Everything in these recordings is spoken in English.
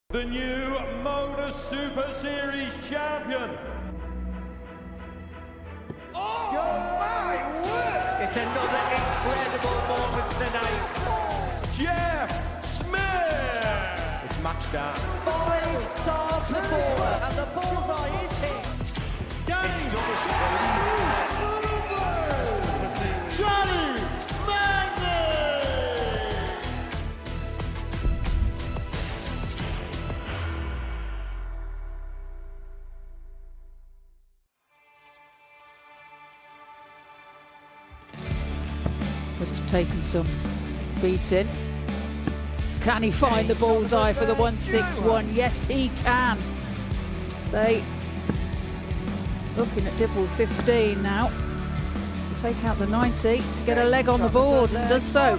The new Modus Super Series champion. Oh my word! It's another incredible moment tonight. Jeff Smith. It's match down. 5-star performer and the bullseye is hit. It's Johnny Magny. Must have taken some beating. Can he find the bullseye for the 161? Yes, he can. They looking at Dibble 15 now. Take out the 90 to get a leg on the board and does so.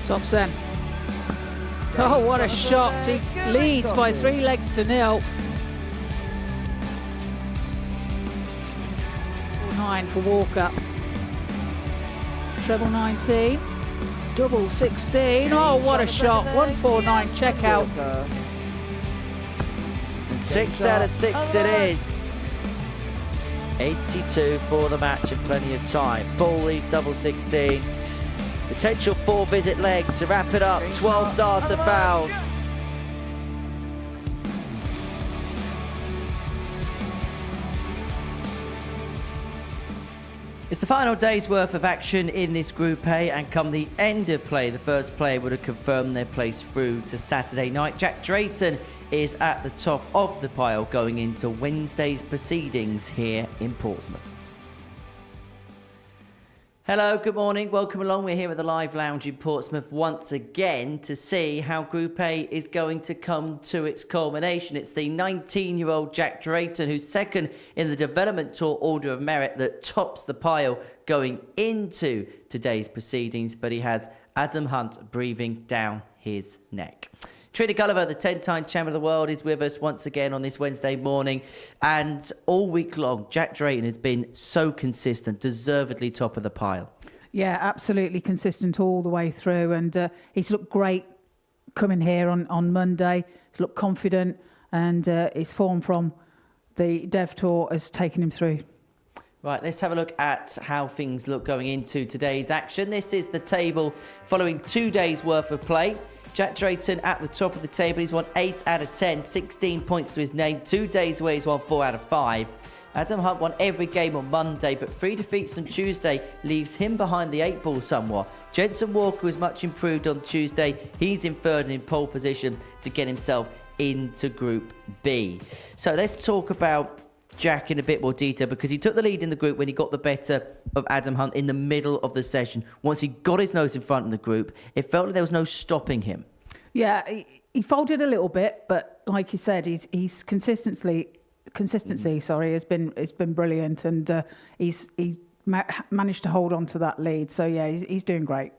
Thompson. Oh, what a shot. He leads by 3 legs to 0. 9 for Walker. Treble 19. Double 16. Oh, what a shot. 149 checkout. 6 out of 6 it is. 82 for the match and plenty of time. Ball leaves double 16. Potential 4-visit leg to wrap it up. 12 darter fouled. It's the final day's worth of action in this Group A, and come the end of play, the first player would have confirmed their place through to Saturday night. Jack Drayton is at the top of the pile going into Wednesday's proceedings here in Portsmouth. Hello, good morning, welcome along. We're here at the Live Lounge in Portsmouth once again to see how Group A is going to come to its culmination. It's the 19-year-old Jack Drayton, who's second in the Development Tour Order of Merit, that tops the pile going into today's proceedings, but he has Adam Hunt breathing down his neck. Trina Gulliver, the 10-time champion of the world, is with us once again on this Wednesday morning. And all week long, Jack Drayton has been so consistent, deservedly top of the pile. Yeah, absolutely consistent all the way through. And he's looked great coming here on Monday. He's looked confident, and his form from the Dev Tour has taken him through. Right, let's have a look at how things look going into today's action. This is the table following 2 days' worth of play. Jack Drayton at the top of the table. He's won 8 out of 10, 16 points to his name. 2 days away, he's won 4 out of 5. Adam Hunt won every game on Monday, but 3 defeats on Tuesday leaves him behind the 8 ball somewhat. Jensen Walker was much improved on Tuesday. He's in third and in pole position to get himself into Group B. So let's talk about Jack in a bit more detail, because he took the lead in the group when he got the better of Adam Hunt in the middle of the session. Once he got his nose in front of the group, it felt like there was no stopping him. Yeah, he folded a little bit, but like you said, he's consistency has been brilliant, and he's managed to hold on to that lead. So yeah, he's doing great.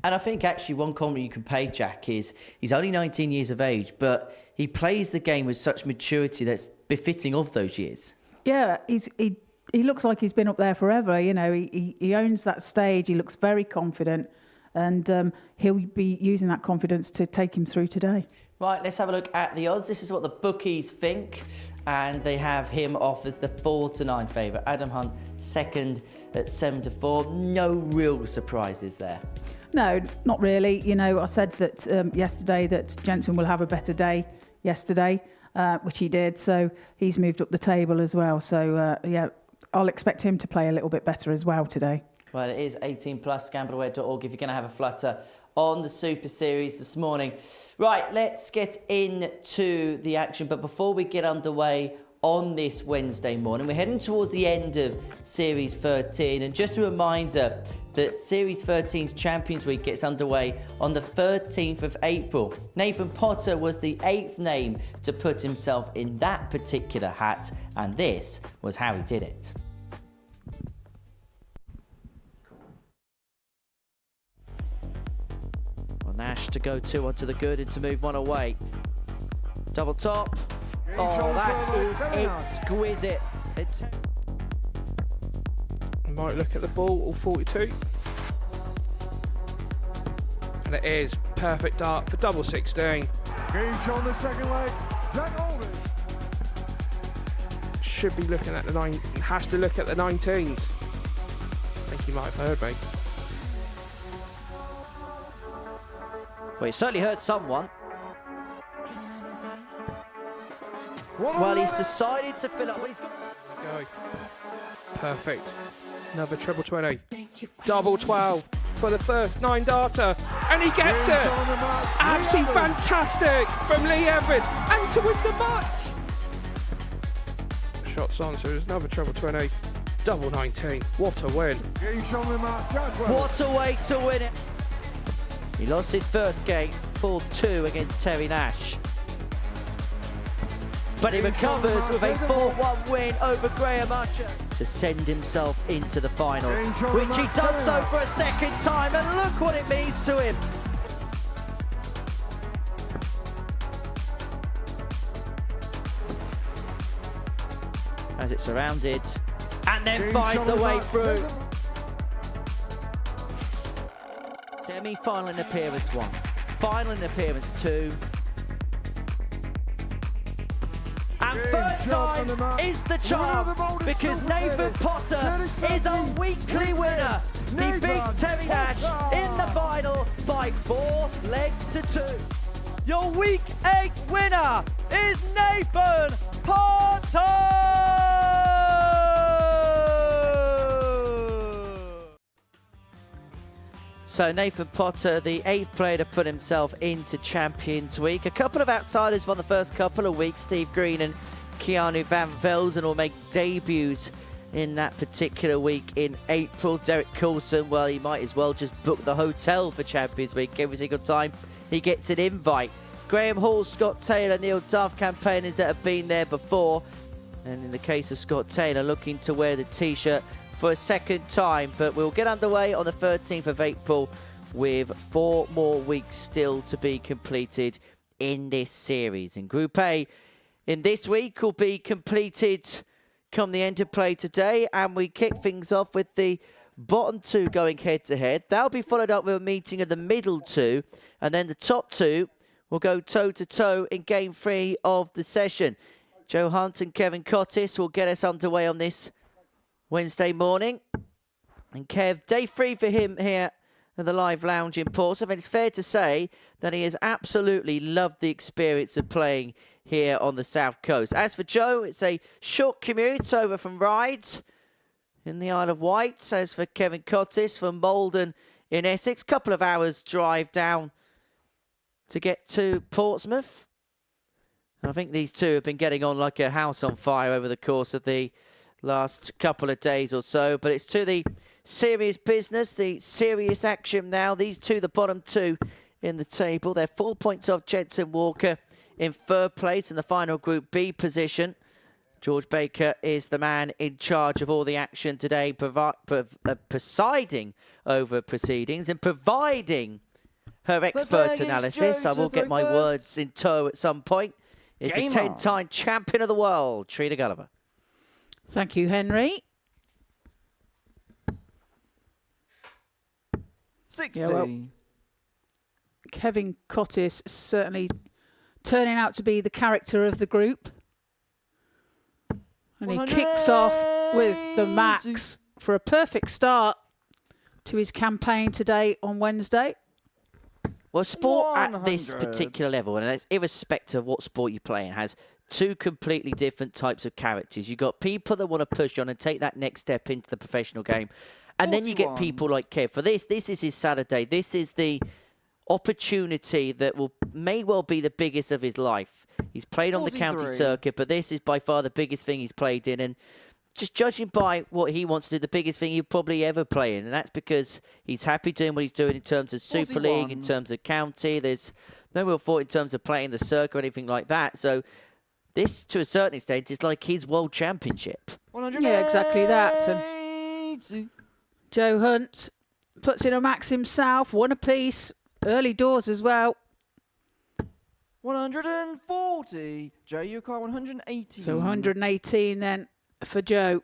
And I think actually one comment you can pay Jack is he's only 19 years of age, but he plays the game with such maturity that's befitting of those years. Yeah, he looks like he's been up there forever. You know, he owns that stage. He looks very confident, and he'll be using that confidence to take him through today. Right, let's have a look at the odds. This is what the bookies think, and they have him off as the 4-9 favourite. Adam Hunt second at 7-4. No real surprises there. No, not really. You know, I said that yesterday that Jensen will have a better day yesterday, which he did. So he's moved up the table as well. So, yeah, I'll expect him to play a little bit better as well today. Well, it is 18+, gambleware.org if you're going to have a flutter on the Super Series this morning. Right, let's get into the action. But before we get underway on this Wednesday morning, we're heading towards the end of Series 13. And just a reminder that Series 13's Champions Week gets underway on the 13th of April. Nathan Potter was the 8th name to put himself in that particular hat, and this was how he did it. Well, Nash to go 2 onto the good and to move 1 away. Double top. Oh, that is exquisite. Might look at the ball, all 42. And it is perfect dart for double 16. Gauge on the second leg. Jack Alders. Should be looking at the has to look at the 19s. I think he might have heard me. Well, he certainly heard someone. Well, he's decided to fill up. Well, he's got... Go. Perfect. Another treble 20. Double 12 for the first 9 darter. And he gets it. Absolutely fantastic from Lee Everett. And to win the match. Shots on, so there's another treble 20. Double 19. What a win. What a way to win it. He lost his first game 4-2 against Terry Nash. But he recovers with a 4-1 win over Graham Archer to send himself into the final, which he does so for a second time, and look what it means to him. As it's surrounded, and then finds a way through. Semi-final in appearance 1, final in appearance 2. And first time is the charm, because Nathan Potter is a weekly winner. He beats Terry Nash in the final by 4 legs to 2. Your week 8 winner is Nathan Potter! So Nathan Potter, the 8th player to put himself into Champions Week. A couple of outsiders won the first couple of weeks. Steve Green and Keanu Van Velzen will make debuts in that particular week in April. Derek Coulson, well, he might as well just book the hotel for Champions Week every single time he gets an invite. Graham Hall, Scott Taylor, Neil Duff, campaigners that have been there before. And in the case of Scott Taylor, looking to wear the T-shirt for a second time. But we'll get underway on the 13th of April with 4 more weeks still to be completed in this series. And Group A in this week will be completed come the end of play today. And we kick things off with the bottom 2 going head-to-head. That'll be followed up with a meeting of the middle 2. And then the top 2 will go toe-to-toe in Game 3 of the session. Joe Hunt and Kevin Cottis will get us underway on this Wednesday morning. And Kev, day 3 for him here at the Live Lounge in Portsmouth. And it's fair to say that he has absolutely loved the experience of playing here on the South Coast. As for Joe, it's a short commute over from Ryde in the Isle of Wight. As for Kevin Cottis from Malden in Essex, couple of hours drive down to get to Portsmouth. And I think these two have been getting on like a house on fire over the course of the last couple of days or so. But it's to the serious business, the serious action now. These two, the bottom 2 in the table. They're 4 points off Jensen Walker in 3rd place in the final Group B position. George Baker is the man in charge of all the action today, presiding over proceedings and providing her expert analysis. I will get my words in tow at some point. It's the 10-time champion of the world, Trina Gulliver. Thank you, Henry. 60. Yeah, well, Kevin Cottis certainly turning out to be the character of the group. And he kicks off with the max for a perfect start to his campaign today on Wednesday. Well, sport at this particular level, and it's irrespective of what sport you're playing, has 2 completely different types of characters. You've got people that want to push on and take that next step into the professional game. And 41. Then you get people like Kev. For this is his Saturday. This is the opportunity that may well be the biggest of his life. He's played on 43. The county circuit, but this is by far the biggest thing he's played in. And just judging by what he wants to do, the biggest thing he'll probably ever play in. And that's because he's happy doing what he's doing in terms of Super 41. League, in terms of county. There's no real thought in terms of playing the circuit or anything like that. So this, to a certain extent, is like his world championship. Yeah, exactly that. And Joe Hunt puts in a max himself, 1 apiece, early doors as well. 140. Joe, you car 118. So 118 then for Joe.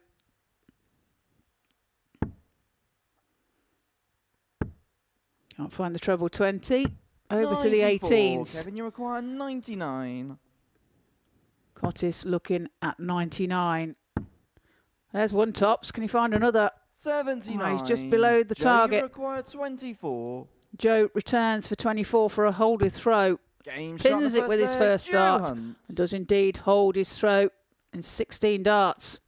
Can't find the treble 20. Over to the 94. 18s. Kevin, you require 99. Cottis looking at 99. There's one tops. Can you find another? 79. Oh, he's just below the Joe, target. You require 24. Joe returns for 24 for a hold with throw. Game shot Pins the it with his leg, first Joe dart. Hunt. And does indeed hold his throw in 16 darts.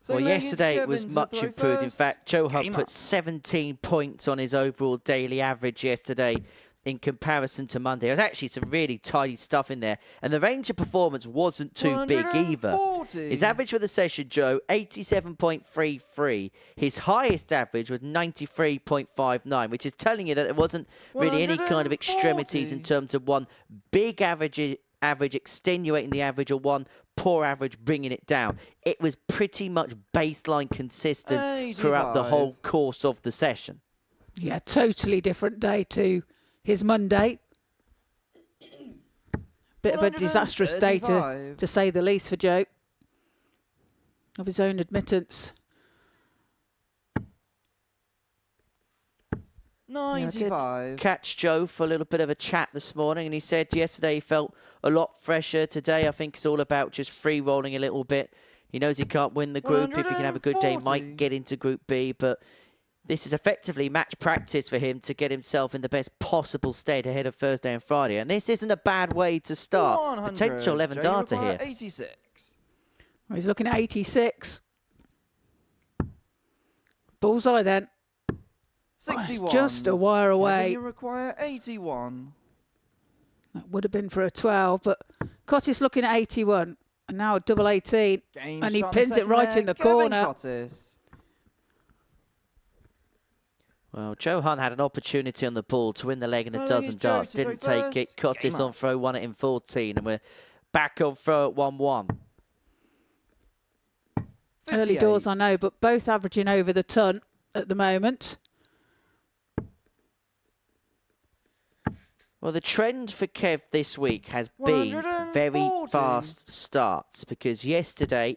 So Well, ladies, yesterday it Kevin was to much throw improved. In first. fact, Joe Hunt Game put up. 17 points on his overall daily average yesterday in comparison to Monday. There was actually some really tidy stuff in there. And the range of performance wasn't too big either. 140. His average for the session, Joe, 87.33. His highest average was 93.59, which is telling you that there wasn't really any kind of extremities in 140. terms terms of one big average extenuating the average or one poor average bringing it down. It was pretty much baseline consistent throughout the 85. whole course of the session. Yeah, totally different day to his Monday. Bit of a disastrous day to 135. say the least for Joe. Of his own admittance. Yeah, I did 95. catch Joe for a little bit of a chat this morning, and he said yesterday he felt a lot fresher. Today, I think it's all about just free rolling a little bit. He knows he can't win the group. If he can have a good day, he 140. might get into Group B, but this is effectively match practice for him to get himself in the best possible state ahead of Thursday and Friday. And this isn't a bad way to start. 100. Potential 11 Joe, you darter require here. 86. Well, he's looking at 86. Bullseye then. Oh, 61. it's just a wire Kevin, away. you require 81. That would have been for a 12, but Cottis looking at 81. And now a double 18. Game And he shot pins it second right leg, in the Kevin corner. Cottis. Well, Joe Hunt had an opportunity on the ball to win the leg in a Well, dozen here's Joe darts. to throw Didn't take it. first. Cottis Game on up. throw, won it in 14. And we're back on throw at 1-1. Early doors, 58. I know, but both averaging over the ton at the moment. Well, the trend for Kev this week has been very 140. fast starts, because yesterday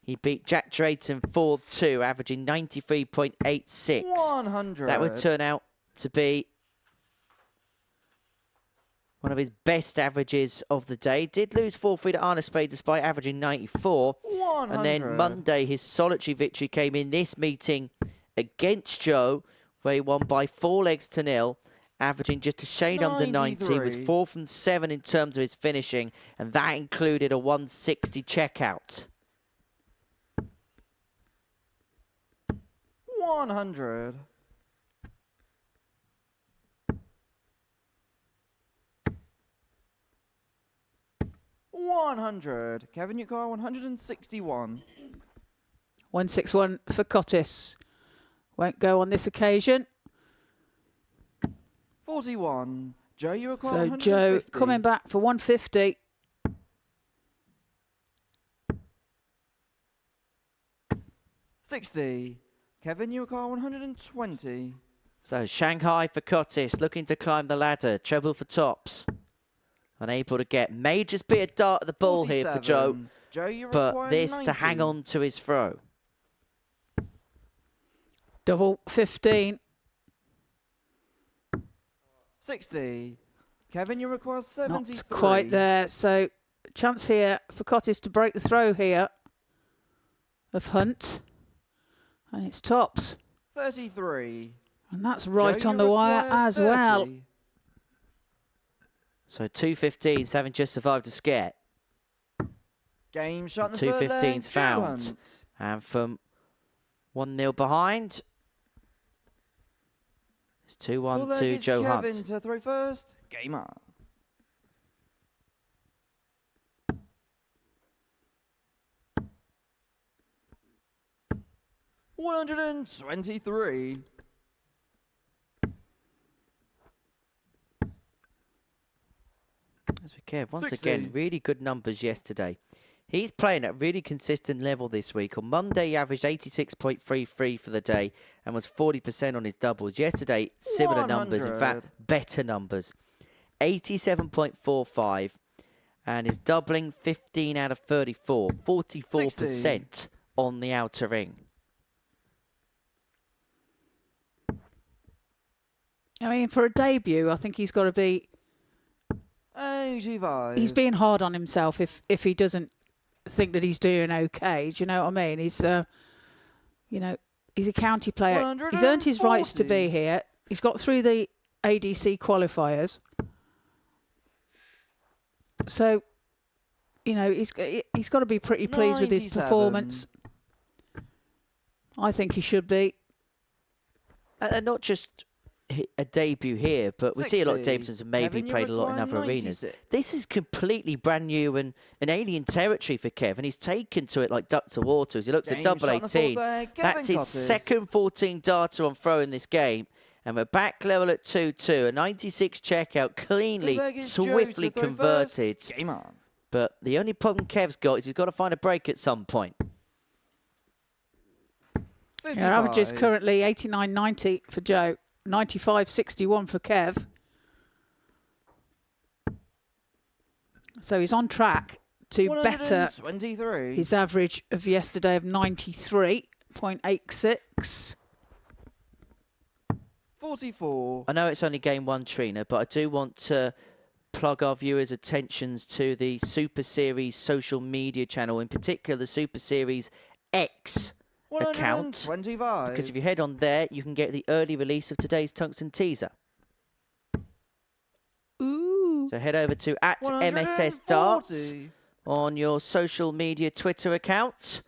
he beat Jack Drayton 4-2, averaging 93.86. 100. That would turn out to be one of his best averages of the day. Did lose 4-3 to Arne Spade despite averaging 94. 100. And then Monday, his solitary victory came in this meeting against Joe, where he won by 4 legs to 0, averaging just a shade under 90. He was 93. 4 from 7 in terms of his finishing, and that included a 160 checkout. 100. Kevin, you got 161. 161 for Cottis. Won't go on this occasion. 41. Joe, you require So 150. Joe coming back for 150. $60. Kevin, you require 120. So Shanghai for Cottis, looking to climb the ladder. Treble for tops. Unable to get. May just be a dart at the ball here for Joe. 47. Joe, you But require this 90. to hang on to his throw. Double 15. 60. Kevin, you require 73. Not quite there. So chance here for Cottis to break the throw here of Hunt. And it's tops. 33. And that's right Joe, on you the wire require as well. 30. So 215s having just survived a scare. Game shot in the Two third leg, 15s Joe found. Hunt. And from 1-0 behind, it's 2-1 Full leg to is Joe Kevin Hunt. to throw first. Game up. $123. As we Kev, once 60. again, really good numbers yesterday. He's playing at a really consistent level this week. On Monday, he averaged 86.33 for the day and was 40% on his doubles. Yesterday, similar numbers, in fact, 100. better numbers. 87.45, and his doubling 15 out of 34, 44% on the outer ring. I mean, for a debut, I think he's got to be... 85. He's being hard on himself if he doesn't think that he's doing okay. Do you know what I mean? He's, you know, he's a county player. He's earned his rights to be here. He's got through the ADC qualifiers. So, you know, he's got to be pretty pleased with his performance. I think he should be. And not just a debut here, but we see a lot of debuts and maybe played a lot in other arenas. This is completely brand new and an alien territory for Kev, and he's taken to it like duck to water as he looks at double 18. That's his second 14 data on throw in this game. And we're back level at 2-2. A 96 checkout, cleanly, swiftly converted. Game on. But the only problem Kev's got is he's got to find a break at some point. Our average is currently 89.90 for Joe, 95.61 for Kev. So he's on track to better his average of yesterday of 93.86. 44. I know it's only game one, Trina, but I do want to plug our viewers' attentions to the Super Series social media channel, in particular the Super Series X account. Because if you head on there, you can get the early release of today's Tungsten teaser. Ooh. So head over to @MSS Darts on your social media Twitter account,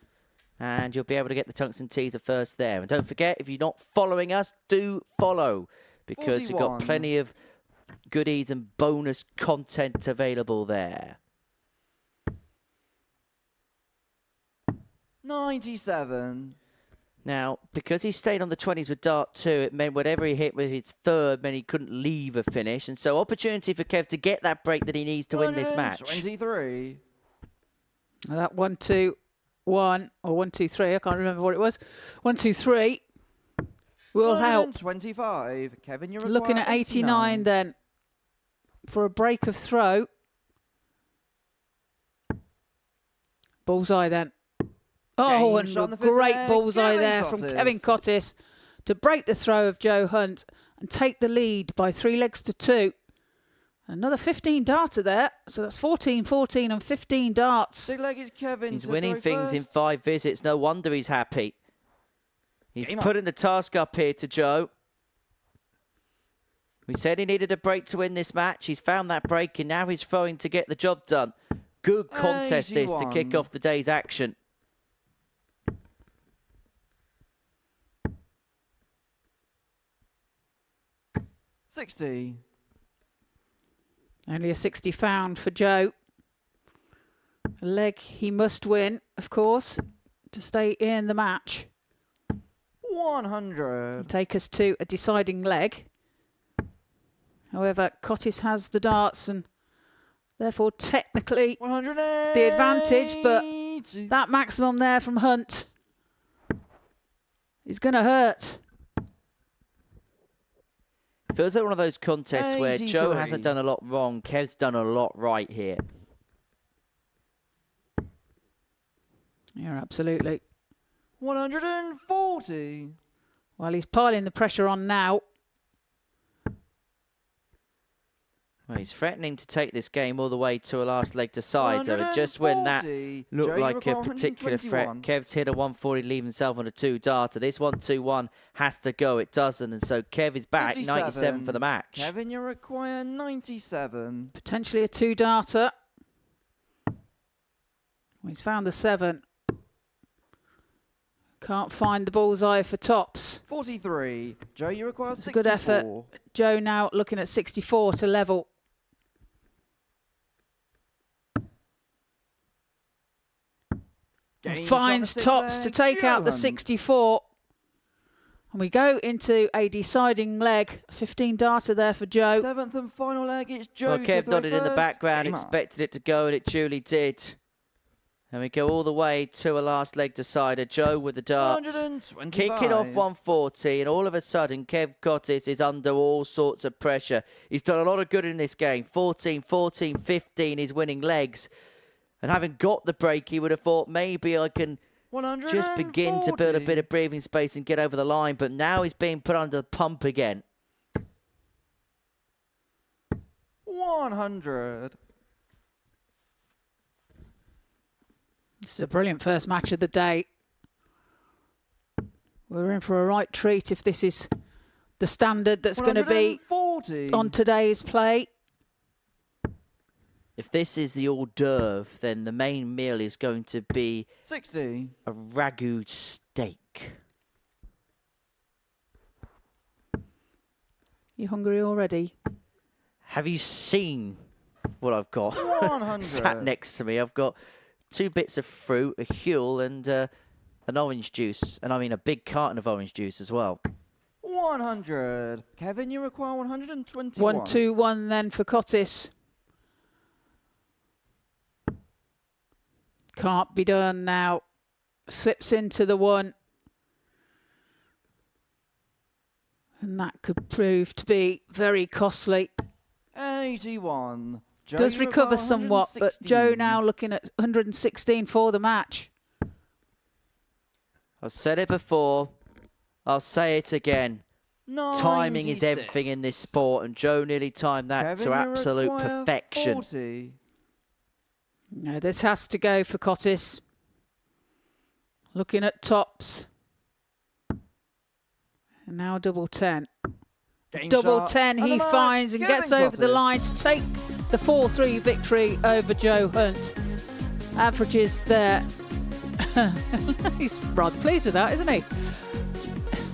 and you'll be able to get the Tungsten teaser first there. And don't forget, if you're not following us, do follow, because we've got plenty of goodies and bonus content available there. 97. Now, because he stayed on the 20s with Dart 2, it meant whatever he hit with his third meant he couldn't leave a finish. And so opportunity for Kev to get that break that he needs to win this match. 23. That 1-2-1 or 1-2-3, I can't remember what it was. 1-2-3 will help. 25. Kevin, you're looking at 89 then for a break of throw. Bullseye then. Oh, and a great bullseye there from Kevin Cottis to break the throw of Joe Hunt and take the lead by 3 legs to 2. Another 15 darter there, so that's 14, 14 and 15 darts. He's winning things in 5 visits. No wonder he's happy. He's putting the task up here to Joe. We said he needed a break to win this match. He's found that break, and now he's throwing to get the job done. Good contest this to kick off the day's action. $60. Only a 60 found for Joe. A leg he must win, of course, to stay in the match. 100. Take us to a deciding leg. However, Cottis has the darts and therefore technically the advantage, but that maximum there from Hunt is going to hurt. Feels like one of those contests where Joe hasn't done a lot wrong, Kev's done a lot right here. Yeah, absolutely. 140. Well, he's piling the pressure on now. Well, he's threatening to take this game all the way to a last leg decider. Just when that looked like a particular threat, Kev's hit a 140, leave himself on a 2-darter. This 1-2-1 has to go. It doesn't, and so Kev is back, 97 for the match. Kevin, you require 97. Potentially a 2-darter. Well, he's found the 7. Can't find the bullseye for tops. 43. Joe, you require 64. Good effort. Joe now looking at 64 to level. Finds tops to take out the 64. And we go into a deciding leg. 15 darter there for Joe. 7th and final leg, it's Joe. Well, Kev nodded in the background, expected it to go, and it duly did. And we go all the way to a last leg decider. Joe with the darts. Kicking off 140, and all of a sudden, Kev Cottis is under all sorts of pressure. He's done a lot of good in this game. 14, 14, 15 is winning legs. And having got the break, he would have thought, maybe I can just begin to build a bit of breathing space and get over the line. But now he's being put under the pump again. 100. This is a brilliant first match of the day. We're in for a right treat if this is the standard that's going to be 140. on today's play. If this is the hors d'oeuvre, then the main meal is going to be 60. a ragu steak. You hungry already? Have you seen what I've got 100. sat next to me? I've got 2 bits of fruit, a huel, and an orange juice. And I mean a big carton of orange juice as well. 100. Kevin, you require 121. 1-2-1 then for Cottis. Can't be done now. Slips into the 1. And that could prove to be very costly. 81. Joe, Does you recover require somewhat, but 116. Joe now looking at 116 for the match. I've said it before. I'll say it again. Timing is 96. everything in this sport, and Joe nearly timed that Kevin, to you absolute require perfection. 40. No, this has to go for Cottis. Looking at tops. And now double 10. Game Double shot, 10 and he the match, finds and Kevin gets over the Cottis. line to take the 4-3 victory over Joe Hunt. Averages there. He's rather pleased with that, isn't he?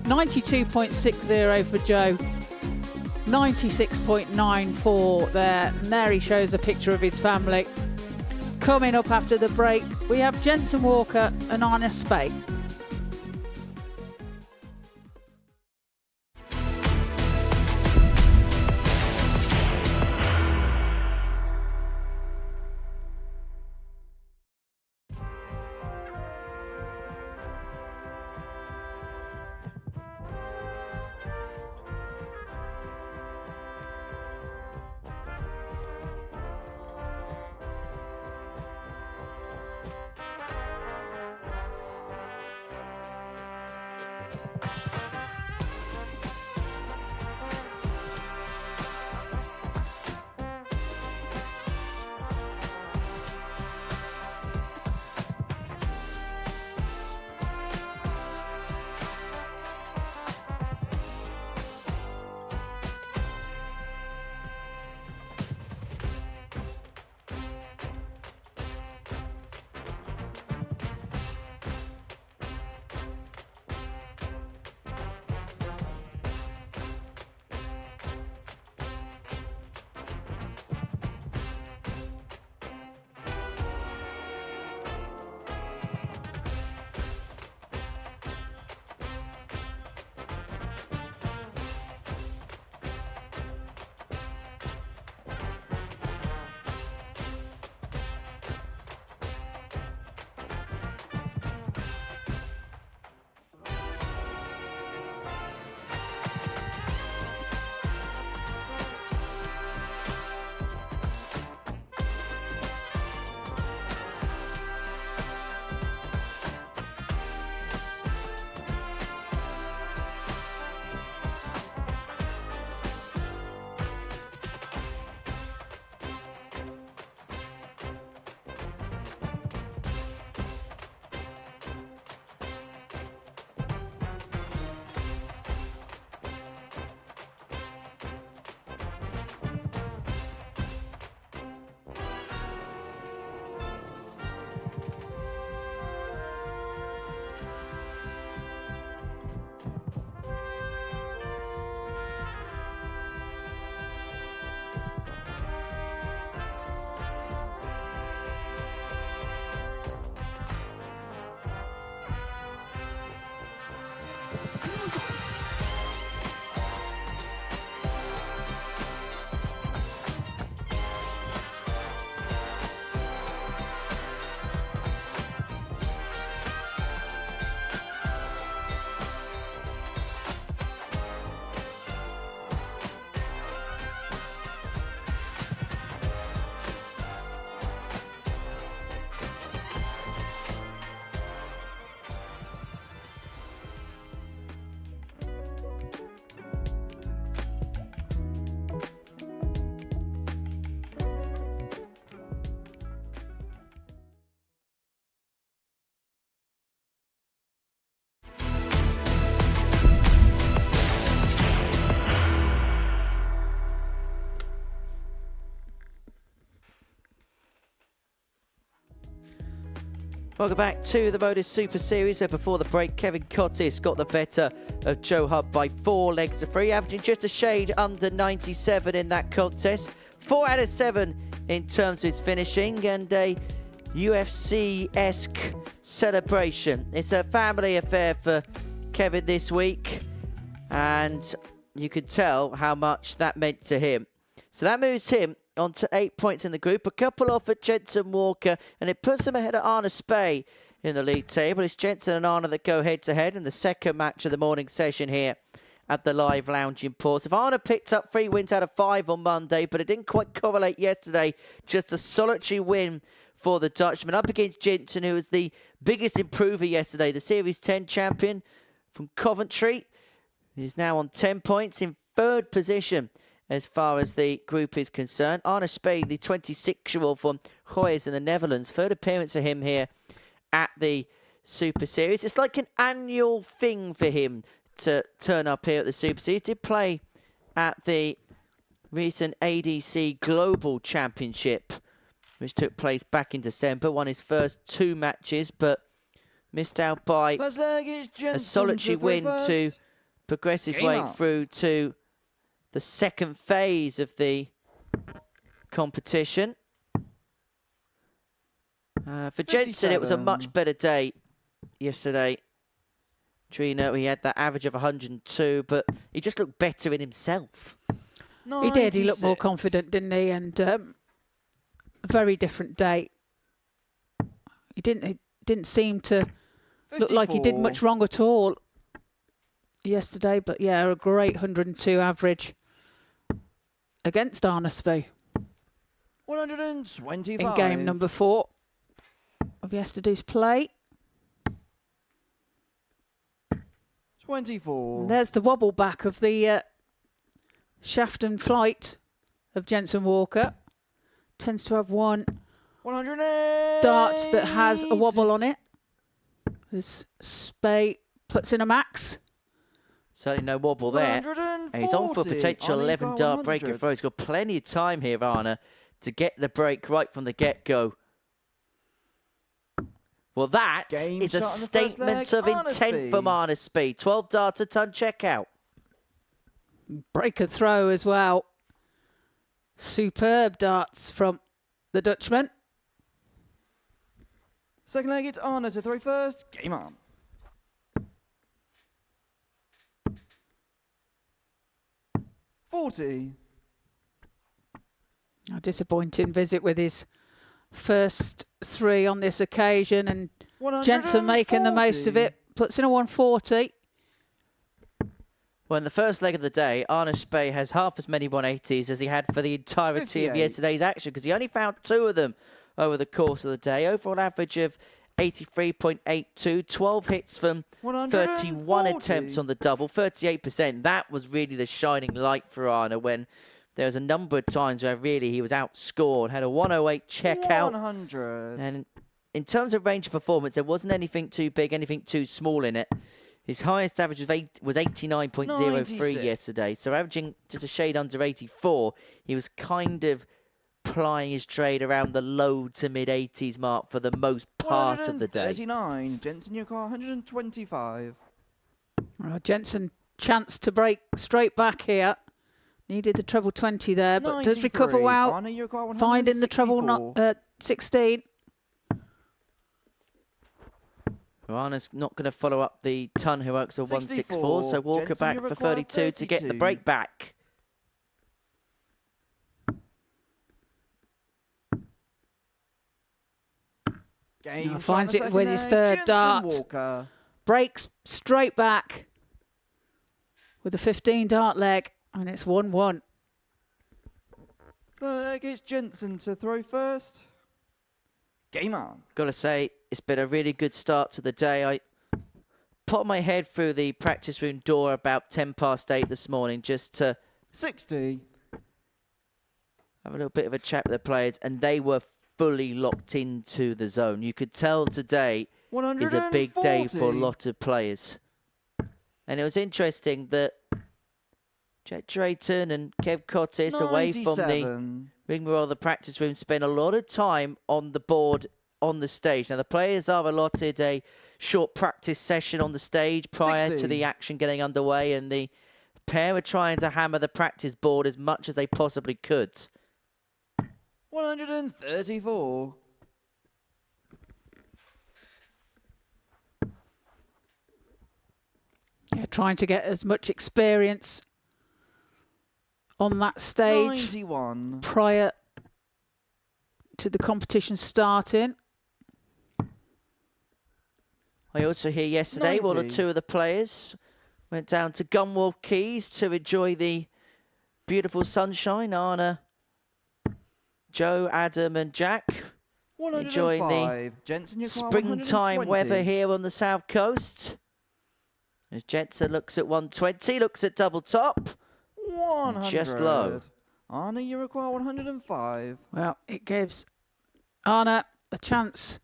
92.60 for Joe. 96.94 there. And there he shows a picture of his family. Coming up after the break, we have Jensen Walker and Anna Spade. Welcome back to the Modus Super Series, where before the break, Kevin Cottis got the better of Joe Hubb by 4 legs to 3, averaging just a shade under 97 in that contest. 4 out of 7 in terms of his finishing, and a UFC-esque celebration. It's a family affair for Kevin this week, and you could tell how much that meant to him. So that moves him on to 8 points in the group, a couple off at Jensen Walker, and it puts him ahead of Arne Spey in the league table. It's Jensen and Arne that go head-to-head in the second match of the morning session here at the Live Lounge in Portsmouth. Arne picked up 3 wins out of 5 on Monday, but it didn't quite correlate yesterday. Just a solitary win for the Dutchman up against Jensen, who was the biggest improver yesterday, the Series 10 champion from Coventry. He's now on 10 points in 3rd position as far as the group is concerned. Arne Spey, the 26-year-old from Goes in the Netherlands. 3rd appearance for him here at the Super Series. It's like an annual thing for him to turn up here at the Super Series. He did play at the recent ADC Global Championship, which took place back in December. Won his first 2 matches, but missed out by a solitary win to progress his way through to the second phase of the competition. For Jensen, it was a much better day yesterday. Trina, he had that average of 102, but he just looked better in himself. 96. He did. He looked more confident, didn't he? And a very different day. He didn't seem to 54. Look like he did much wrong at all yesterday, but yeah, a great 102 average against Arne Spey. 125. In game number 4 of yesterday's play. 24. And there's the wobble back of the shaft and flight of Jensen Walker. Tends to have one dart that has a wobble on it. As Spey puts in a max. Certainly no wobble there. And he's on for a potential 11 dart breaker throw. He's got plenty of time here, Arne, to get the break right from the get-go. Well, that is a statement of intent from Arne Spey. 12 darts a ton checkout. Breaker throw as well. Superb darts from the Dutchman. Second leg, it's Arne to throw first. Game on. $40. A disappointing visit with his first 3 on this occasion, and Jensen making the most of it. Puts in a 140. Well, in the first leg of the day, Arne Spey has half as many 180s as he had for the entirety of yesterday's action, because he only found 2 of them over the course of the day. Overall average of 83.82, 12 hits from 31 attempts on the double, 38%. That was really the shining light for Arne, when there was a number of times where really he was outscored. Had a 108 checkout. 100. And in terms of range of performance, there wasn't anything too big, anything too small in it. His highest average was 89.03 yesterday. So averaging just a shade under 84. He was kind of plying his trade around the low to mid 80s mark for the most part of the day. 39. Jensen, your car, 125. Well, Jensen chance to break straight back here. Needed the treble 20 there, but 93. Does recover well. Finding the treble 16. Well, Arne's not going to follow up the ton who works a 164, so Walker back for 32 to get the break back. Finds it with his 3rd dart. Walker. Breaks straight back with a 15 dart leg, and it's 1-1. The leg is Jensen to throw first. Game on. Got to say, it's been a really good start to the day. I put my head through the practice room door about 8:10 this morning just to 60. Have a little bit of a chat with the players, and they were fully locked into the zone. You could tell today is a big day for a lot of players. And it was interesting that Jet Drayton and Kev Cottis, away from the ring roll, the practice room, spent a lot of time on the board on the stage. Now, the players are allotted a short practice session on the stage prior 60. to the action getting underway, and the pair are trying to hammer the practice board as much as they possibly could. 134. Yeah, trying to get as much experience on that stage 91. prior to the competition starting. I also hear yesterday 90. one or two of the players went down to Gunwale Keys to enjoy the beautiful sunshine. Anna, Joe, Adam and Jack enjoying the 105. Jensen, you require springtime 120. weather here on the south coast. As Jensen looks at 120, looks at double top. 100. Just low. Anna, you require 105. Well, it gives Anna a chance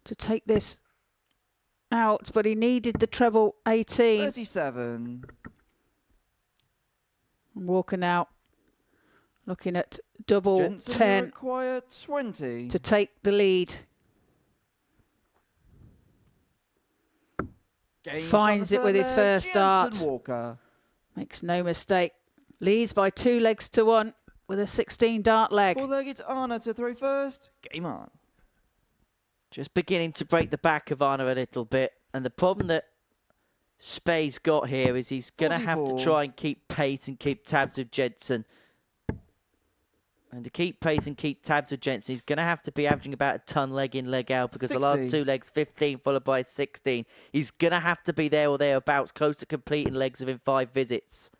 to take this out, but he needed the treble 18. 37. Walker now looking at double Jensen, you 10 require 20. to take the lead. Gains Finds on it the with third his leg, first dart. Jensen Walker. Makes no mistake. Leads by 2 legs to 1 with a 16 dart leg. 4-legged Anna to throw first. Game on. Just beginning to break the back of Anna a little bit. And the problem that Spey's got here is he's going to have to 44. try and keep pace and keep tabs with Jensen. And to keep pace and keep tabs with Jensen, he's going to have to be averaging about a ton leg in, leg out, because 60. the last 2 legs, 15 followed by 16. He's going to have to be there or thereabouts, close to completing legs within 5 visits.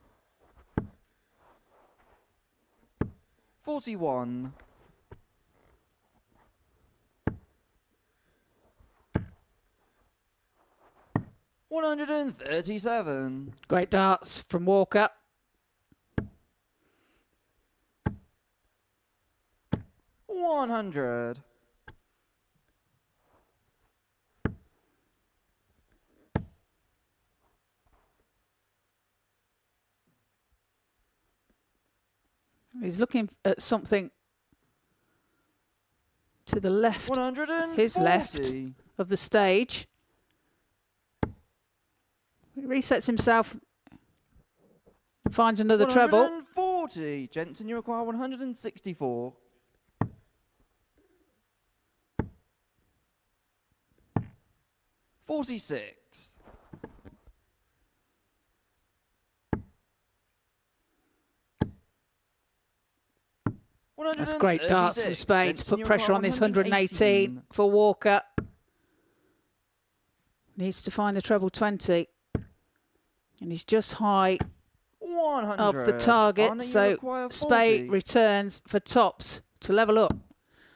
41. $137. Great darts from Walker. 100. He's looking at something to the left, 140. his left of the stage. He resets himself, finds another treble. 140. Jensen, you require 164. $46. That's great darts from Spey to Jensen, put you pressure require on this 118 for Walker. Needs to find the treble 20. And he's just high 100. of the target, Anna, you so require Spey 40. returns for tops to level up.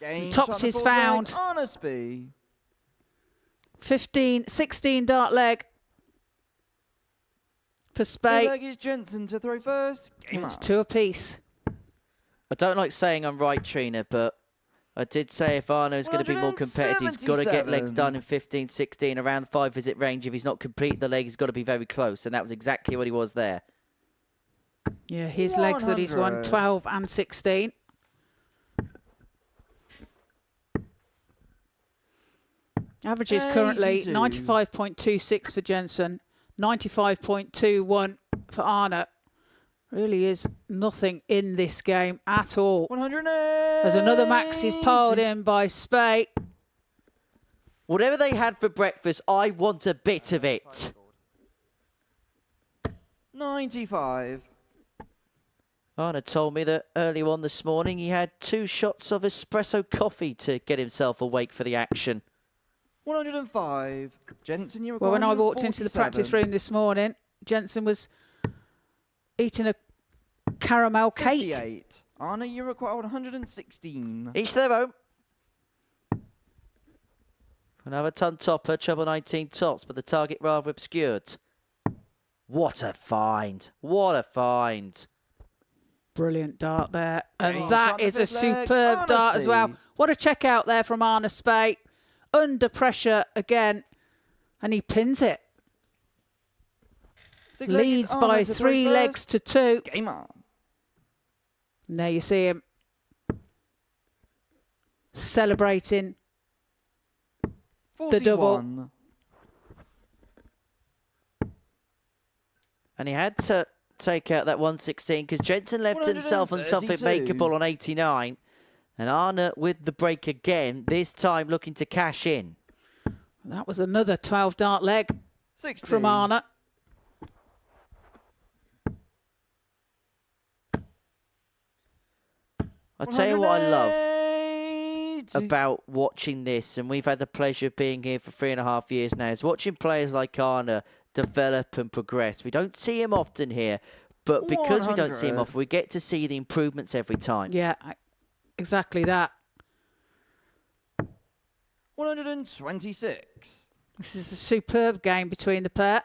Gain Tops shot on is the full leg, found. Anna Spey. 16 dart leg for Spey. Leg is Jensen to throw first. Game It's on. 2 apiece. I don't like saying I'm right, Trina, but I did say if Arno's going to be more competitive, he's got to get legs 177. done in 15, 16, around the 5-visit range. If he's not complete the leg, he's got to be very close, and that was exactly what he was there. Yeah, his legs that he's won 100. 12 and 16. Average is currently 82. 95.26 for Jensen, 95.21 for Arna. Really is nothing in this game at all. 180. There's another max is piled in by Spey. Whatever they had for breakfast, I want a bit of it. 95. Arna told me that earlier on this morning he had 2 shots of espresso coffee to get himself awake for the action. 105. Jensen, you Well, require when I walked into the 147. practice room this morning, Jensen was eating a caramel cake. 58. Anna, you require 116. Each their own. Another ton topper, treble 19 tops, but the target rather obscured. What a find. What a find. Brilliant dart there. And Gains that on the is a fifth leg, superb dart as well. Spey. What a check out there from Arna Spey. Under pressure again. And he pins it. Leads by 3 legs to 2. Game on. And there you see him celebrating 41. the double. And he had to take out that 116 because Jensen left himself on something 132. makeable on 89. And Arne with the break again, this time looking to cash in. That was another 12 dart leg 60. from Arne. I'll tell you what I love 180. about watching this, and we've had the pleasure of being here for 3.5 years now, is watching players like Arne develop and progress. We don't see him often here, but because we don't see him 100. often, we get to see the improvements every time. Yeah, exactly that. 126. This is a superb game between the pair.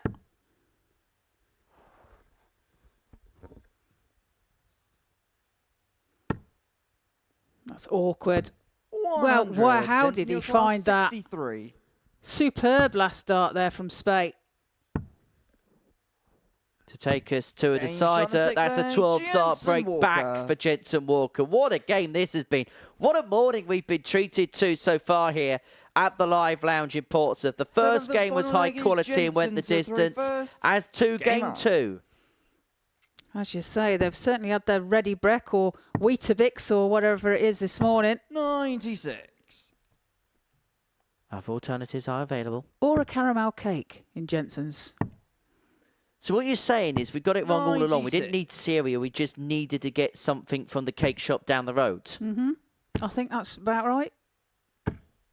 That's awkward. 100. Well, how Jensen, did he your class, find that? 63. Superb last start there from Spate. To take us to a Game shot decider. on That's a six 12 leg, dart Jensen break Walker. back for Jensen Walker. What a game this has been. What a morning we've been treated to so far here at the Live Lounge in Portsmouth. The first Seventh and game was final high leg is quality and went the Jensen to throw distance, first. as to Game game on. 2. As you say, they've certainly had their Ready Breck or Weetabix or whatever it is this morning. 96. Other alternatives are available. Or a caramel cake in Jensen's. So what you're saying is we got it wrong all along. We didn't 96. need cereal. We just needed to get something from the cake shop down the road. I think that's about right.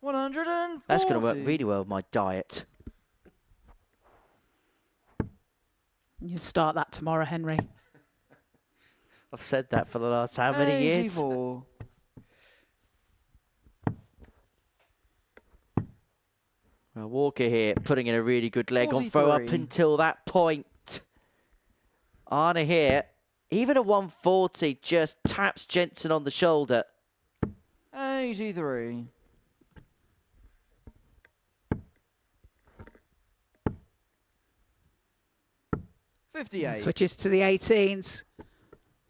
140. That's going to work really well with my diet. You start that tomorrow, Henry. I've said that for the last how many years? 84. Well, Walker here putting in a really good leg on throw up 43. until that point. Arne here, even a 140 just taps Jensen on the shoulder. 83. Switches to the 18s.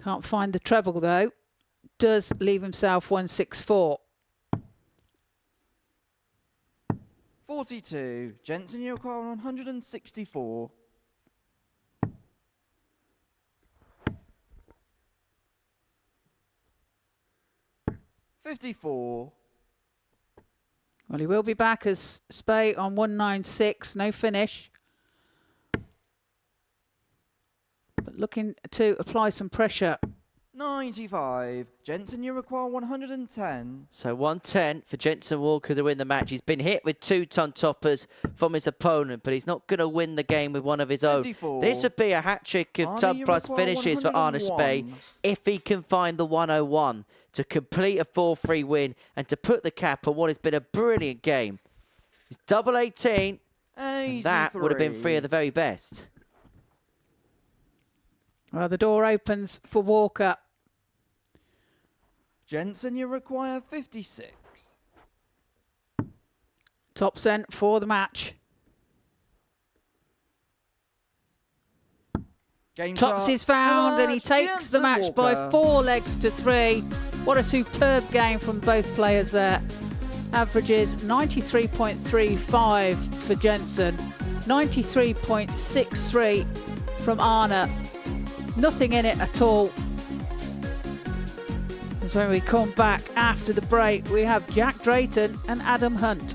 Can't find the treble though. Does leave himself 164. 42. Jensen, you require 164. 54. Well, he will be back as Spate on 196. No finish. But looking to apply some pressure. 95. Jensen, you require 110. So 110 for Jensen Walker to win the match. He's been hit with 2-ton toppers from his opponent, but he's not going to win the game with one of his own. 54. This would be a hat-trick of Arne, ton you plus require finishes for Arne Spee 101. if he can find the 101 to complete a 4-3 win and to put the cap on what has been a brilliant game. It's double 18, and that would have been 3 of the very best. Well, the door opens for Walker. Jensen, you require 56. Top cent for the match. Game Tops start. is found and he takes Jensen the match by Walker. 4 legs to 3. What a superb game from both players there. Averages 93.35 for Jensen, 93.63 from Arne. Nothing in it at all. As when we come back after the break, we have Jack Drayton and Adam Hunt.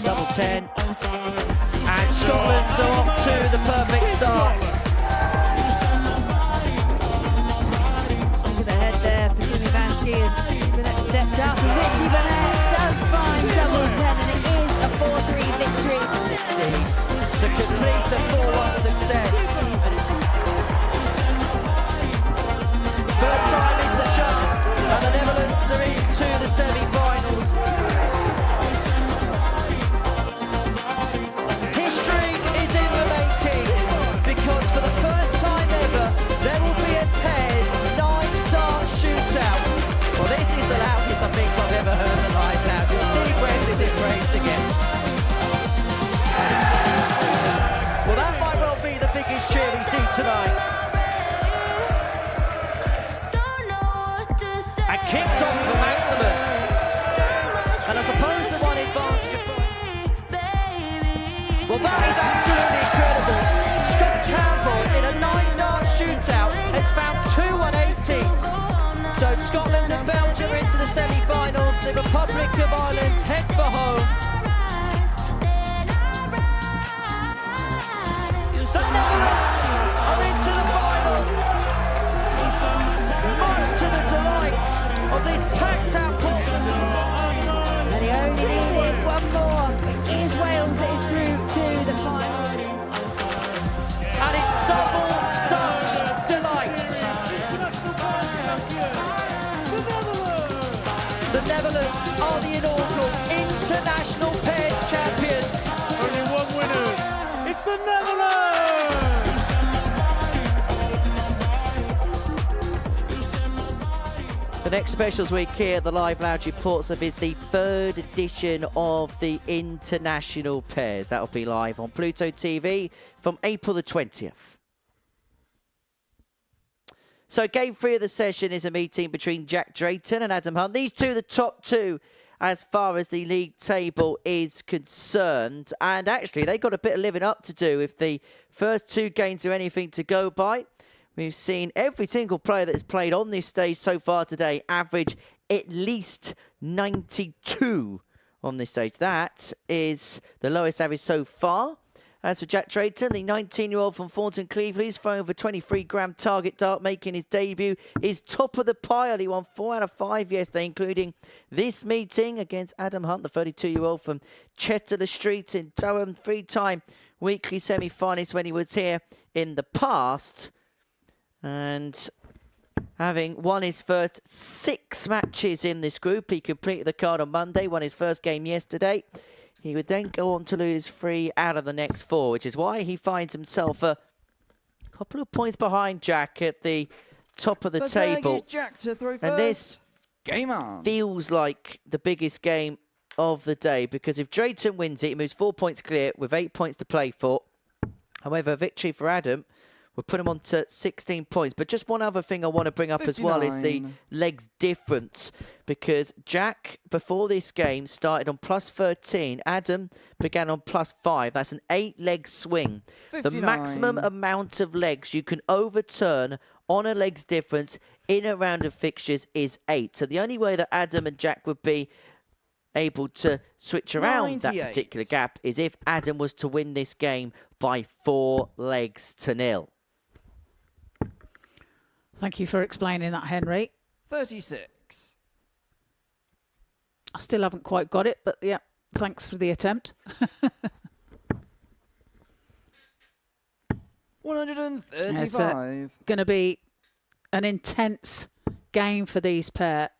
Double 10. And Scotland are off to the perfect start. Look at the head there for Jimmy Vansky as Burnett steps up. And Richie Burnett does find double 10, and it is a 4-3 victory. 60 to complete a 4-1 success. Third time in the chart, and the Netherlands are into the semi-finals. History is in the making, because for the first time ever, there will be a pairs 9-dart shootout. Well, this is the loudest I think I've ever heard the live now. Steve West is embracing it. Well, that might well be the biggest cheer we see tonight. And kicks off for Maximus. And I suppose the one advantage of... Well, that is absolutely incredible. Scott Campbell in a 9-dart shootout has found 2 180s. So Scotland and Belgium are into the semi-finals. The Republic of Ireland head for home. The Netherlands are into the final. Much to the delight of this packed out Portland. And he only needed one more. It is Wales that is through to the final. And it's double Dutch delight. The Netherlands are the inaugural international pairs champions. Only one winner. It's the Netherlands! The next specials week here at the Live Lounge in Portsmouth is the 3rd edition of the International Pairs. That'll be live on Pluto TV from April the 20th. So game 3 of the session is a meeting between Jack Drayton and Adam Hunt. These two are the top 2 as far as the league table is concerned. And actually, they've got a bit of living up to do if the first 2 games are anything to go by. We've seen every single player that has played on this stage so far today average at least 92 on this stage. That is the lowest average so far. As for Jack Drayton, the 19-year-old from Thornton Cleveland, he's thrown over 23-gram target dart, making his debut. He's top of the pile. He won 4 out of 5 yesterday, including this meeting against Adam Hunt, the 32-year-old from Chetterley Street in Durham, 3-time weekly semi-finalist when he was here in the past. And having won his first 6 matches in this group, he completed the card on Monday, won his first game yesterday. He would then go on to lose 3 out of the next 4, which is why he finds himself a couple of points behind Jack at the top of the table. Jack to throw first. And this Game on. feels like the biggest game of the day, because if Drayton wins it, he moves 4 points clear with 8 points to play for. However, a victory for Adam will put him on to 16 points. But just one other thing I want to bring up 59. As well is the legs difference. Because Jack, before this game, started on plus 13. Adam began on plus 5. That's an 8-leg swing. 59. The maximum amount of legs you can overturn on a legs difference in a round of fixtures is 8. So the only way that Adam and Jack would be able to switch around 98. That particular gap is if Adam was to win this game by 4 legs to 0. Thank you for explaining that, Henry. 36. I still haven't quite got it, but yeah, thanks for the attempt. 135. It's going to be an intense game for these pair.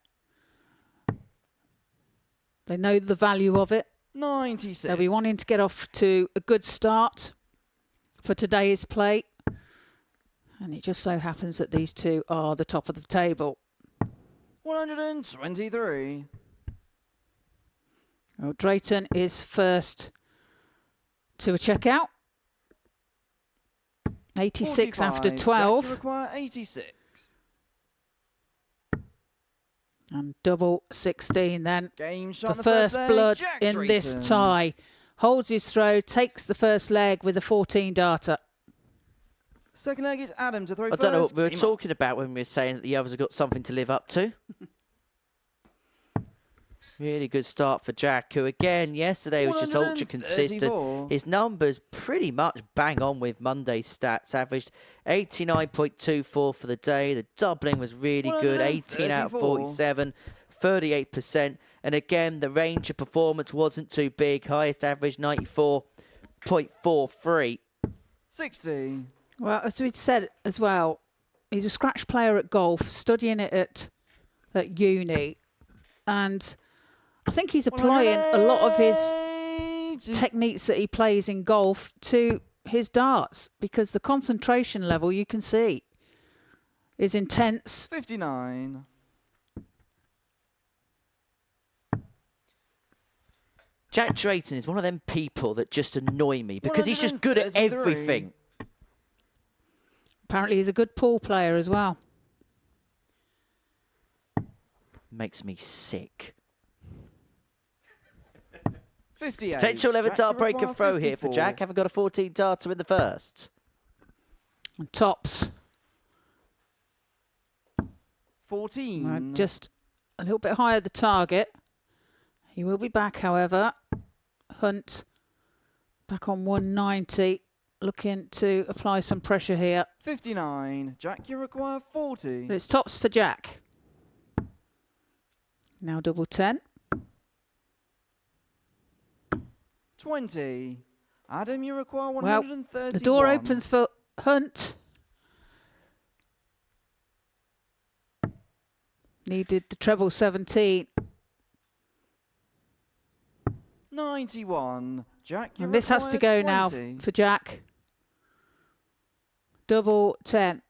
They know the value of it. 96. They'll be wanting to get off to a good start for today's play. And it just so happens that these two are the top of the table. 123. Well, Drayton is first to a checkout. 86 45. after 12. Jack, you require 86. And double 16 then. Game shot the first leg, blood Jack in Drayton. this tie. Holds his throw, takes the first leg with a 14-darter. Second leg is Adam to throw I first. don't know what we were Game talking about when we were saying that the others have got something to live up to. Really good start for Jack, who again yesterday was just ultra consistent. 134. His numbers pretty much bang on with Monday's stats. Averaged 89.24 for the day. The doubling was really good. 18 out of 47, 38%. And again, the range of performance wasn't too big. Highest average 94.43. 60. Well, as we'd said as well, he's a scratch player at golf, studying it at uni, and I think he's applying a lot of his techniques that he plays in golf to his darts, because the concentration level, you can see, is intense. 59. Jack Drayton is one of them people that just annoy me because he's just good at everything. Apparently he's a good pool player as well. Makes me sick. 58. Potential 11 Jack, dart you breaker require throw here for 54. Jack. Haven't got a 14 darter in the first. And tops. 14. Just a little bit higher the target. He will be back, however. Hunt back on 190. Looking to apply some pressure here. 59. Jack, you require 40. But it's tops for Jack. Now double 10. 20. Adam, you require Well, 131. the door opens for Hunt. Needed the treble 17. 91. Jack, you And this has to go require now 20. for Jack. Double 10.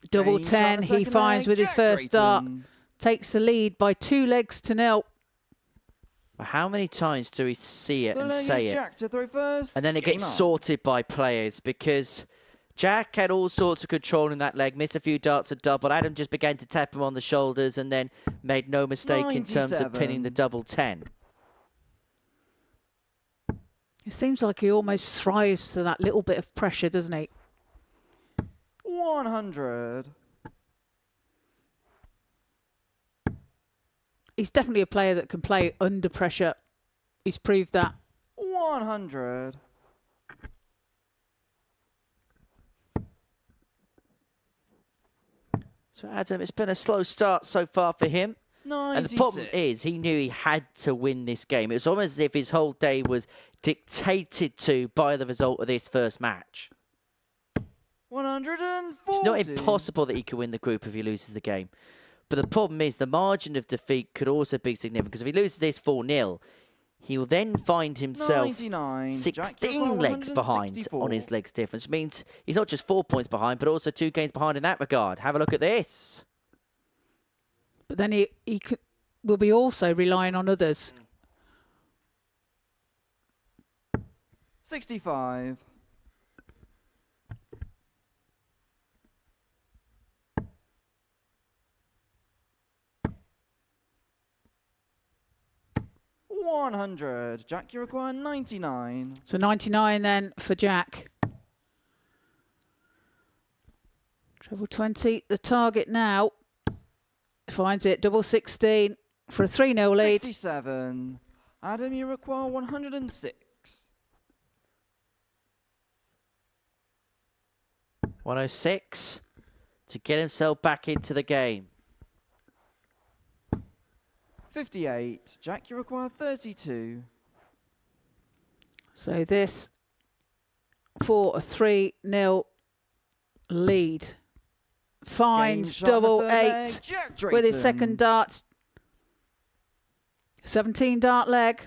Double Game 10 shot, he second finds leg, with his Jack first dart. Drayton. Takes the lead by 2 legs to 0. Well, how many times do we see it The and leg say is it? Jack to throw first. And then it Game gets on. sorted by players, because Jack had all sorts of control in that leg, missed a few darts at double. Adam just began to tap him on the shoulders and then made no mistake in terms of pinning the 97. double 10. It seems like he almost thrives to that little bit of pressure, doesn't he? 100. He's definitely a player that can play under pressure. He's proved that. 100. So Adam, it's been a slow start so far for him. 96. And the problem is, he knew he had to win this game. It was almost as if his whole day was dictated to by the result of this first match. 140. It's not impossible that he could win the group if he loses the game. But the problem is, the margin of defeat could also be significant, because if he loses this 4-0, he will then find himself 99. 16 legs behind on his legs difference. Which means he's not just 4 points behind, but also 2 games behind in that regard. Have a look at this. But then he will be also relying on others. 65. 100. Jack, you require 99. So 99 then for Jack. Treble 20. The target now. Finds it. Double 16 for a 3-0 lead. 67. Adam, you require 106. 106 to get himself back into the game. 58. Jack, you require 32. So this for a 3-0 lead. Finds Game shot, the double third leg, 8 Jack with his Drayton. second dart. 17 dart leg.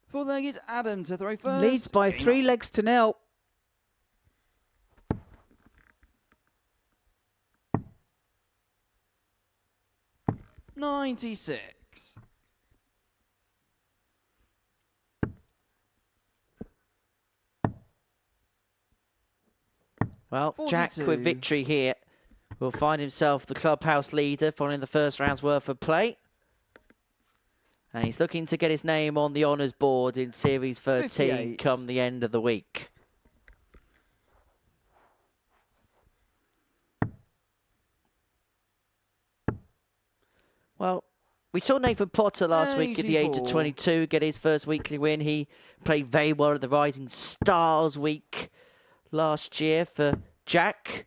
Full leg is Adam to throw first. Leads by Game 3 on. legs to 0. $96. Well, Jack 42. with victory here will find himself the clubhouse leader following the first round's worth of play. And he's looking to get his name on the honours board in Series 13 58. come the end of the week. Well, We saw Nathan Potter last week at the age of 84. 22 get his first weekly win. He played very well at the Rising Stars week last year for Jack.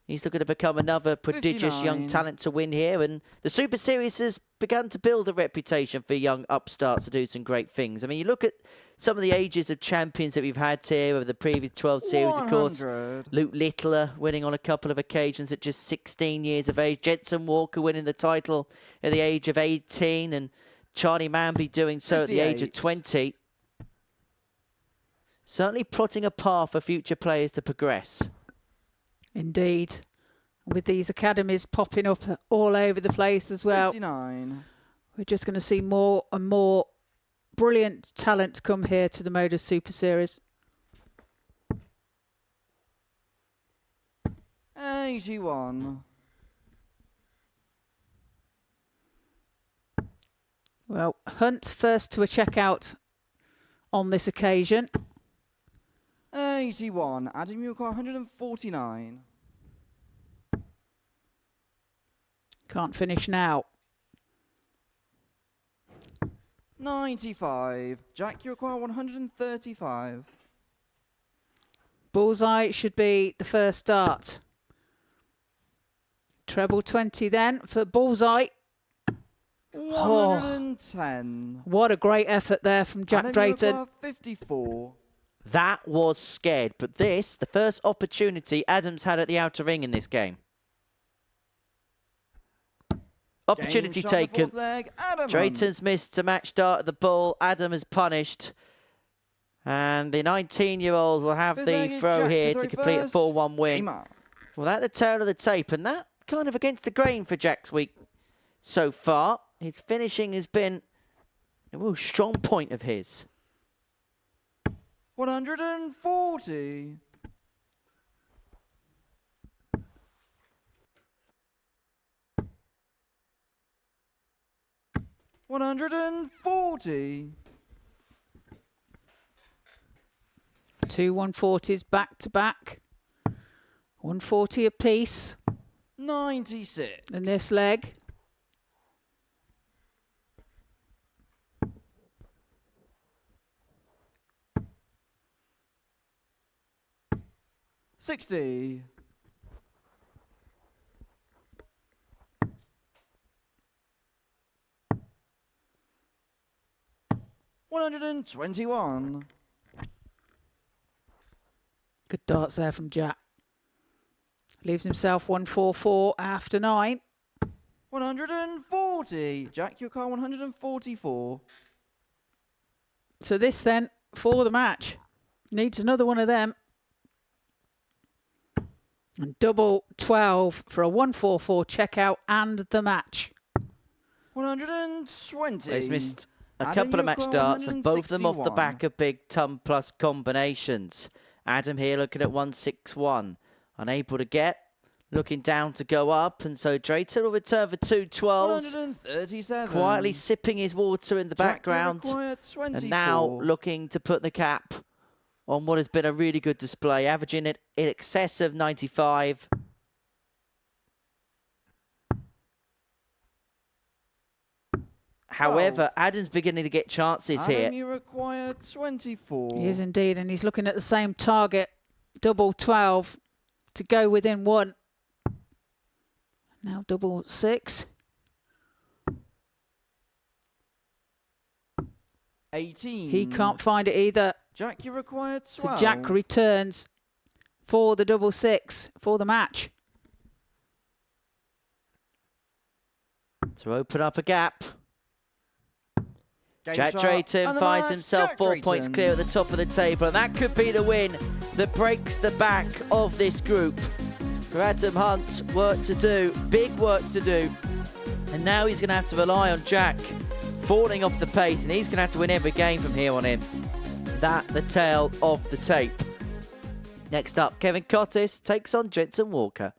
He's looking to become another prodigious young 59. talent to win here. And the Super Series has begun to build a reputation for young upstarts to do some great things. I mean, you look at some of the ages of champions that we've had here over the previous 12 series, of course. 100. Luke Littler winning on a couple of occasions at just 16 years of age. Jensen Walker winning the title at the age of 18. And Charlie Manby doing so at the age of 58. 20. Certainly plotting a path for future players to progress. Indeed. With these academies popping up all over the place as well. 59. We're just going to see more and more brilliant talent come here to the Modus Super Series. 81. Well, Hunt first to a checkout on this occasion. 81. Adam, you require 149. Can't finish now. 95. Jack, you require 135. Bullseye should be the first start. Treble 20 then for Bullseye. 110. What a great effort there from Jack Adam, you Drayton. require 54. That was scared, but this, the first opportunity Adams had at the outer ring in this game. Opportunity Game shot, the taken. fourth leg, Adam Drayton's missed to match start at the ball. Adam is punished. And the 19-year-old will have Fifth the leg is throw Jack here to to throw complete a first. 4-1 win. Game on. Well, that's the tail of the tape, and that kind of against the grain for Jack's week so far. His finishing has been a real strong point of his. 140. 140. 2 140s back to back. 140 apiece 96. in this leg. $60. 121. Good darts there from Jack. Leaves himself 144 after 9. 140. Jack, your car 144. So this then, for the match, needs another one of them. And double 12 for a 144 checkout and the match. 120. He's missed a Adam, couple of you match require starts, and both of them off the 161. back of big ton plus combinations. Adam here looking at 161. Unable to get. Looking down to go up, and so Drayton will return for 212s. 137. Quietly sipping his water in the Jack, you background. require 24. And now looking to put the cap on what has been a really good display, averaging it in excess of 95. However, Adam's beginning to get chances Adam, here. you require 24. He is indeed, and he's looking at the same target. Double 12 to go within 1. Now double 6. 18. He can't find it either. Jack, you require 12. So Jack returns for the double 6 for the match. To open up a gap. Game Jack shot, Drayton and the finds match, himself Jack 4 Drayton. points clear at the top of the table, and that could be the win that breaks the back of this group. For Adam Hunt, work to do, big work to do, and now he's going to have to rely on Jack falling off the pace, and he's going to have to win every game from here on in. That the tail of the tape. Next up, Kevin Cottis takes on Jensen Walker.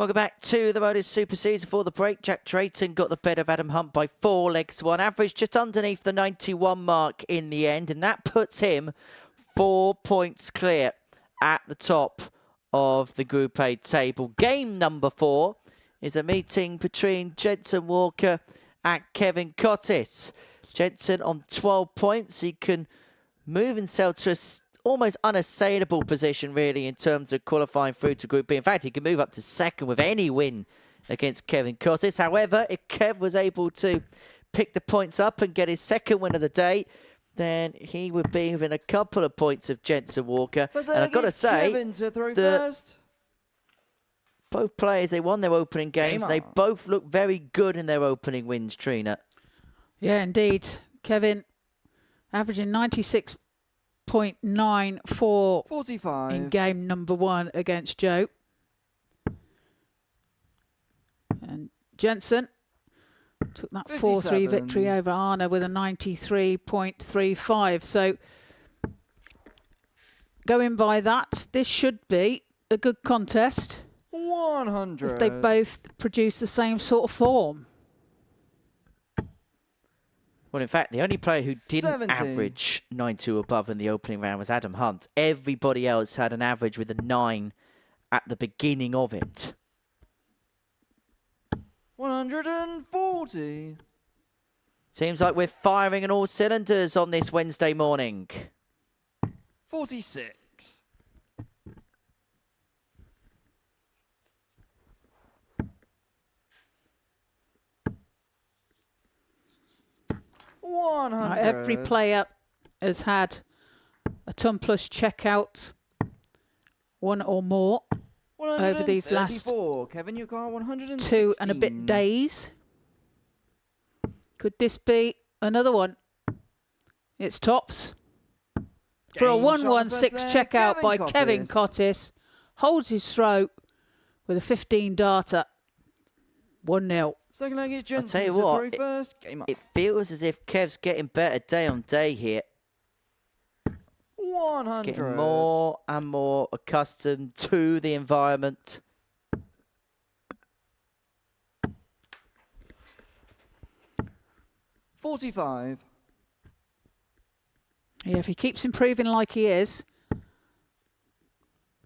Welcome back to the Modus Super Series. Before the break, Jack Drayton got the better of Adam Hunt by 4 legs to 1. Average just underneath the 91 mark in the end, and that puts him 4 points clear at the top of the Group A table. Game number 4 is a meeting between Jensen Walker and Kevin Cottis. Jensen on 12 points. He can move himself to a almost unassailable position, really, in terms of qualifying through to Group B. In fact, he can move up to second with any win against Kevin Cottis. However, if Kev was able to pick the points up and get his second win of the day, then he would be within a couple of points of Jensen Walker. And I've got to say, both players, they won their opening games. They both look very good in their opening wins, Trina. Yeah, indeed. Kevin averaging 96.94 in game number 1 against Joe. And Jensen took that 4-3 victory over Arna with a 93.35. So going by that, this should be a good contest. 100. If they both produce the same sort of form. Well, in fact, the only player who didn't 70. average 9-2 above in the opening round was Adam Hunt. Everybody else had an average with a 9 at the beginning of it. 140. Seems like we're firing on all cylinders on this Wednesday morning. 46. 100. Every player has had a ton plus checkout, 1 or more, over these last Kevin, you got 116. 2 and a bit days. Could this be another one? It's tops. For a 116 checkout by Kevin Cottis. Holds his throat with a 15 darter. 1-0. Second leg is I'll tell you what, it feels as if Kev's getting better day on day here. 100. He's getting more and more accustomed to the environment. $45. Yeah, if he keeps improving like he is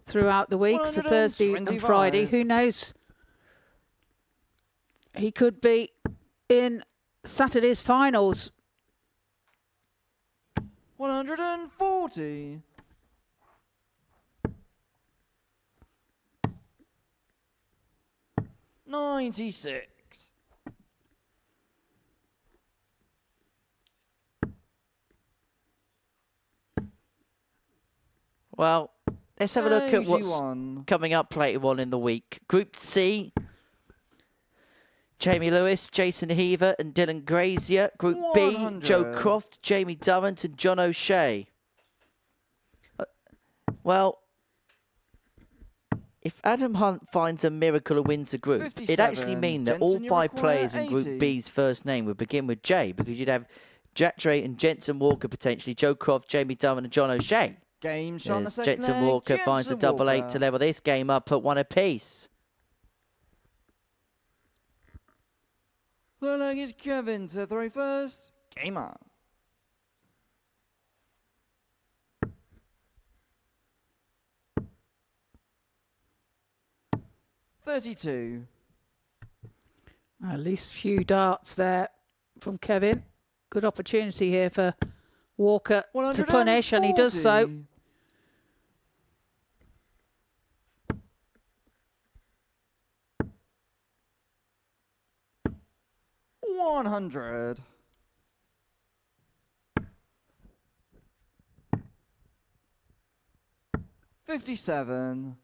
throughout the week for Thursday and Friday, who knows? He could be in Saturday's finals. 140. 96. Well, let's have a look at what's coming up later on in the week. Group C. Jamie Lewis, Jason Heaver and Dylan Grazier. Group 100. B, Joe Croft, Jamie Durrant and John O'Shea. Well, if Adam Hunt finds a miracle and wins the group, it'd actually mean that all 5 players in Group B's first name would begin with J, because you'd have Jack Drayton, Jensen Walker potentially, Joe Croft, Jamie Durrant and John O'Shea. Game shot on the second Jensen leg, Walker finds a double 8 to level this game up at 1 apiece. Third leg is Kevin to throw first. Game on. $32. At least a few darts there from Kevin. Good opportunity here for Walker to punish, and he does so. 100. 57.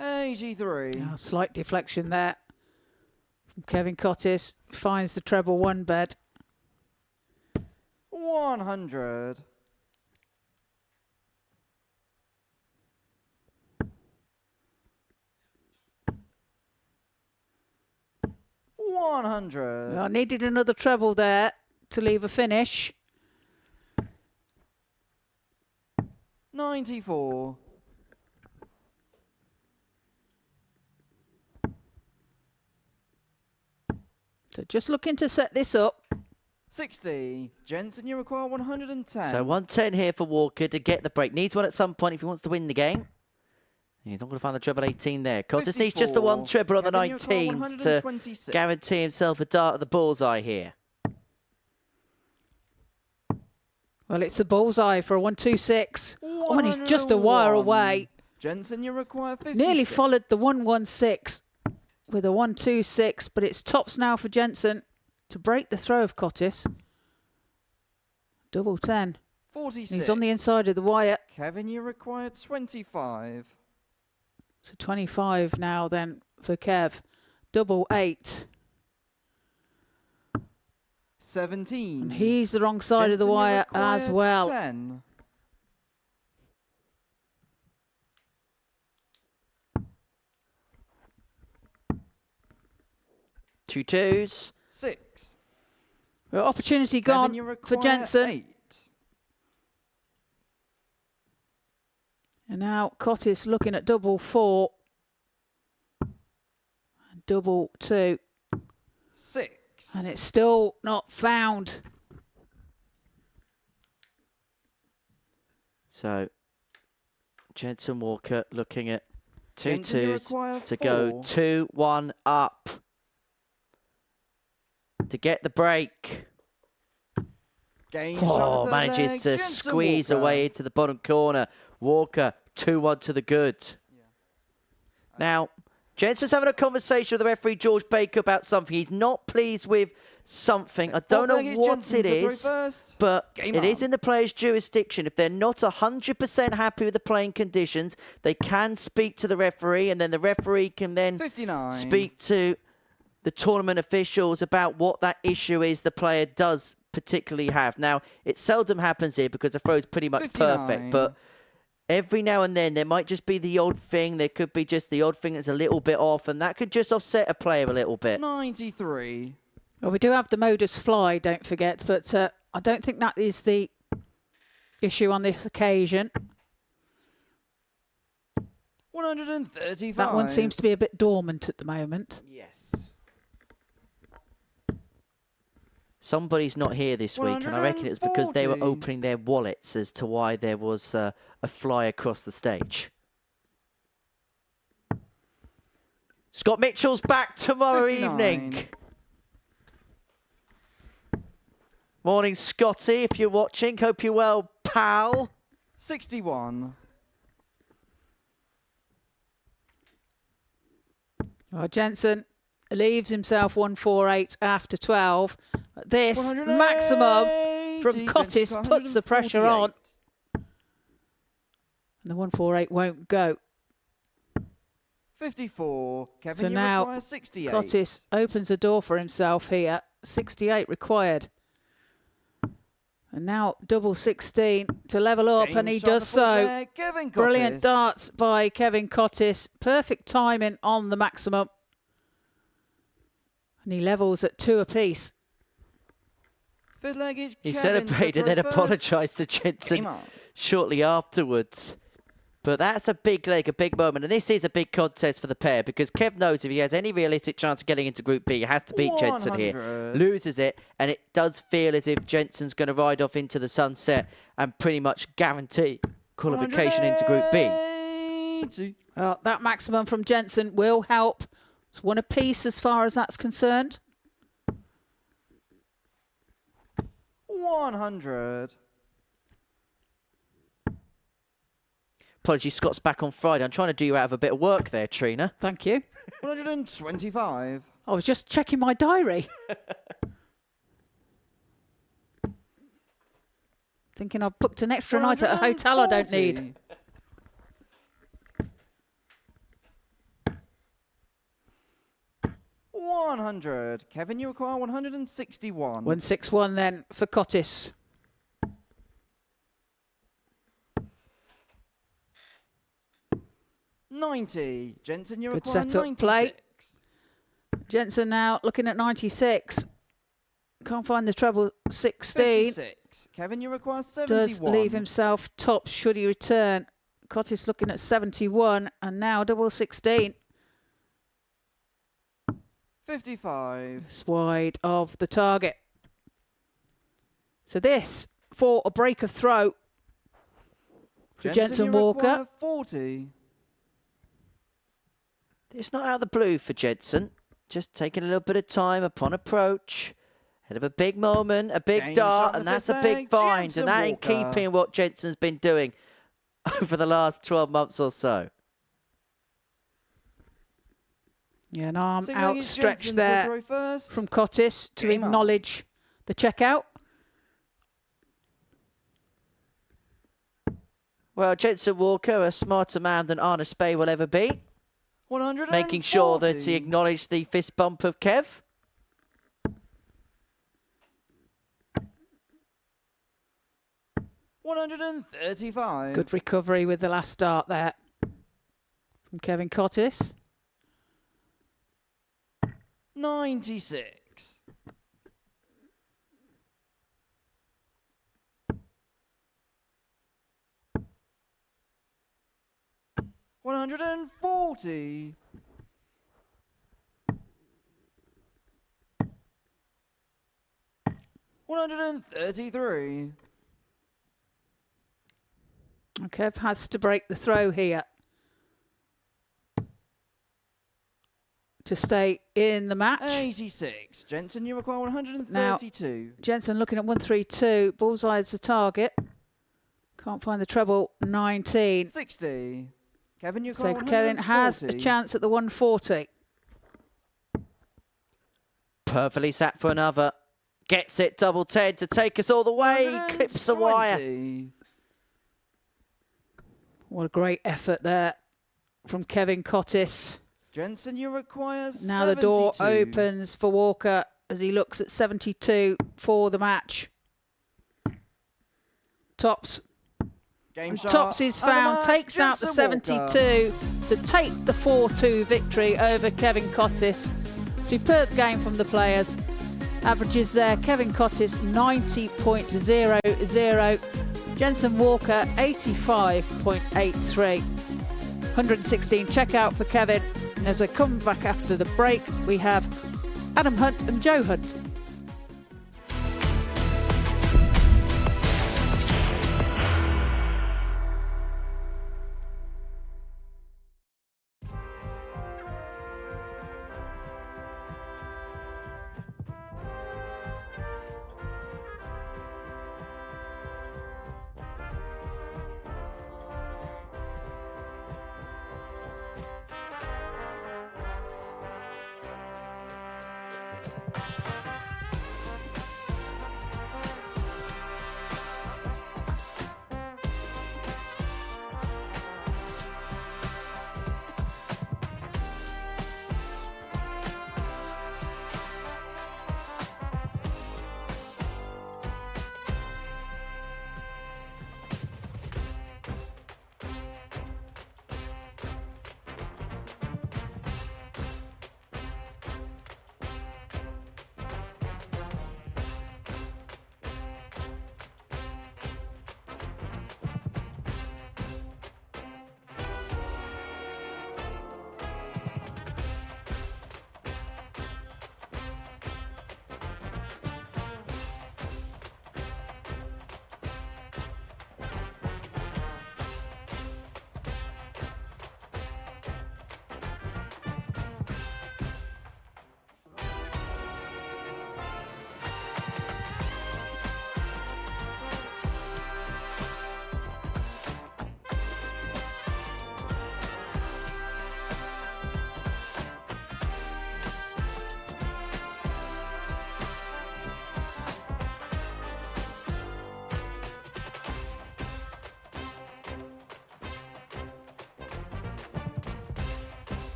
83. Oh, slight deflection there from Kevin Cottis. Finds the treble 1 bed. 100. 100. I needed another treble there to leave a finish. 94. So just looking to set this up. 60. Jensen, you require 110. So 110 here for Walker to get the break. Needs one at some point if he wants to win the game. He's not going to find the treble 18 there. Curtis needs just the one treble on the Kevin, you require 19s to 126. guarantee himself a dart at the bullseye here. Well, it's the bullseye for a 126. Oh, and he's just a wire 101. away. Jensen, you require 56. Nearly followed the 116 with a 126, but it's tops now for Jensen to break the throw of Cottis. Double 10. 46. He's on the inside of the wire. Kevin, you require 25. So 25 now then for Kev. Double 8. 17. And he's the wrong side of the Jensen, you wire as require well. 10. Two twos. 6. Well, opportunity Kevin, gone you for require Jensen. 8. And now Cottis looking at double 4. And double 2. 6. And it's still not found. So Jensen Walker looking at two Jensen, you twos require to 4. go 2-1 up. To get the break. Game shot Oh, of the manages leg. to Jensen squeeze Walker. away into the bottom corner. Walker, 2-1 to the good. Now, Jensen's having a conversation with the referee, George Baker, about something. He's not pleased with something. I don't know Fourth leg is what Jensen it to throw is, first. but Game it is on. in the player's jurisdiction. If they're not 100% happy with the playing conditions, they can speak to the referee, and then the referee can then 59. speak to the tournament officials about what that issue is the player does particularly have. Now, it seldom happens here because the throw is pretty much 59. perfect, but every now and then there might just be the odd thing. There could be just the odd thing that's a little bit off, and that could just offset a player a little bit. 93. Well, we do have the Modus fly, don't forget, but I don't think that is the issue on this occasion. 135. That one seems to be a bit dormant at the moment. Yes. Somebody's not here this week, and I reckon it's because they were 140. opening their wallets as to why there was a fly across the stage. Scott Mitchell's back tomorrow 59. evening. Morning, Scotty, if you're watching. Hope you're well, pal. 61. Well, Jensen leaves himself 148 after 12. This maximum from Cottis puts the pressure on. And the 148 won't go. 54. Kevin, So you now require 68. Cottis opens a door for himself here. 68 required. And now double 16 to level up, Game and he shot does the full so. leg. Kevin Brilliant Cottis. darts by Kevin Cottis. Perfect timing on the maximum. And he levels at 2 apiece. Fifth leg is He Kevin to celebrated and throw then first. apologised to Jensen Game on. shortly afterwards. But that's a big leg, a big moment. And this is a big contest for the pair because Kev knows if he has any realistic chance of getting into Group B, he has to beat Jensen here. 100. Loses it, and it does feel as if Jensen's going to ride off into the sunset and pretty much guarantee qualification into Group B. 180. Well, that maximum from Jensen will help. It's 1 apiece as far as that's concerned. 100. Apologies, Scott's back on Friday. I'm trying to do you out of a bit of work there, Trina. Thank you. 125. I was just checking my diary. Thinking I've booked an extra night at a hotel I don't need. 140. 100. Kevin, you require 161. 161 then for Cottis. $90. Jensen, you Good require setup 96. play. Jensen now looking at 96. Can't find the treble. 16. 56. Kevin, you require 71. Does leave himself top should he return. Cottis looking at 71 and now double 16. 55. It's wide of the target. So this for a break of throw for Jensen you Walker. require 40. It's not out of the blue for Jensen. Just taking a little bit of time upon approach. Head of a big moment, a big Game dart, shot and the that's a fifth big egg, find. Jensen And that in Walker. keeping what Jensen's been doing over the last 12 months or so. Yeah, an arm Signaling it's outstretched Jensen to there throw first. from Cottis to Game on. acknowledge the checkout. Well, Jensen Walker, a smarter man than Arne Spey will ever be. 140. Making sure that he acknowledged the fist bump of Kev. $135. Good recovery with the last start there from Kevin Cottis. 96. $140. $133. Kev has to break the throw here to stay in the match. 86. Jensen, you require 132. Jensen looking at 132. Bullseye's the target. Can't find the treble. 19. 60. Kevin, you So require Kevin has a 140. chance at the 140. Perfectly sat for another. Gets it, double 10 to take us all the way. Clips the wire. 120. What a great effort there from Kevin Cottis. Jensen, you require Now the door 72. opens for Walker as he looks at 72 for the match. Game And shot. Tops is Other found, match, takes out the Jensen Walker. 72 to take the 4-2 victory over Kevin Cottis. Superb game from the players. Averages there, Kevin Cottis 90.00. Jensen Walker 85.83. 116 checkout for Kevin. And as I come back after the break, we have Adam Hunt and Joe Hunt.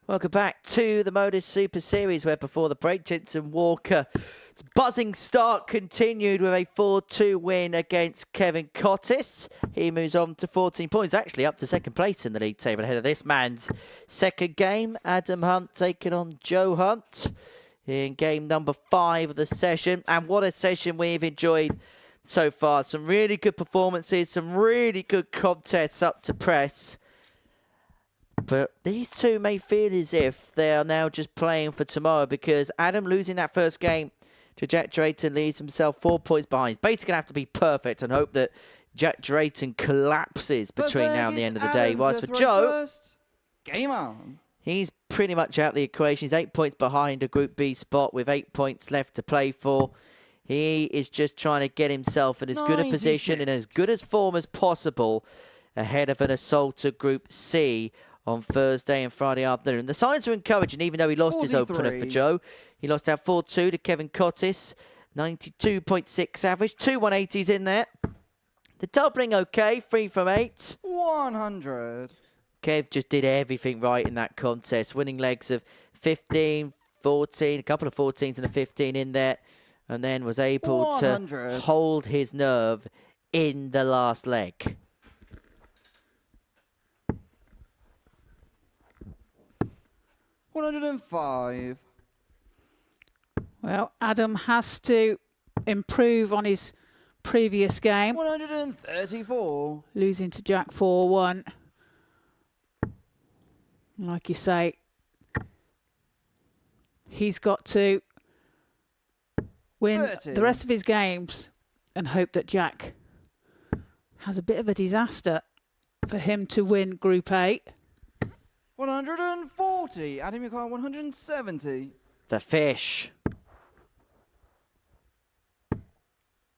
Welcome back to the Modus Super Series, where before the break, Jensen Walker's buzzing start continued with a 4-2 win against Kevin Cottis. He moves on to 14 points, actually up to second place in the league table ahead of this man's second game. Adam Hunt taking on Joe Hunt in game number 5 of the session. And what a session we've enjoyed so far. Some really good performances, some really good contests up to press. But these two may feel as if they are now just playing for tomorrow, because Adam losing that first game to Jack Drayton leaves himself 4 points behind. He's basically going to have to be perfect and hope that Jack Drayton collapses between now and the end of the day. Whilst for Joe, game on. He's pretty much out the equation. He's 8 points behind a Group B spot with 8 points left to play for. He is just trying to get himself in as good a position, in as good as form as possible, ahead of an assault to Group C on Thursday and Friday afternoon. The signs are encouraging, even though he lost 43. his opener for Joe. He lost out 4-2 to Kevin Cottis. 92.6 average. 2 180s in there. The doubling okay. 3 from 8. 100. Kev just did everything right in that contest. Winning legs of 15, 14, a couple of 14s and a 15 in there. And then was able 100. to hold his nerve in the last leg. $105. Well, Adam has to improve on his previous game, 134. losing to Jack 4-1. Like you say, he's got to win 30. the rest of his games and hope that Jack has a bit of a disaster for him to win Group A. 140. Adam, you got 170. The fish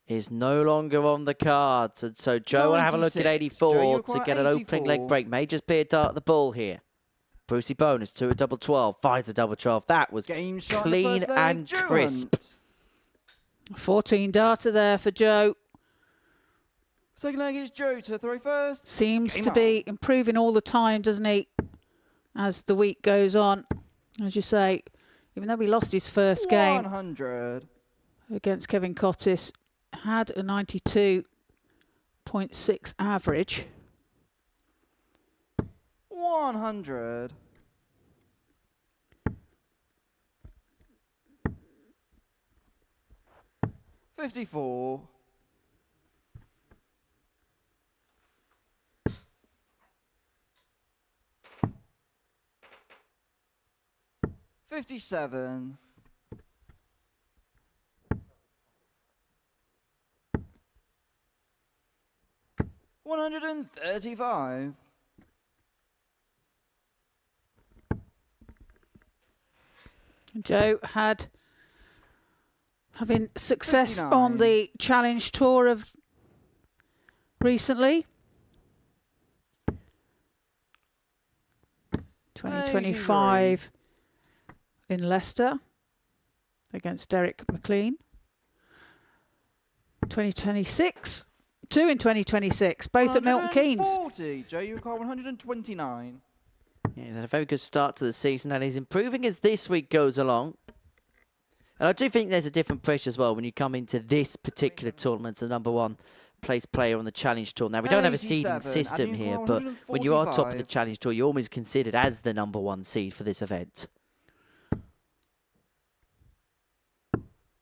is no longer on the cards. And so Joe will have a look at 96. Joe, 84 you're to quite get an opening 84. leg break. May just be a dart at the ball here. Brucey bonus to a double 12. Finds a double 12. That was Game shot clean in the first leg, and Joe crisp. Hunt. 14 darter there for Joe. Second leg is Joe to throw first. Seems Game to on. be improving all the time, doesn't he? As the week goes on. As you say, even though he lost his first game 100. against Kevin Cottis, had a 92.6 average. 100. $54. $57. $135. Joe had having success 59. on the Challenge Tour of recently. 2025 in Leicester against Derek McLean. 2026, 2 in 2026, both at Milton Keynes. 140. Joe, you got 129. Yeah, he's had a very good start to the season, and he's improving as this week goes along. And I do think there's a different pressure as well when you come into this particular tournament as the #1 place player on the Challenge Tour. Now, we don't have a seeding 87. system Adam, you here, got but when you are top of the 145. Challenge Tour, you're almost considered as the #1 seed for this event.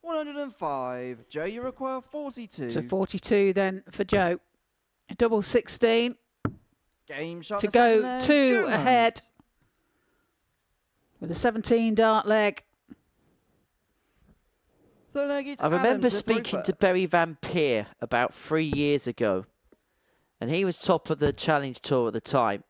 105. Joe, you require 42. So 42 then for Joe. A double 16 Game shot to the second go leg, 2 Joe Hunt. ahead with a 17 dart leg. Third leg, it's I remember Adam to throw speaking to first. Barry Van Peer about 3 years ago, and he was top of the Challenge Tour at the time,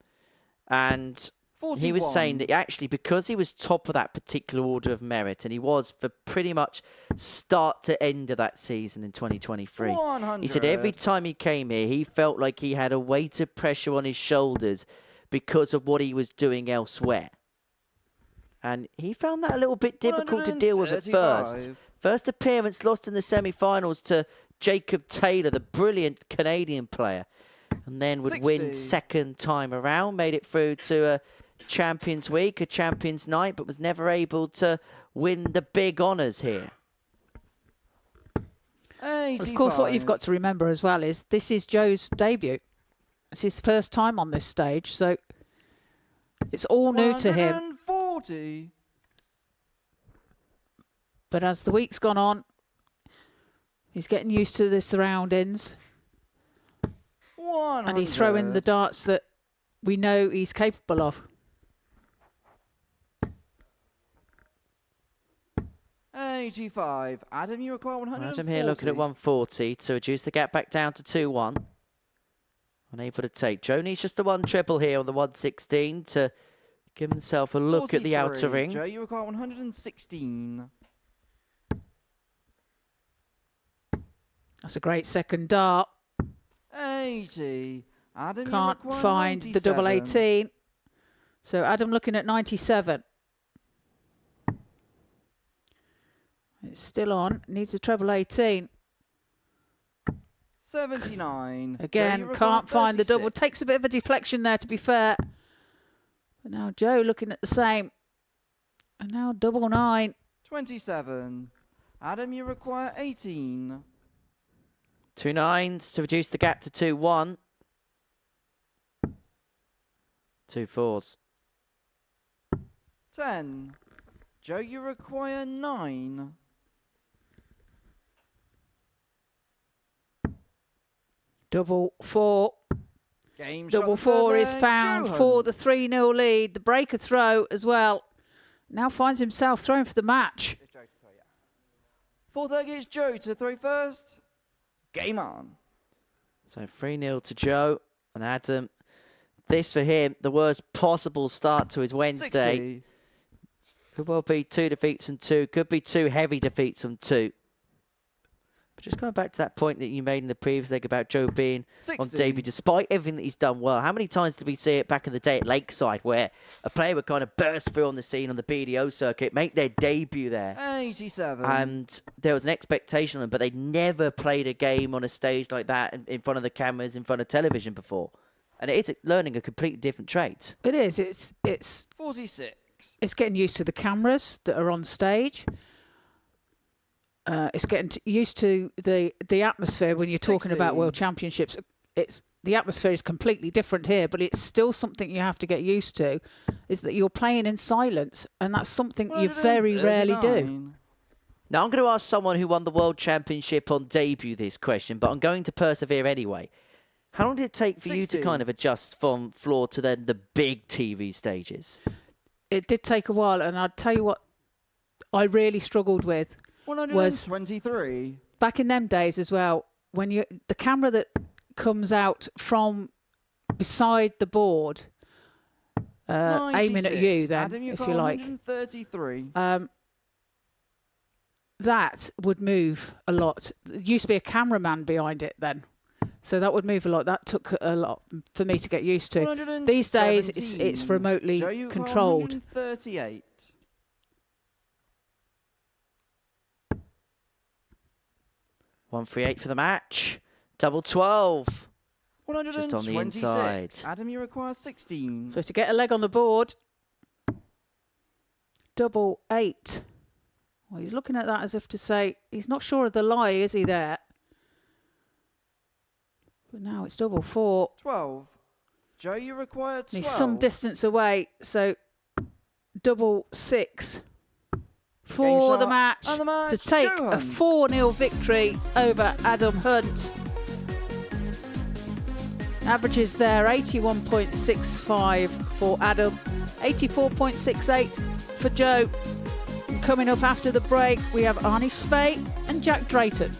and 41. he was saying that actually because he was top of that particular order of merit, and he was for pretty much start to end of that season in 2023. 100. He said every time he came here, he felt like he had a weight of pressure on his shoulders because of what he was doing elsewhere. And he found that a little bit difficult to deal with at first. 135. First appearance lost in the semi-finals to Jacob Taylor, the brilliant Canadian player. And then would win 60. second time around. Made it through to a Champions Week, a Champions Night, but was never able to win the big honours here. 85. Of course, what you've got to remember as well is this is Joe's debut. It's his first time on this stage, so it's all new to him. 140. But as the week's gone on, he's getting used to the surroundings. 100. And he's throwing the darts that we know he's capable of. 85. Adam, you require 140. Adam here looking at 140 to reduce the gap back down to 2-1. Unable to take. Joe needs just the one triple here on the 116 to give himself a look at the outer 43. ring. Joe, you require 116. That's a great second dart. 80. Adam, you Can't require find 97. the double 18. So Adam looking at 97. It's still on. Needs a treble 18. 79. Again, Joe, you can't require find the double. 36. Takes a bit of a deflection there, to be fair. But now Joe looking at the same. And now double 9. 27. Adam, you require 18. 2 9s to reduce the gap to 2-1. 2 4s. 10. Joe, you require 9. Double 4. Game shot Double the 4 third is there, found Joe for Hunt. the 3-0 lead. The breaker throw as well. Now finds himself throwing for the match. 4-30 is Joe to throw first. Game on. So 3-0 to Joe and Adam. This for him, the worst possible start to his Wednesday. 60. Could well be 2 defeats and 2. Could be 2 heavy defeats and 2. But just going back to that point that you made in the previous leg about Joe being 60. on debut, despite everything that he's done well. How many times did we see it back in the day at Lakeside where a player would kind of burst through on the scene on the BDO circuit, make their debut there, 87. and there was an expectation on them, but they'd never played a game on a stage like that in front of the cameras, in front of television before. And it is learning a completely different trait. It is. It's 46. It's getting used to the cameras that are on stage. It's getting used to the atmosphere when you're talking about 16. World Championships. The atmosphere is completely different here, but it's still something you have to get used to, is that you're playing in silence, and that's something you very rarely do. 139. Now, I'm going to ask someone who won the World Championship on debut this question, but I'm going to persevere anyway. How long did it take for you 60. to kind of adjust from floor to then the big TV stages? It did take a while, and I'll tell you what I really struggled with 123. back in them days as well, when the camera that comes out from beside the board, aiming at you, 96. then, Adam, if got you like, 133. that would move a lot. There used to be a cameraman behind it then, so that would move a lot. That took a lot for me to get used to. These days, it's 117. remotely Joe, you got controlled. 138. 138 for the match. Double 12. Just on the 126. inside. Adam, you require 16. So to get a leg on the board, double 8. Well, he's looking at that as if to say he's not sure of the lie, is he there? But now it's double 4. 12. Joe, you require 12. He's some distance away, so double 6 for the shot match, and the match, to take Joe a Hunt. 4-0 victory over Adam Hunt. Averages there 81.65 for Adam, 84.68 for Joe. And coming up after the break, we have Arnie Spey and Jack Drayton.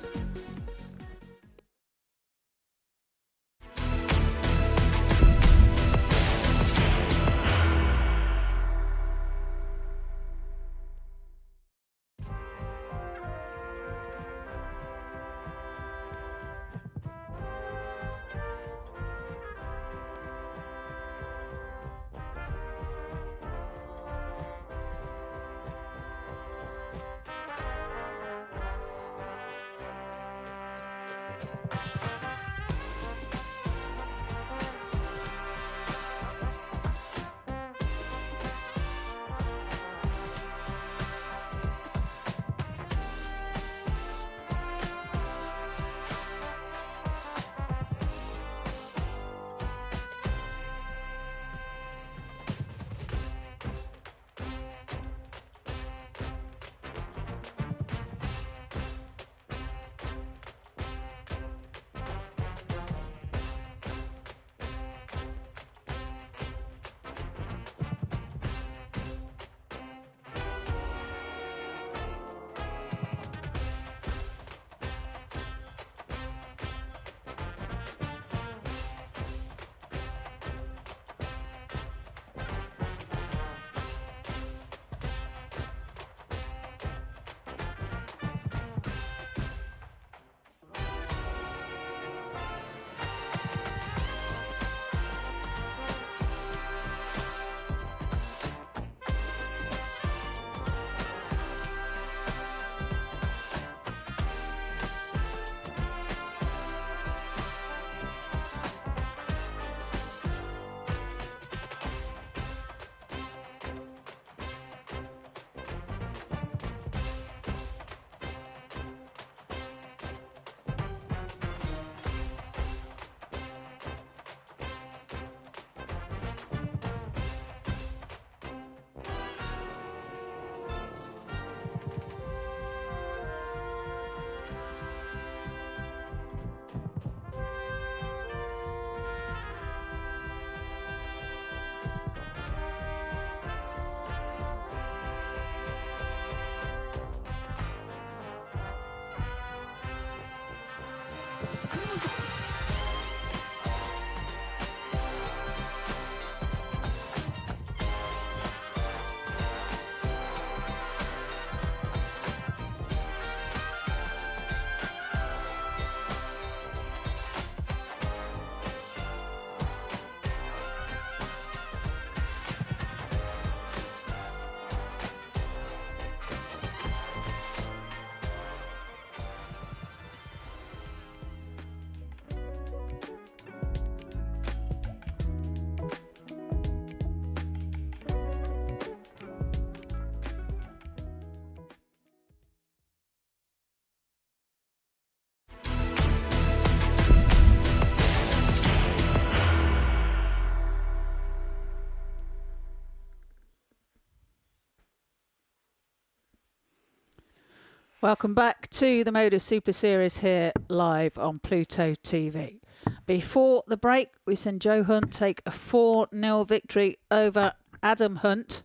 Welcome back to the Modus Super Series here live on Pluto TV. Before the break, we seen Joe Hunt take a 4-0 victory over Adam Hunt.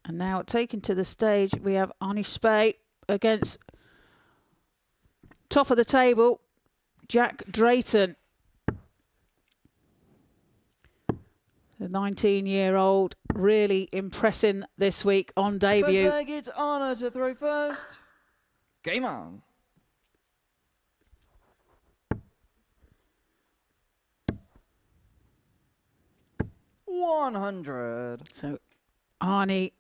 And now taken to the stage, we have Arnie Spey against top of the table, Jack Drayton. The 19-year-old really impressing this week on debut. First leg, it's Anna to throw first. Game on. $100. So Arnie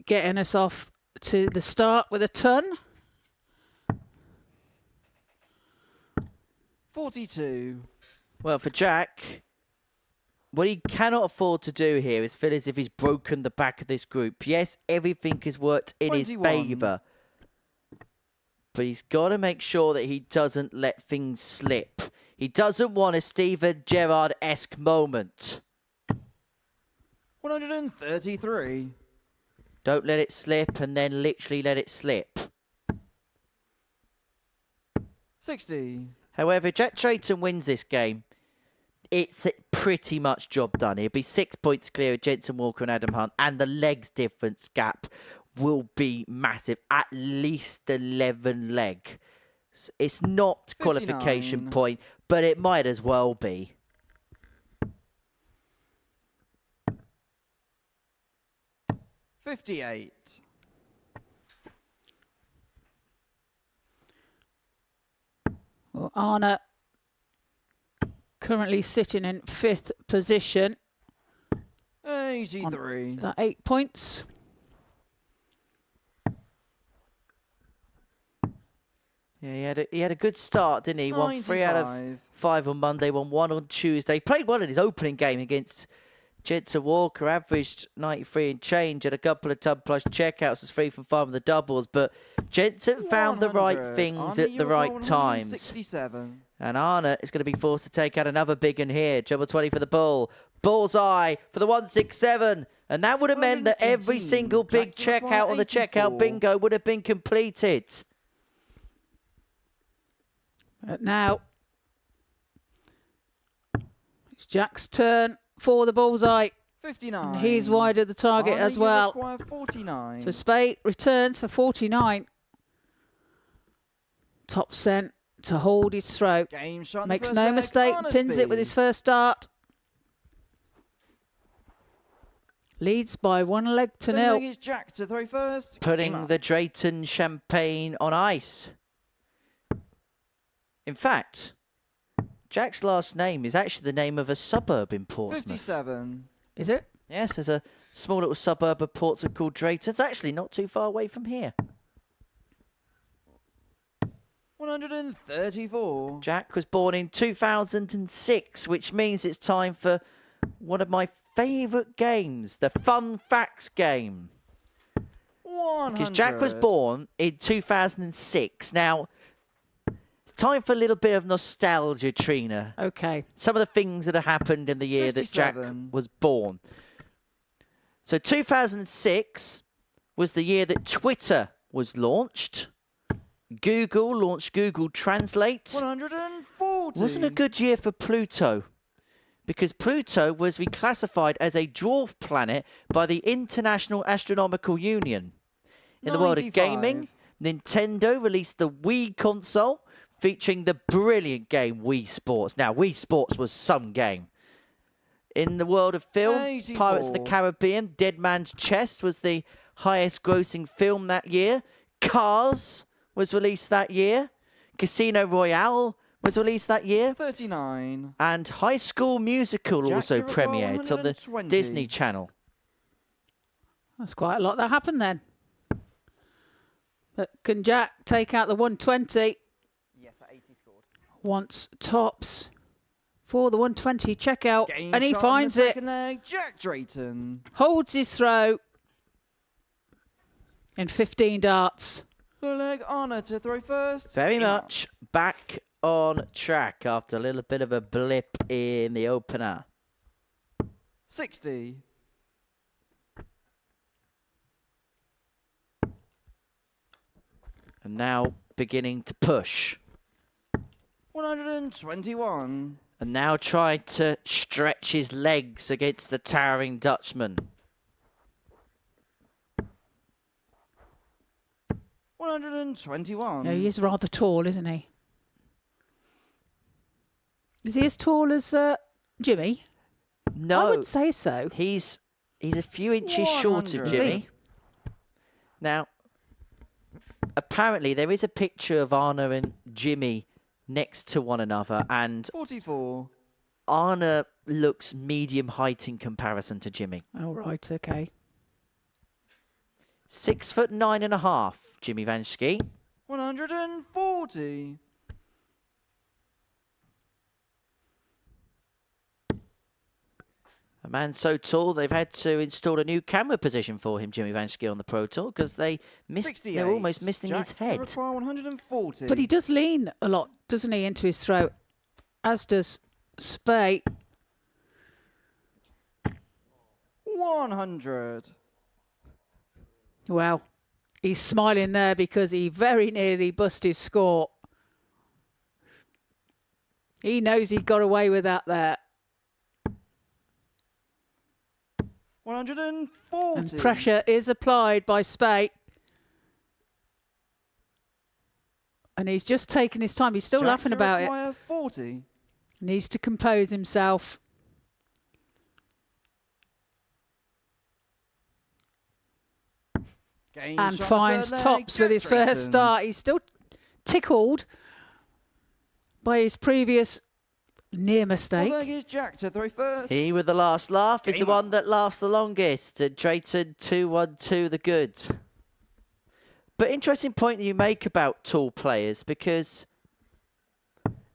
getting us off to the start with a ton. 42. Well, for Jack, what he cannot afford to do here is feel as if he's broken the back of this group. Yes, everything has worked in 21. his favour. But he's got to make sure that he doesn't let things slip. He doesn't want a Steven Gerrard-esque moment. 133. Don't let it slip and then literally let it slip. 60. However, Jack Drayton wins this game. It's pretty much job done. He'll be 6 points clear of Jensen Walker and Adam Hunt, and the legs difference gap will be massive. At least 11 leg. It's not 59. Qualification point, but it might as well be. $58. Well, Anna currently sitting in 5th position. 83. That 8 points. Yeah, he had a good start, didn't he? Won 3 out of 5 on Monday, won 1 on Tuesday. Played well in his opening game against Jensen Walker, averaged 93 and change, had a couple of ton plus checkouts, was 3 from 5 on the doubles, but Jensen found the right things Arnie, at the right times. 67. And Arna is going to be forced to take out another big one here. Treble 20 for the bull. Bullseye for the 167. And that would have meant that every 118. single big Jack checkout on the 84. checkout bingo would have been completed. But now it's Jack's turn for the bullseye. 59. And he's wide of the target Arnie, as you well. require 49. So Spade returns for 49. Top cent to hold his throat. Game shot in the Makes first no leg, mistake, Arna pins it with his speed. first start. Leads by 1 leg to Second 0. leg is Jack to throw first. Putting Game on. the Drayton champagne on ice. In fact, Jack's last name is actually the name of a suburb in Portsmouth. 57. Is it? Yes, there's a small little suburb of Portsmouth called Drayton. It's actually not too far away from here. 134. Jack was born in 2006, which means it's time for one of my favourite games, the Fun Facts game. 100. Because Jack was born in 2006. Now, it's time for a little bit of nostalgia, Trina. Okay. Some of the things that have happened in the year that Jack 57. was born. So 2006 was the year that Twitter was launched. Google launched Google Translate. 140. Wasn't a good year for Pluto, because Pluto was reclassified as a dwarf planet by the International Astronomical Union. In the world of 95. gaming, Nintendo released the Wii console, featuring the brilliant game Wii Sports. Now, Wii Sports was some game. In the world of film, Pirates of the 84. Caribbean, Dead Man's Chest was the highest grossing film that year. Cars was released that year. Casino Royale was released that year. 39. And High School Musical Jack, also you're at premiered on the 120. Disney Channel. That's quite a lot that happened then. But can Jack take out the 120? Yes, at 80 scored. Wants tops for the 120 checkout. Game And he shot in finds the it. second leg, Jack Drayton. Holds his throw. In 15 darts. Third leg, Anna to throw first. Very Game on. much back on track after a little bit of a blip in the opener. 60. And now beginning to push. 121. And now tried to stretch his legs against the towering Dutchman. 121. Yeah, he is rather tall, isn't he? Is he as tall as Jimmy? No, I would say so. he's a few inches short of 100. Jimmy. Now, apparently there is a picture of Arna and Jimmy next to one another, and 44. Arna looks medium height in comparison to Jimmy. All right, okay. 6'9.5", Jimmy Van Schie. 140. A man so tall, they've had to install a new camera position for him, Jimmy Van Schie, on the Pro Tour, because they're almost missing Jack, his you head. require 140. But he does lean a lot, doesn't he, into his throat? As does Spate. 100. Well, he's smiling there because he very nearly busted his score. He knows he got away with that there. 140. And pressure is applied by Spate. And he's just taken his time. He's still Jack, laughing you about it. require 40. Needs to compose himself. Game And shot, finds third leg, tops with his Jack first Drayton. start. He's still tickled by his previous near Fourth mistake. leg is Jack to throw first. He with the last laugh is the Game one that laughs the longest. Drayton 2-1-2 the good. But interesting point that you make about tall players, because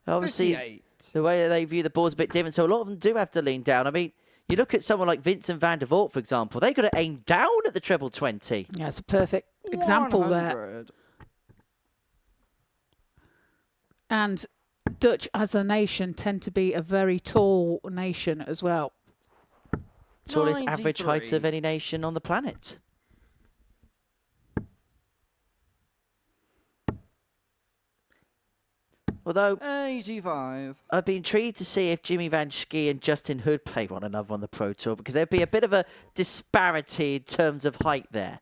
obviously 58. the way that they view the ball's a bit different. So a lot of them do have to lean down. I mean, you look at someone like Vincent van der Voort, for example. They got to aim down at the treble 20. Yeah, it's a perfect example there. 100. And Dutch as a nation tend to be a very tall nation as well. Tallest average height 93. of any nation on the planet. Although 85. I'd be intrigued to see if Jimmy Van Schie and Justin Hood play one another on the Pro Tour, because there'd be a bit of a disparity in terms of height there.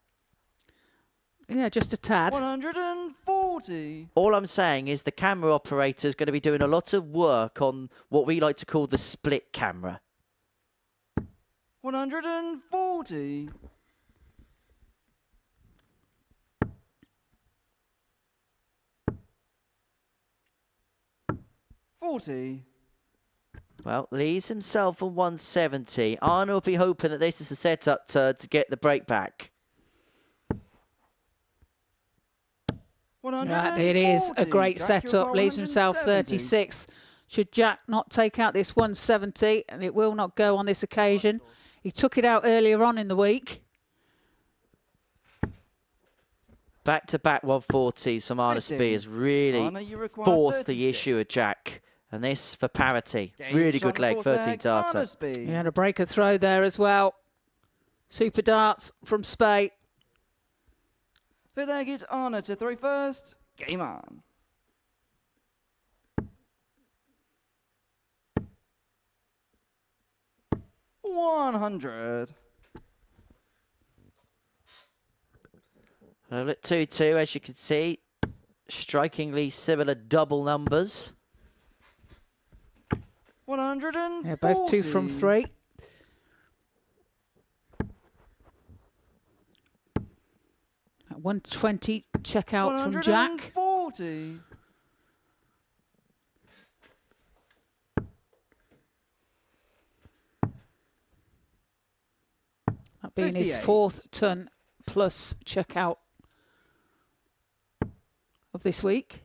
Yeah, just a tad. 140. All I'm saying is the camera operator is going to be doing a lot of work on what we like to call the split camera. 140. Well, Lee's himself on 170. Arna will be hoping that this is a setup to get the break back. Right, it is a great setup. Leaves himself 36. Should Jack not take out this 170, and it will not go on this occasion. He took it out earlier on in the week. Back-to-back 140s from Arna 50. Spee has really Arna, you require forced the 36. issue of Jack. And this for parity. Game Really shot good leg, fourth 13 leg, darter. Arna Spee. He had a breaker throw there as well. Super darts from Spate. Fifth leg is Arna to throw first. Game on. $100. Well, at 2-2, as you can see, strikingly similar double numbers. 140. Yeah, both 2 from 3. At 120, check out from Jack. 140. That being his 58. 4th ton plus check out of this week.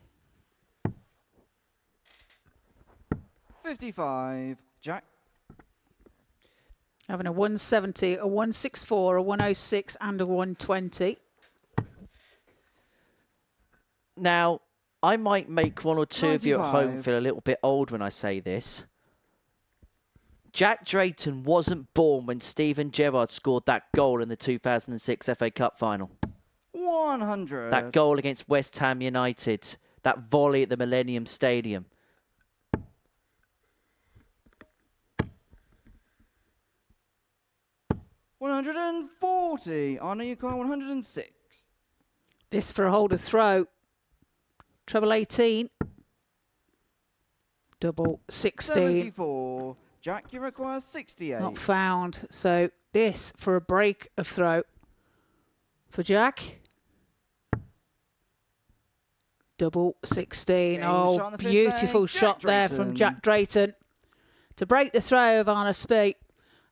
55. Jack. Having a 170, a 164, a 106 and a 120. Now, I might make one or two of you at home 95. feel a little bit old when I say this. Jack Drayton wasn't born when Steven Gerrard scored that goal in the 2006 FA Cup final. 100. That goal against West Ham United. That volley at the Millennium Stadium. $140. Anna, you got 106. This for a holder throw. Treble 18. Double 16. 74. Jack, you require 68. Not found. So this for a break of throw for Jack. Double 16. Oh, beautiful shot there from Jack Drayton to break the throw of Arna Spee.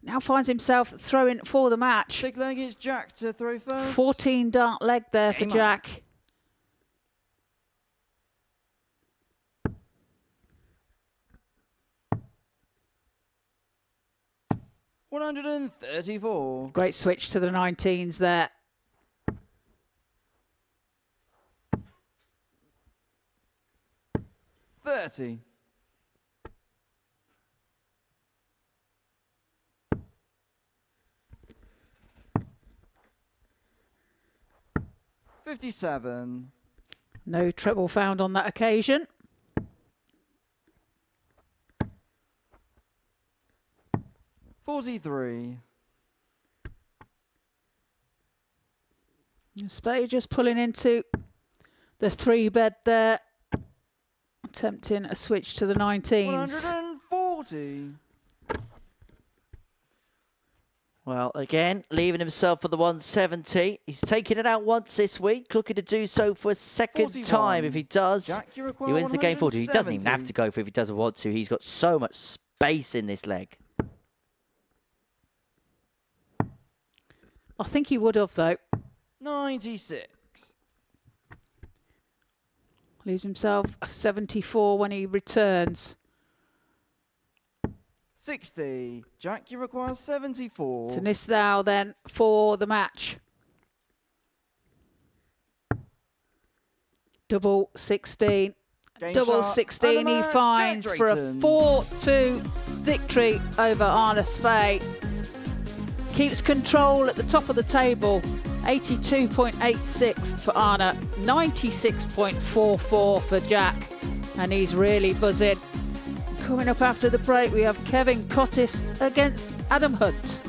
Now finds himself throwing for the match. Big leg is Jack to throw first. 14 dart leg there for Jack. $134. Great switch to the 19s there. $30. $57. No treble found on that occasion. $43. Spade just pulling into the 3-bed there. Attempting a switch to the 19s. $140. Well, again, leaving himself for the 170. He's taken it out once this week, looking to do so for a second 41. time. If he does, Jack, you he require wins the game 40. He doesn't even 170. have to go for it if he doesn't want to. He's got so much space in this leg. I think he would have, though. 96. Leaves himself 74 when he returns. 60. Jack, you require 74. To Nisthau then for the match. Double 16. Game Double shot, 16 and the he match, finds Jack for a Drayton. 4-2 victory over Arna Spee. Keeps control at the top of the table. 82.86 for Arna, 96.44 for Jack. And he's really buzzing. Coming up after the break, we have Kevin Cottis against Adam Hunt.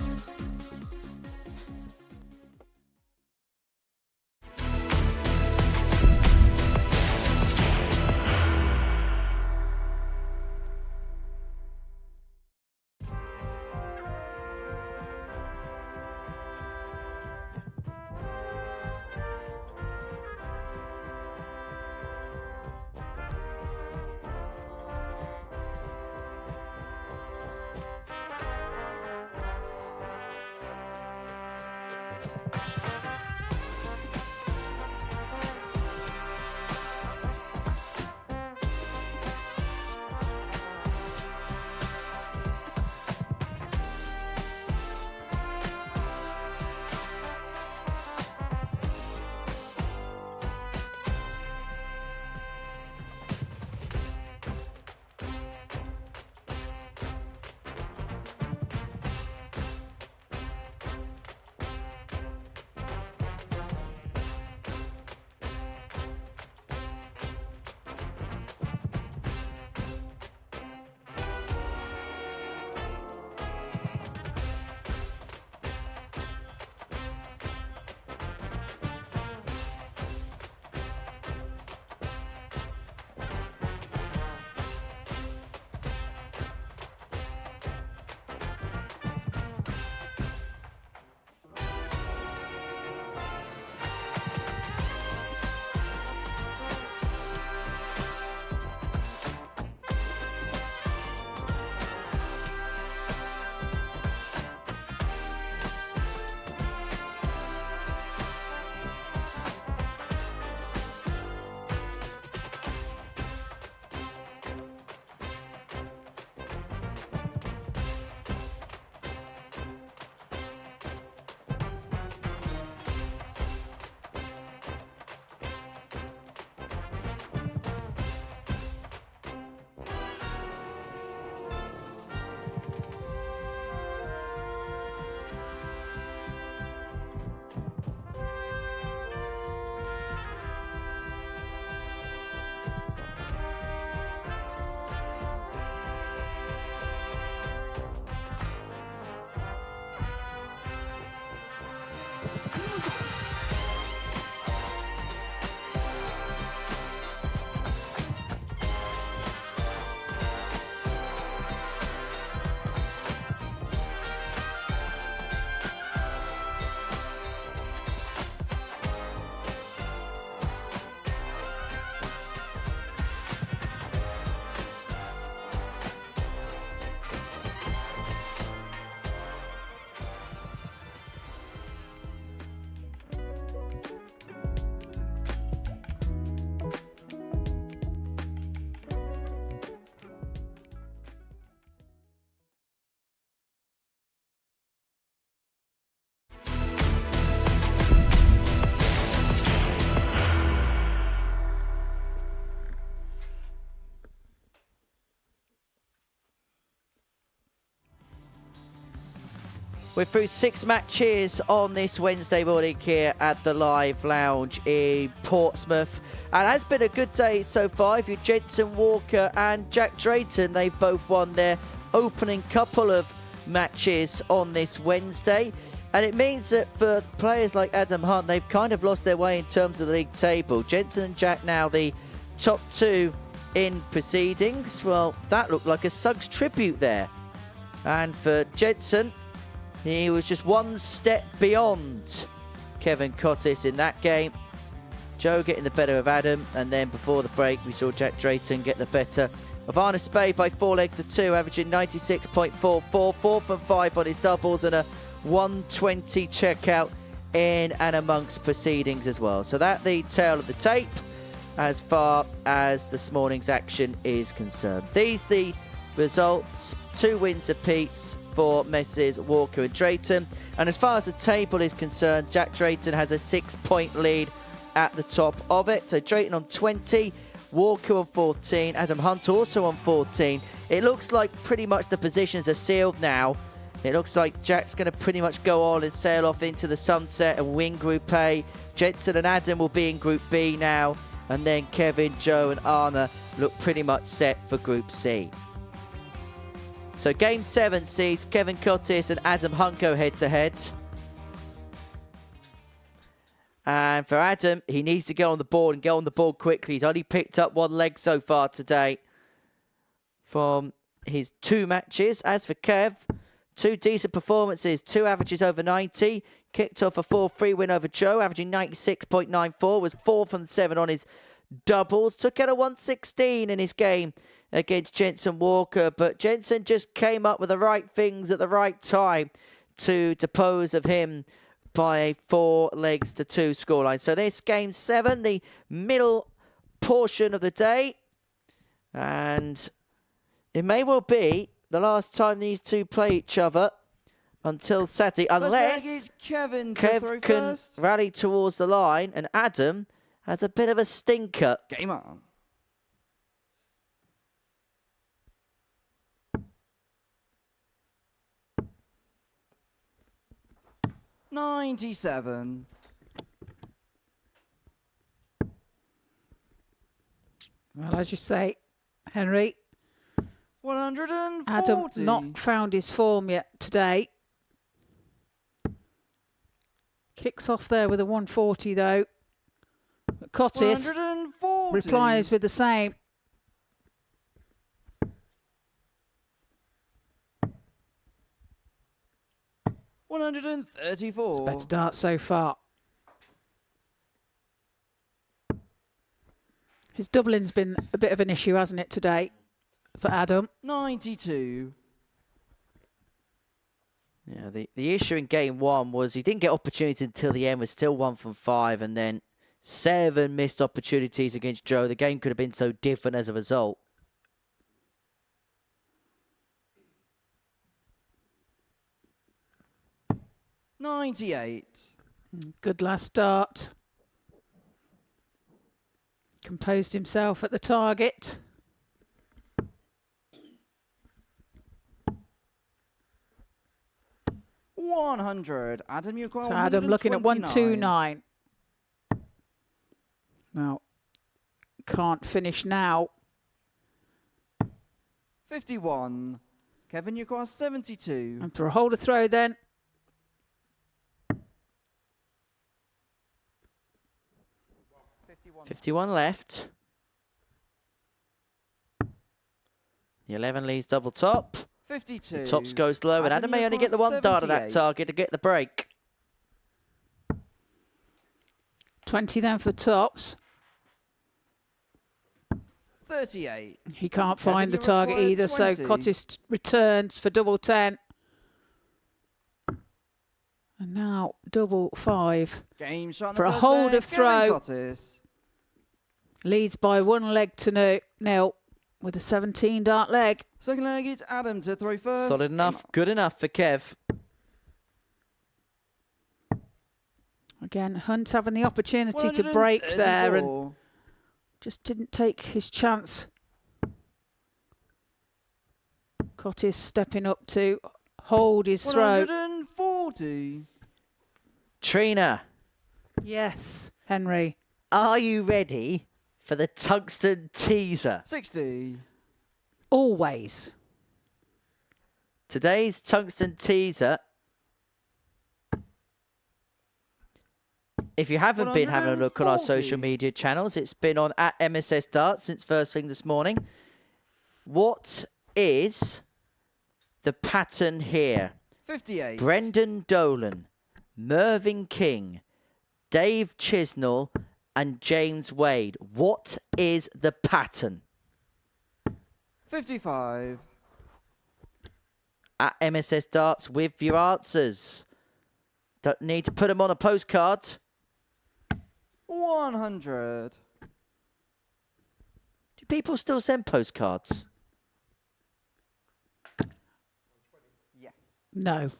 We're through 6 matches on this Wednesday morning here at the Live Lounge in Portsmouth. And it has been a good day so far. If you're Jensen Walker and Jack Drayton, they've both won their opening couple of matches on this Wednesday. And it means that for players like Adam Hunt, they've kind of lost their way in terms of the league table. Jensen and Jack now the top 2 in proceedings. Well, that looked like a Suggs tribute there. And for Jensen, he was just one step beyond Kevin Cottis in that game. Joe getting the better of Adam, and then before the break we saw Jack Drayton get the better of Arne Spade by 4 legs to 2, averaging 96.44, 4 from 5 on his doubles and a 120 checkout in and amongst proceedings as well. So that the tail of the tape as far as this morning's action is concerned. These the results, 2 wins apiece for Messrs Walker and Drayton. And as far as the table is concerned, Jack Drayton has a 6-point lead at the top of it. So Drayton on 20, Walker on 14, Adam Hunt also on 14. It looks like pretty much the positions are sealed now. It looks like Jack's going to pretty much go on and sail off into the sunset and win Group A. Jensen and Adam will be in Group B now. And then Kevin, Joe and Arne look pretty much set for Group C. So Game 7 sees Kevin Cottis and Adam Hunt go head-to-head. And for Adam, he needs to get on the board and get on the board quickly. He's only picked up 1 leg so far today from his 2 matches. As for Kev, 2 decent performances, 2 averages over 90. Kicked off a 4-3 win over Joe, averaging 96.94. Was 4 from 7 on his doubles. Took out a 116 in his game against Jensen Walker. But Jensen just came up with the right things at the right time to dispose of him by a 4 legs to 2 scoreline. So this Game 7, the middle portion of the day. And it may well be the last time these two play each other until Saturday, unless Kev Kev can rally towards the line and Adam has a bit of a stinker. Game on. $97. Well, as you say, Henry, 140. Adam not found his form yet today. Kicks off there with a 140 though. But Cottis 140. replies with the same. $134. It's a better start so far. His doubling's been a bit of an issue, hasn't it, today for Adam? 92. Yeah, the issue in Game 1 was he didn't get opportunity until the end, was still 1 from 5, and then 7 missed opportunities against Joe. The game could have been so different as a result. $98. Good last start. Composed himself at the target. $100. Adam, you're So Adam looking at 129. Now, can't finish now. 51. Kevin, you got 72. And for a holder throw then. $51 left. The 11 leads double top. 52. Tops goes low, and Adam may only get the 1 dart of that target to get the break. 20 then for tops. 38. He can't find the target either, so Cottis returns for double 10. And now double 5. Game shot for a hold of throw. Cottis. Leads by 1 leg to 0 with a 17 dart leg. Second leg, it's Adam to throw first. Solid enough, good enough for Kev. Again, Hunt having the opportunity to break there and just didn't take his chance. Cottis stepping up to hold his throw. 140. 140. Trina, Yes, Henry. are you ready for the tungsten teaser? 60. Always. Today's tungsten teaser. If you haven't been having a look on our 140. social media channels, it's been on at MSS Darts since first thing this morning. What is the pattern here? 58. Brendan Dolan, Mervyn King, Dave Chisnall, and James Wade. What is the pattern? 55. At MSS Darts with your answers. Don't need to put them on a postcard. 100. Do people still send postcards? Yes. No.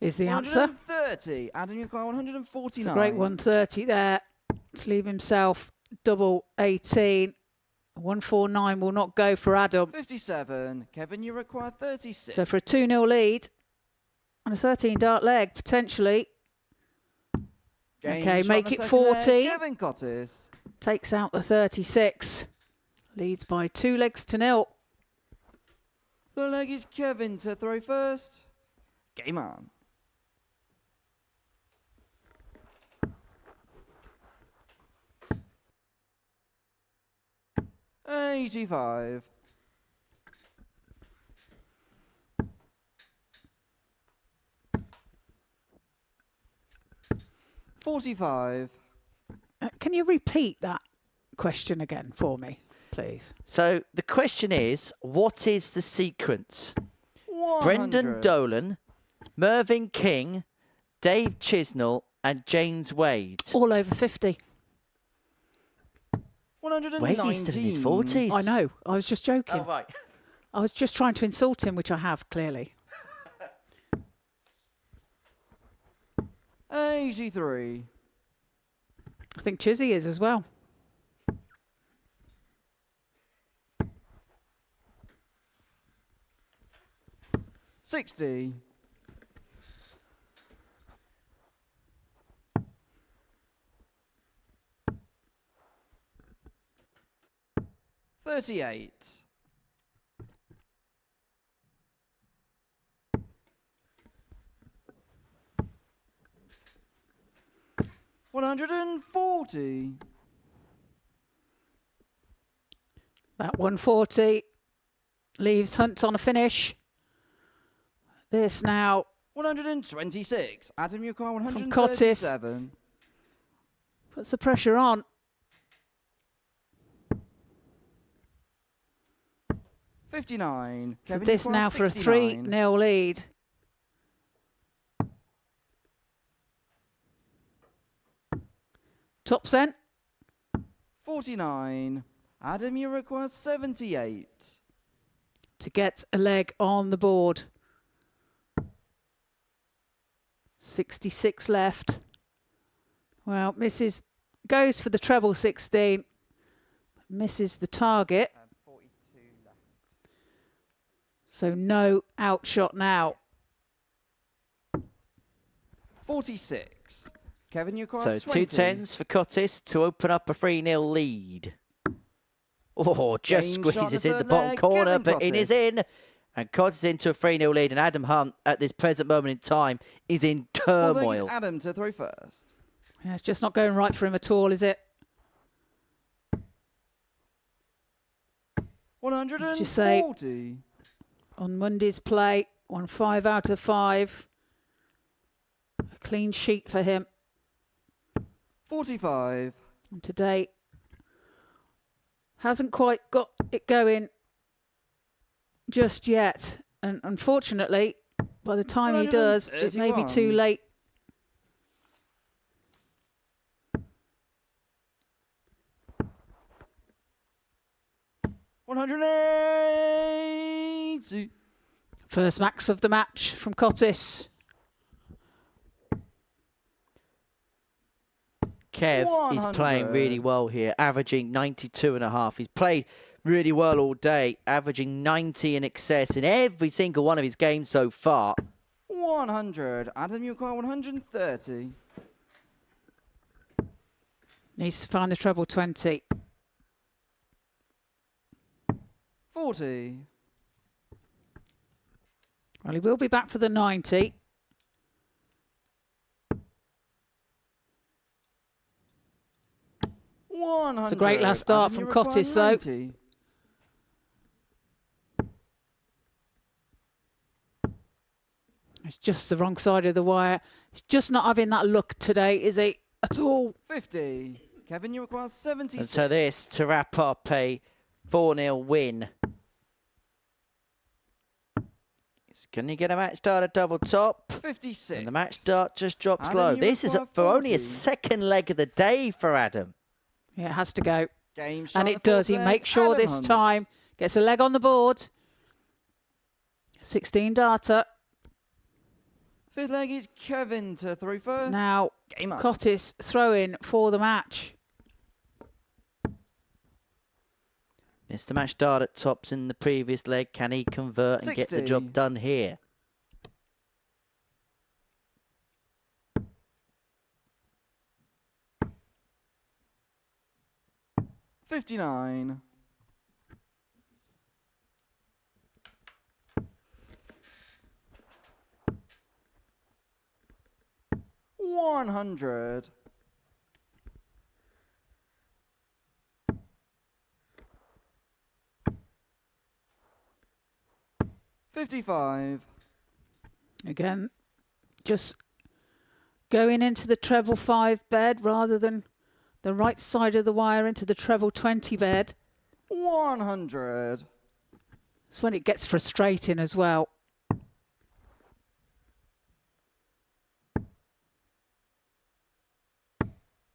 Is the answer. 130. Adam, you've got 149. It's a great 130 there. To leave himself double 18. 149 will not go for Adam. 57. Kevin, you require 36. So for a 2-0 lead on a 13 dart leg, potentially. Game Okay, shot make in it the second leg, 40. Kevin Cottis. Takes out the 36. Leads by 2 legs to 0. The leg is Kevin to throw first. Game on. $85. 45. Can you repeat that question again for me, please? So the question is, what is the sequence? 100. Brendan Dolan, Mervyn King, Dave Chisnall, and James Wade. All over 50. 119. Wade's still in his 40s. I know. I was just joking. Oh, right. I was just trying to insult him, which I have, clearly. 83. I think Chizzy is as well. $60. 38. 140. That 140 leaves Hunt on a finish. This now 126. Adam, you require Cottis. 137. puts the pressure on. 59. So Kevin, this you now require for a 69. 3-0 lead. Top cent. 49. Adam, you require 78. To get a leg on the board. 66 left. Well, misses, goes for the treble 16. Misses the target. 42 left. So no outshot now. 46. Kevin, you require So 20. 2 10s for Cottis to open up a 3-0 lead. Oh, just Game shot squeezes the in the third bottom leg, corner, Kevin but it is Cottis. in. And Cottis into a 3-0 lead, and Adam Hunt, at this present moment in time, is in Well, there turmoil. is Adam to throw first. Yeah, it's just not going right for him at all, is it? 140. Just say- On Monday's play, won 5 out of 5. A clean sheet for him. 45. And today hasn't quite got it going just yet. And unfortunately, by the time he does, it may be too 131. late. $180. First max of the match from Cottis. Kev is 100. playing really well here, averaging 92.5. He's played really well all day, averaging 90 in excess in every single one of his games so far. 100. Adam, you require 130. Needs to find the treble 20. 40. Well, he will be back for the 90. It's a great last start from Cottis, though. 90. It's just the wrong side of the wire. He's just not having that look today, is he? At all. 50. Kevin, you require 76. And so this to wrap up a 4-0 win. Can you get a match start at double top? 56. And the match start just drops Adam, low. you This is require for only a 40. second leg of the day for Adam. Yeah, it has to go. Game And shot it at does. He fourth makes leg, sure Adam this Hunt. time gets a leg on the board. 16 data. Fifth leg is Kevin to throw first. Now, Game on. Cottis throwing for the match. Missed the match start at tops in the previous leg. Can he convert and get the 60. job done here? $59. $100. $55. Again, just going into the treble 5 bed rather than the right side of the wire into the treble 20 bed. 100. That's when it gets frustrating as well.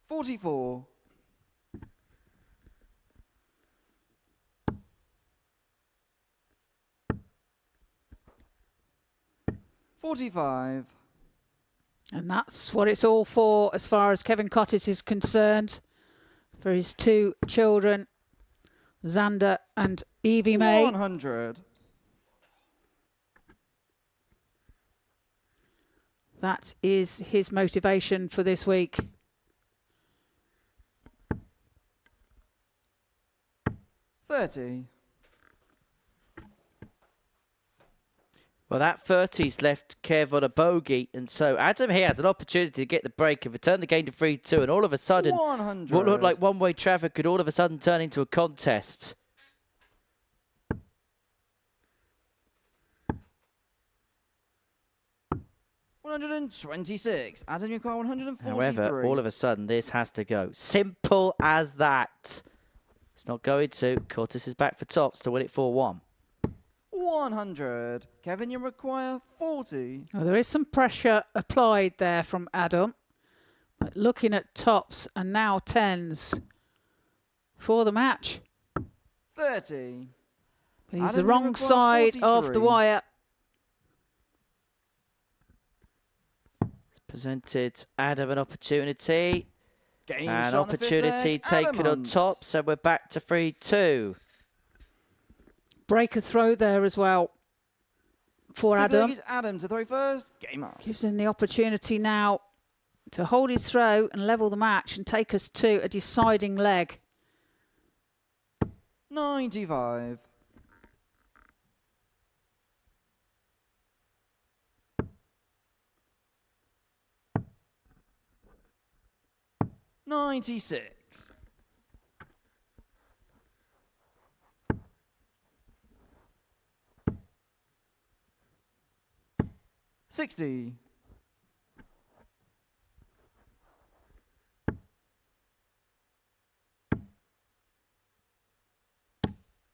$44. $45. And that's what it's all for as far as Kevin Cottis is concerned. For his two children, Xander and Evie May. 100. That is his motivation for this week. $30. Well, that 30's left Kev on a bogey, and so Adam here has an opportunity to get the break and return the game to 3-2, and all of a sudden, 100. what looked like one-way traffic could all of a sudden turn into a contest. $126. Adam, you require 143. However, all of a sudden, this has to go. Simple as that. It's not going to. Cortis is back for tops to win it 4-1. 100. Kevin, you require 40. Well, there is some pressure applied there from Adam. But looking at tops and now tens for the match. 30. He's Adam, the you wrong require side of the 43. wire. Presented Adam an opportunity. Game An shot on the fifth opportunity leg, taken Adam on Hunt. top, so we're back to 3-2. Break a throw there as well for Fifth leg Adam. is Adam to throw first. Game on. Gives him the opportunity now to hold his throw and level the match and take us to a deciding leg. 95. $96. $60.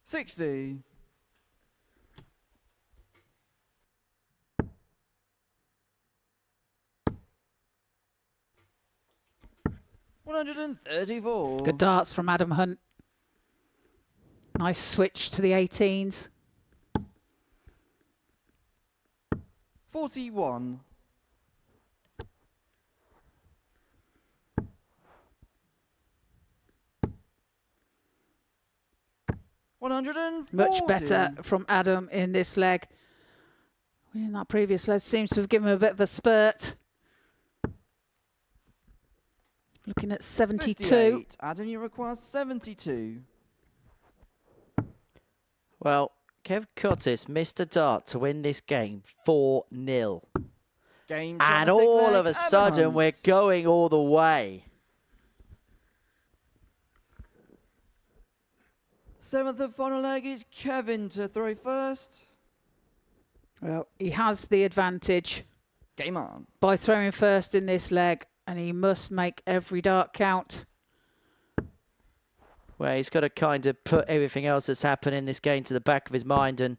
$60. $134. Good darts from Adam Hunt. Nice switch to the 18s. 41. $140. Much better from Adam in this leg. In that previous leg seems to have given him a bit of a spurt. Looking at 72. 58. Adam, you require 72. Well, Kev Cottis missed a dart to win this game 4-0. Game And shot, stick all leg, of a Adam sudden, Hunt. we're going all the way. 7th and final leg is Kevin to throw first. Well, he has the advantage Game on. by throwing first in this leg, and he must make every dart count. Well, he's got to kind of put everything else that's happened in this game to the back of his mind and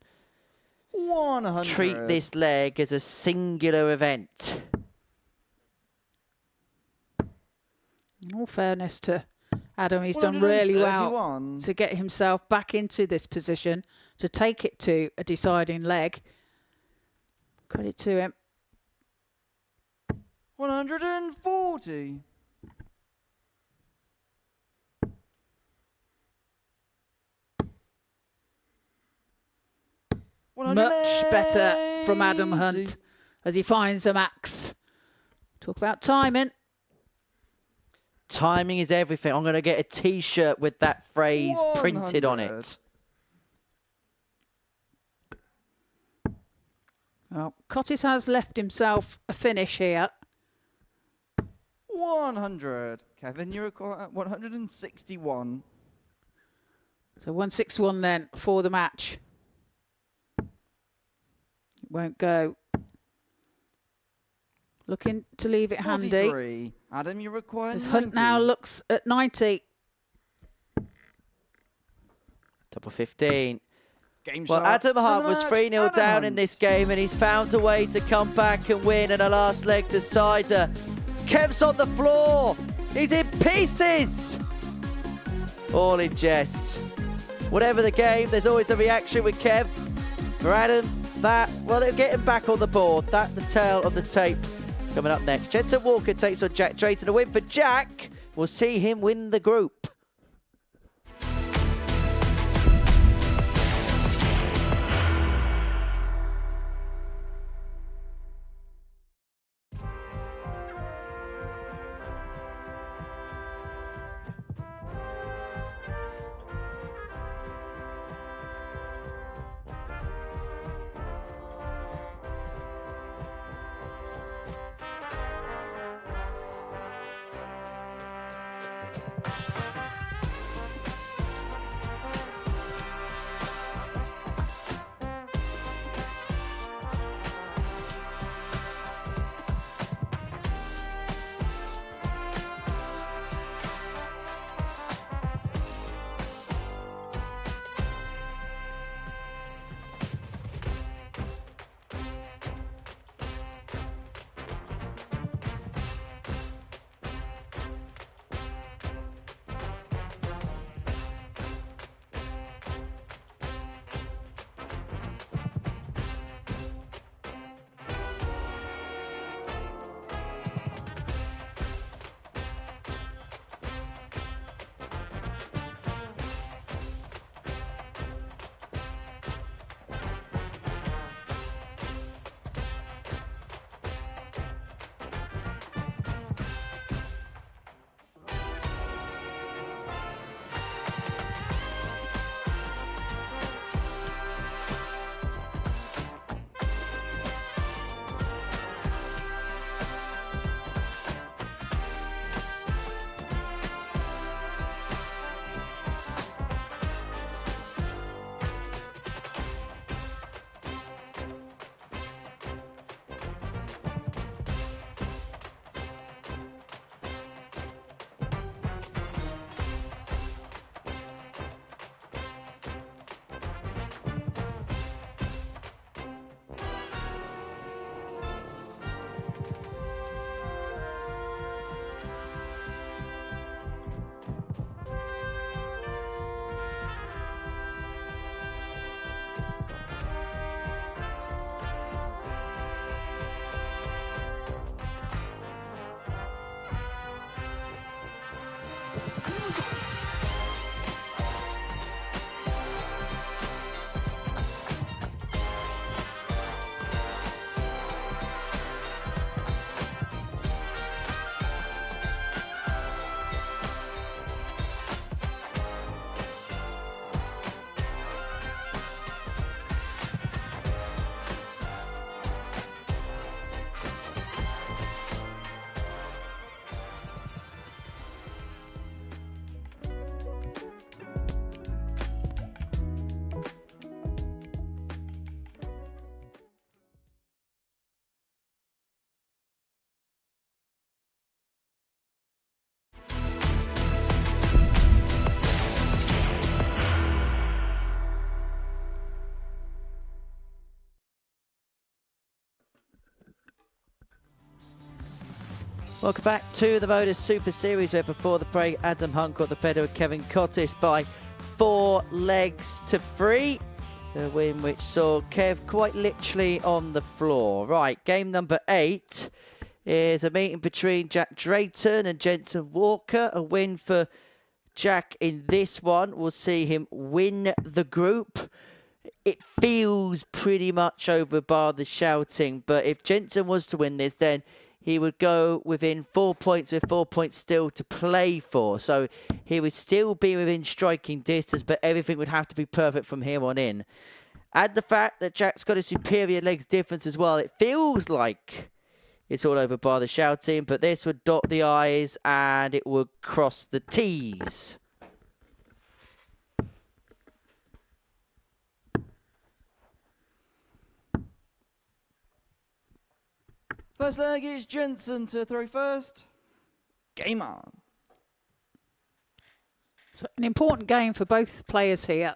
100. treat this leg as a singular event. In all fairness to Adam, he's done really well 131. to get himself back into this position, to take it to a deciding leg. Credit to him. 140. Much better from Adam Hunt as he finds a max. Talk about timing. Timing is everything. I'm going to get a T-shirt with that phrase printed on 100. it. Well, Cottis has left himself a finish here. 100. Kevin, you require 161. So 161 then for the match. It won't go. Looking to leave it handy. 43. Adam, you require As 90. Hunt now looks at 90. Double 15. Game Well, shot. Adam Hunt And the was match, 3-0 Adam down in Hunt. this game, and he's found a way to come back and win in a last leg decider. Kev's on the floor. He's in pieces. All in jest. Whatever the game, there's always a reaction with Kev. For Adam, well, they're getting back on the board. That's the tale of the tape. Coming up next, Jensen Walker takes on Jack Drayton. A win for Jack. We'll see him win the group. Welcome back to the Modus Super Series, where before the break, Adam Hunt got the better of Kevin Cottis by 4 legs to 3. The win which saw Kev quite literally on the floor. Right, game number 8 is a meeting between Jack Drayton and Jensen Walker. A win for Jack in this one will see him win the group. It feels pretty much over bar the shouting, but if Jensen was to win this, then he would go within 4 points with 4 points still to play for. So he would still be within striking distance, but everything would have to be perfect from here on in. Add the fact that Jack's got a superior legs difference as well. It feels like it's all over by the shouting, but this would dot the I's and it would cross the T's. First leg is Jensen to throw first. Game on. So an important game for both players here.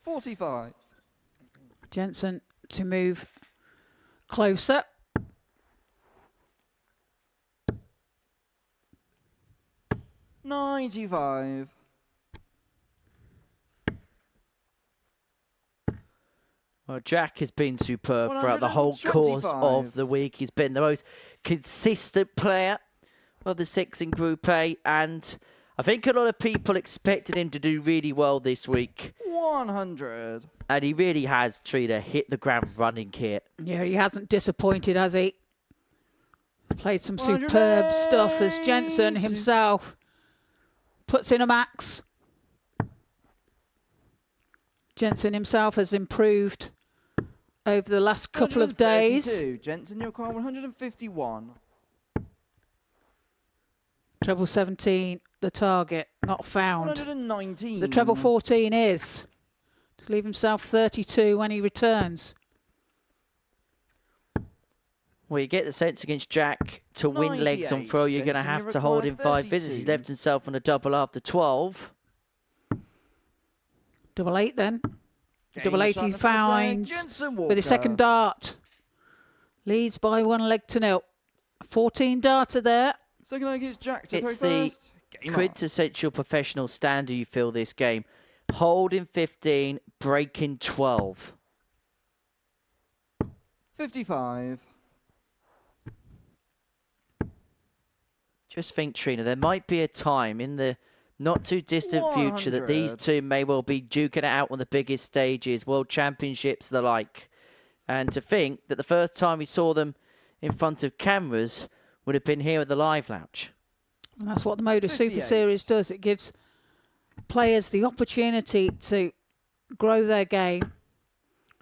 45. Jensen to move closer. $95. Well, Jack has been superb throughout the whole course of the week. He's been the most consistent player of the 6 in Group A, and I think a lot of people expected him to do really well this week. 100. And he really has, Trina, hit the ground running here. Yeah, he hasn't disappointed, has he? Played some superb stuff as Jensen himself puts in a max. Jensen himself has improved over the last couple of days. Jensen, your car 151. Treble 17, the target, not found. 119. The treble 14 is to leave himself 32 when he returns. Well, you get the sense against Jack to win legs on throw, you're going to have to hold him 5 visits. He's left himself on a double after 12. Double 8 then. Double 8 he finds with his second dart. Leads by 1 leg to 0. 14 darter there. Second leg is Jack to it's throw the first. quintessential professional standard, you feel, this game. Holding 15, breaking 12. 55. Just think, Trina, there might be a time in the not too distant future that these two may well be duking it out on the biggest stages, World Championships, the like. And to think that the first time we saw them in front of cameras would have been here at the Live Lounge. And that's what the Modus Super Series does. It gives players the opportunity to grow their game,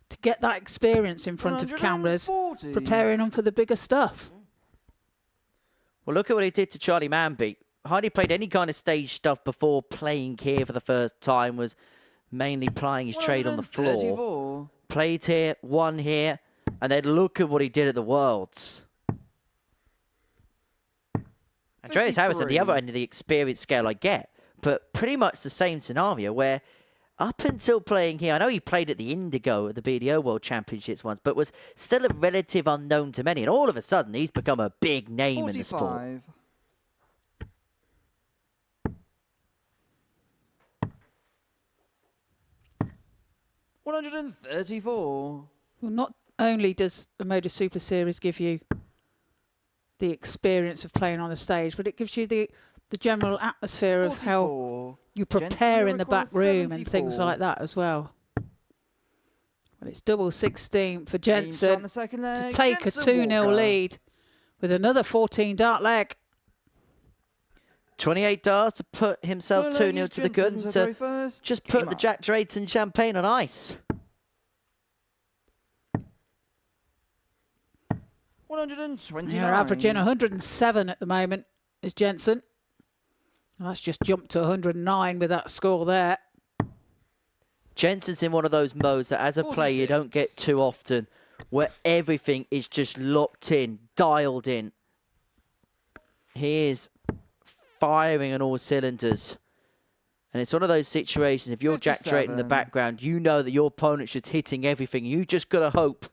to get that experience in front of cameras, preparing them for the bigger stuff. Well, look at what he did to Charlie Manby. Hardly played any kind of stage stuff before playing here for the first time, was mainly plying his trade on the floor. Played here, won here, and then look at what he did at the Worlds. Andreas Harris at the other end of the experience scale I get, but pretty much the same scenario where up until playing here, I know he played at the Indigo at the BDO World Championships once, but was still a relative unknown to many, and all of a sudden he's become a big name in the sport. 134. Well, not only does the Modus Super Series give you the experience of playing on the stage, but it gives you the general atmosphere of how you prepare in the back room and things like that as well. Well, it's double 16 for Jensen to take a 2-0 lead with another 14 dart leg. 28 darts to put himself 2-0 to the good and to just put the Jack Drayton champagne on ice. 129. They're averaging 107 at the moment, is Jensen. And that's just jumped to 109 with that score there. Jensen's in one of those modes that as a player you don't get too often, where everything is just locked in, dialed in. He is firing on all cylinders. And it's one of those situations, if you're Jack Drayton in the background, you know that your opponent's just hitting everything. You just got to hope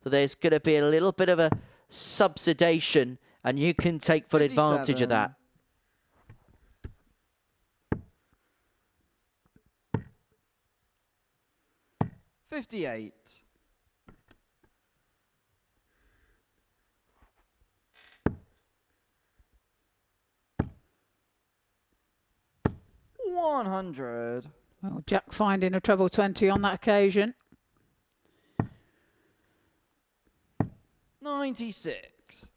that there's going to be a little bit of a subsidization, and you can take full advantage of that. 58. $100. Well, Jack finding a treble 20 on that occasion. 96.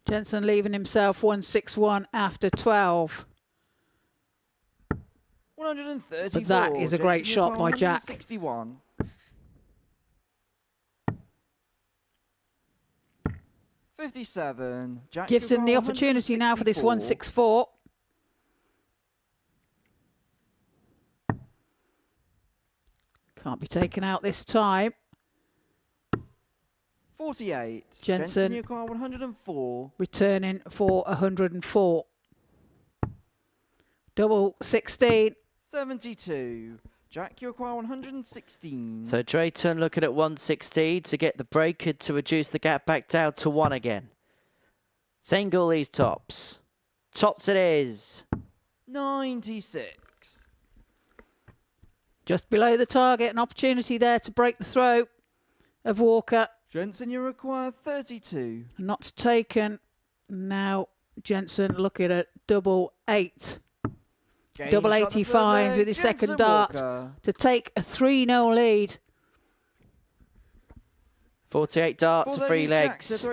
Jensen leaving himself 161 after 12. 134. But that is a great shot by Jack. 161. 57. Jack Gives him the opportunity now for this 164. Can't be taken out this time. 48. Jensen you require 104. Returning for 104. Double 16. 72. Jack, you require 116. So Drayton looking at 116 to get the breaker to reduce the gap back down to 1 again. Single these tops. Tops it is. 96. Just below the target. An opportunity there to break the throw of Walker. Jensen, you require 32. Not taken. Now Jensen looking at double 8. Double 80 he finds with his second dart to take a 3-0 lead. 48 darts for 3 legs.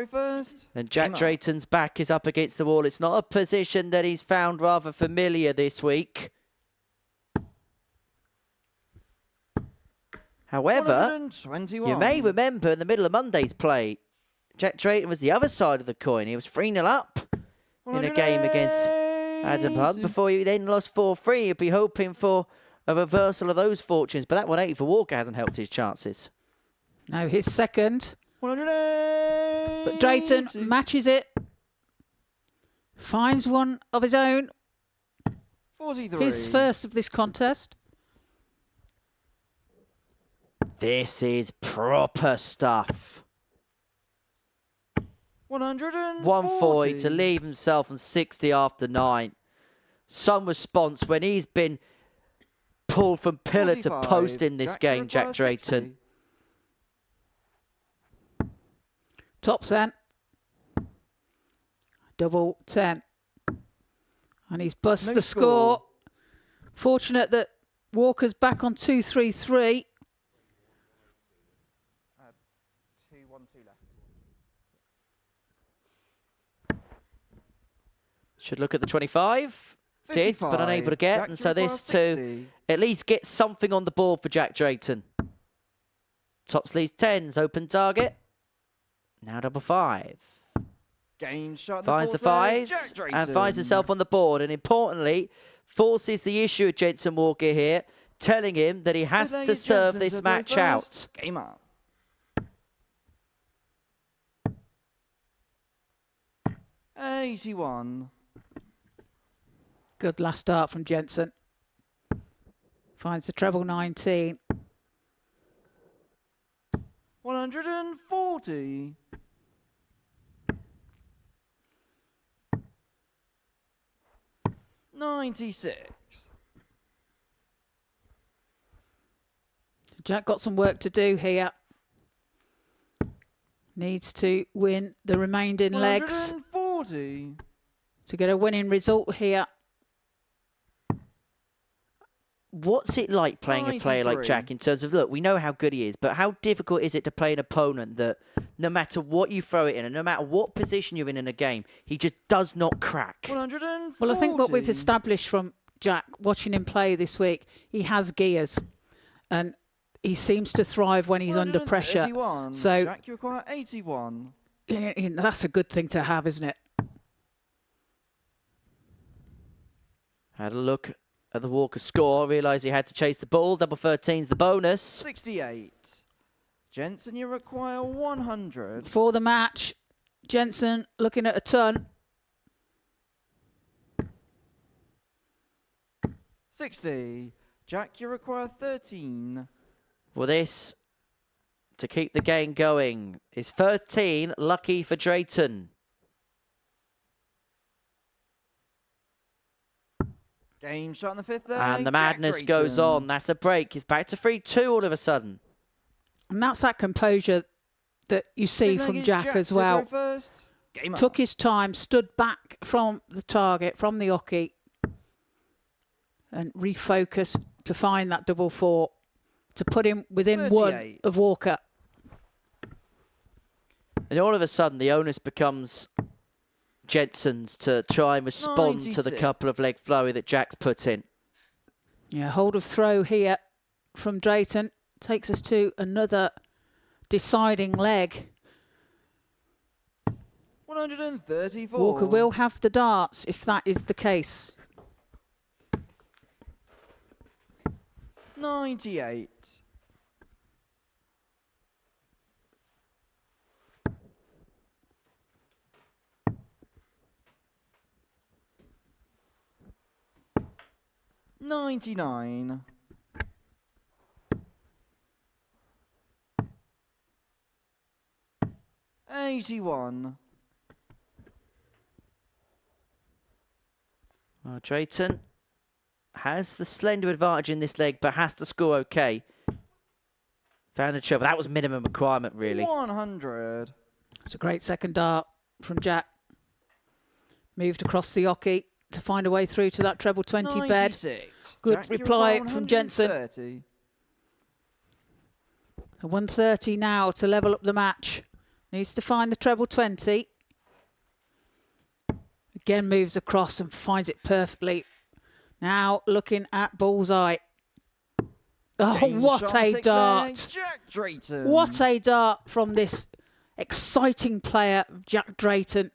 And Jack Drayton's back is up against the wall. It's not a position that he's found rather familiar this week. However, you may remember in the middle of Monday's play, Jack Drayton was the other side of the coin. He was 3-0 up in a game against Adam Hunt before he then lost 4-3. He'd be hoping for a reversal of those fortunes, but that 180 for Walker hasn't helped his chances. Now his second. But Drayton matches it. Finds one of his own. 43. His first of this contest. This is proper stuff. 140 to leave himself on 60 after 9. Some response when he's been pulled from pillar to post in this game, Jack Drayton. Top 10. Double 10. And he's bust the score. Fortunate that Walker's back on 2-3-3. 2-1-2 left. Should look at the 25. 55. Did, but unable to get. Jack, and so this to at least get something on the board for Jack Drayton. Tops leads 10s. Open target. Now double 5. Game shot. Finds the 5s and finds himself on the board. And importantly, forces the issue of Jensen Walker here, telling him that he has to serve this match out. Game on. $81. Good last start from Jensen. Finds the treble 19. 140. $96. Jack got some work to do here. Needs to win the remaining legs 140. to get a winning result here. What's it like playing a player like Jack in terms of, look, we know how good he is, but how difficult is it to play an opponent that no matter what you throw it in and no matter what position you're in a game, he just does not crack? 140. Well, I think what we've established from Jack, watching him play this week, he has gears and he seems to thrive when he's under pressure. So Jack, you require 81. That's a good thing to have, isn't it? Had a look at the Walker score, realised he had to chase the ball. Double 13's the bonus. 68. Jensen, you require 100. For the match, Jensen looking at a ton. 60. Jack, you require 13. Well, this to keep the game going. Is 13 lucky for Drayton? Game shot in the fifth leg. And the Jack madness goes Drayton. on. That's a break. It's back to 3-2 all of a sudden. And that's that composure that you see Second leg from is Jack as to well. throw first. Game Took on. his time, stood back from the target, from the oche, and refocused to find that double four to put him within 1 38. of Walker. And all of a sudden, the onus becomes Jensen's to try and respond to the 96. couple of leg flowy that Jack's put in. Yeah, hold of throw here from Drayton takes us to another deciding leg. 134. Walker will have the darts if that is the case. 98. $99. $81. Well, Drayton has the slender advantage in this leg, but has to score okay. Found a trouble. That was minimum requirement, really. 100. It's a great second dart from Jack. Moved across the oche to find a way through to that treble 20 bed. 96. Good Jack, you reply require from Jensen. 130. A 130 now to level up the match. Needs to find the treble 20. Again moves across and finds it perfectly. Now looking at bullseye. Oh, James what shot a sixth leg. dart. Jack Drayton. What a dart from this exciting player, Jack Drayton.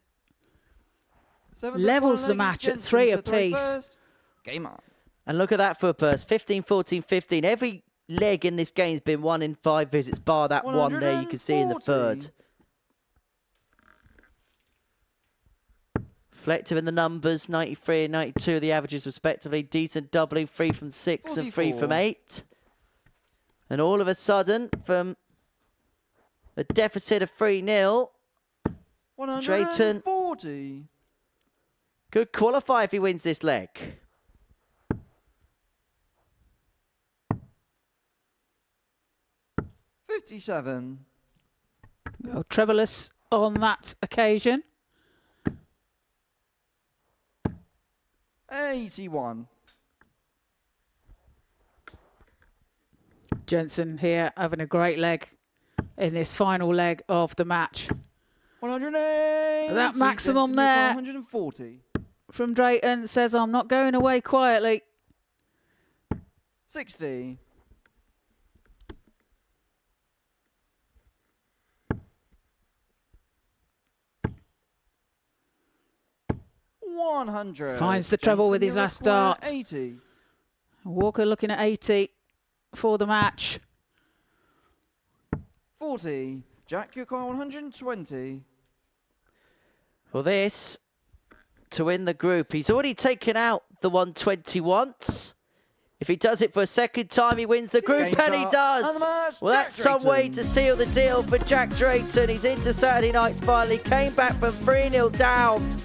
Seventh levels and the final leg match is at 3 Jensen to throw apiece. first. Game on. And look at that foot burst. 15, 14, 15. Every leg in this game's been 1 in 5 visits, bar that one there you can see in the 140. third. Reflective in the numbers, 93 and 92 the averages respectively. Decent doubling, 3 from 6 and 3 from 44. 8. And all of a sudden, from a deficit of 3-0, 140. could qualify if he wins this leg. $57. Well, Trevorless on that occasion. 81. Jensen here having a great leg in this final leg of the match. 180. That maximum Jensen there. 140. From Drayton says, I'm not going away quietly. 60. $100. Finds the treble with his last require dart. 80. Walker looking at 80 for the match. 40. Jack, you require 120. For this, to win the group, he's already taken out the 120 once. If he does it for a second time, he wins the group, Game and he shot. does. And the match, Well, Jack that's some way Drayton. to seal the deal for Jack Drayton. He's into Saturday nights finally. Came back from 3-0 down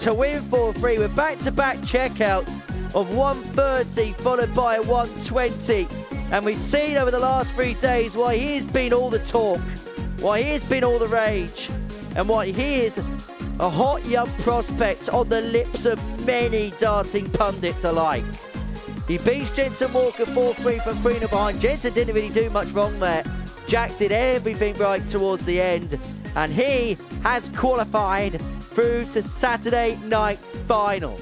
to win 4-3 with back-to-back checkouts of 130 followed by a 120. And we've seen over the last 3 days why he has been all the talk, why he has been all the rage, and why he is a hot young prospect on the lips of many darting pundits alike. He beats Jensen Walker 4-3 from 3-0 behind. Jensen didn't really do much wrong there. Jack did everything right towards the end, and he has qualified through to Saturday night's final.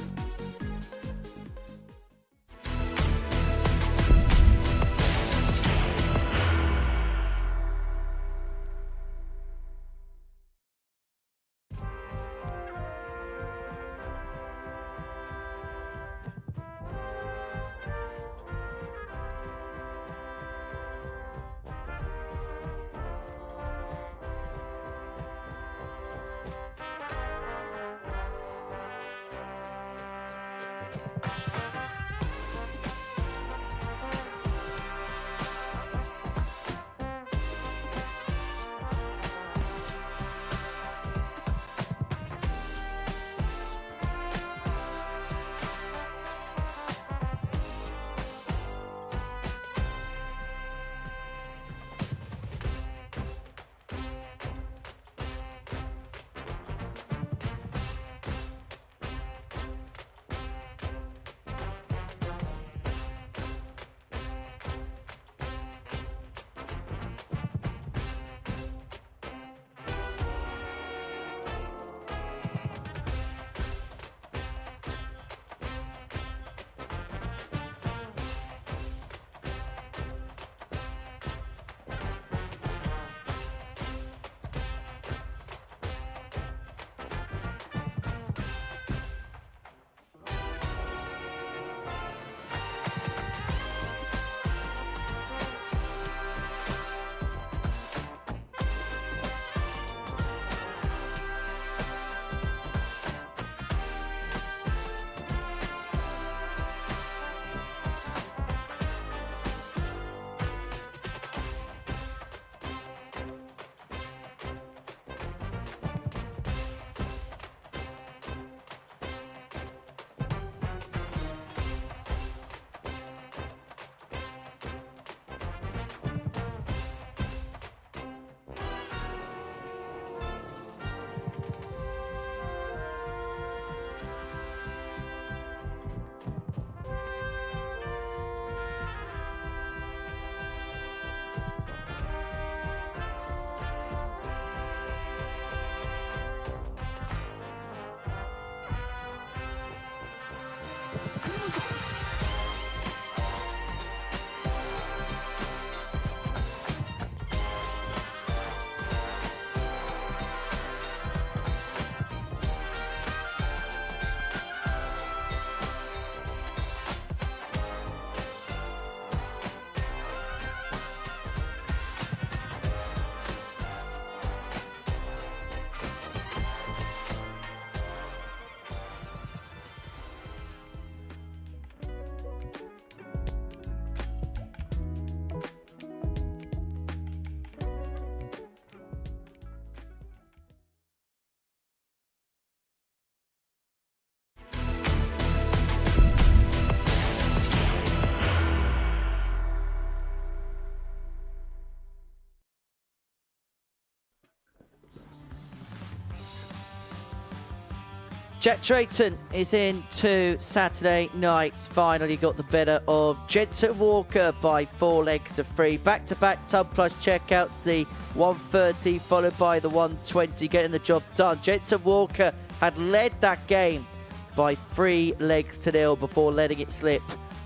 Jack Drayton is into Saturday night's final. He got the better of Jensen Walker by 4 legs to 3. Back-to-back tub plus checkouts, the 130 followed by the 120, getting the job done. Jensen Walker had led that game by 3 legs to 0 before letting it slip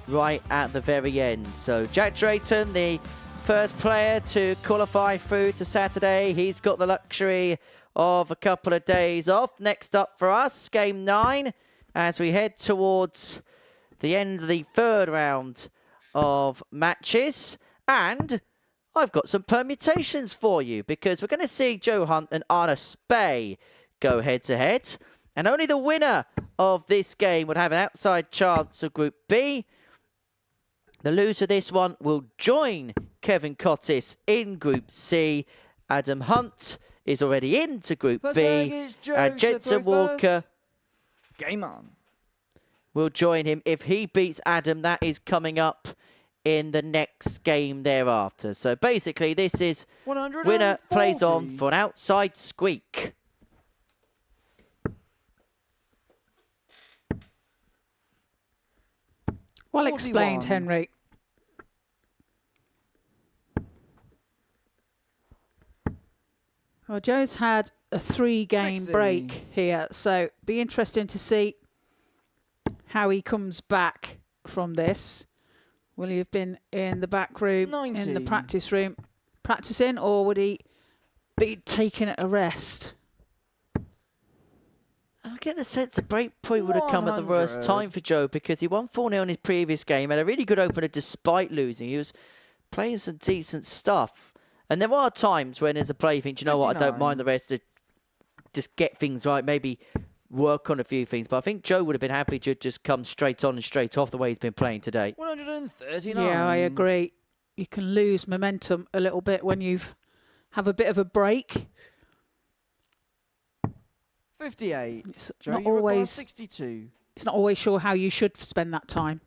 right at the very end. So Jack Drayton, the first player to qualify through to Saturday. He's got the luxury of a couple of days off. Next up for us, game 9, as we head towards the end of the 3rd round of matches. And I've got some permutations for you, because we're going to see Joe Hunt and Anna Spey go head-to-head. And only the winner of this game would have an outside chance of Group B. The loser of this one will join Kevin Cottis in Group C. Adam Hunt is already into Group B, and Jensen Walker Game on. will join him. If he beats Adam, that is coming up in the next game thereafter. So basically, this is winner plays on for an outside squeak. Well explained, 41. Henry. Well, Joe's had a 3-game 60. break here, so be interesting to see how he comes back from this. Will he have been in the back room, in the 90. practice room, practicing, or would he be taking a rest? I get the sense the break point would have come at the worst 100. time for Joe, because he won 4-0 in his previous game, had a really good opener despite losing. He was playing some decent stuff. And there are times when there's a player you think, you know what, I don't 59. mind the rest, to just get things right, maybe work on a few things. But I think Joe would have been happy to just come straight on and straight off the way he's been playing today. 139. Yeah, I agree. You can lose momentum a little bit when you have a bit of a break. 58. It's Joe, not you require always 62. It's not always sure how you should spend that time.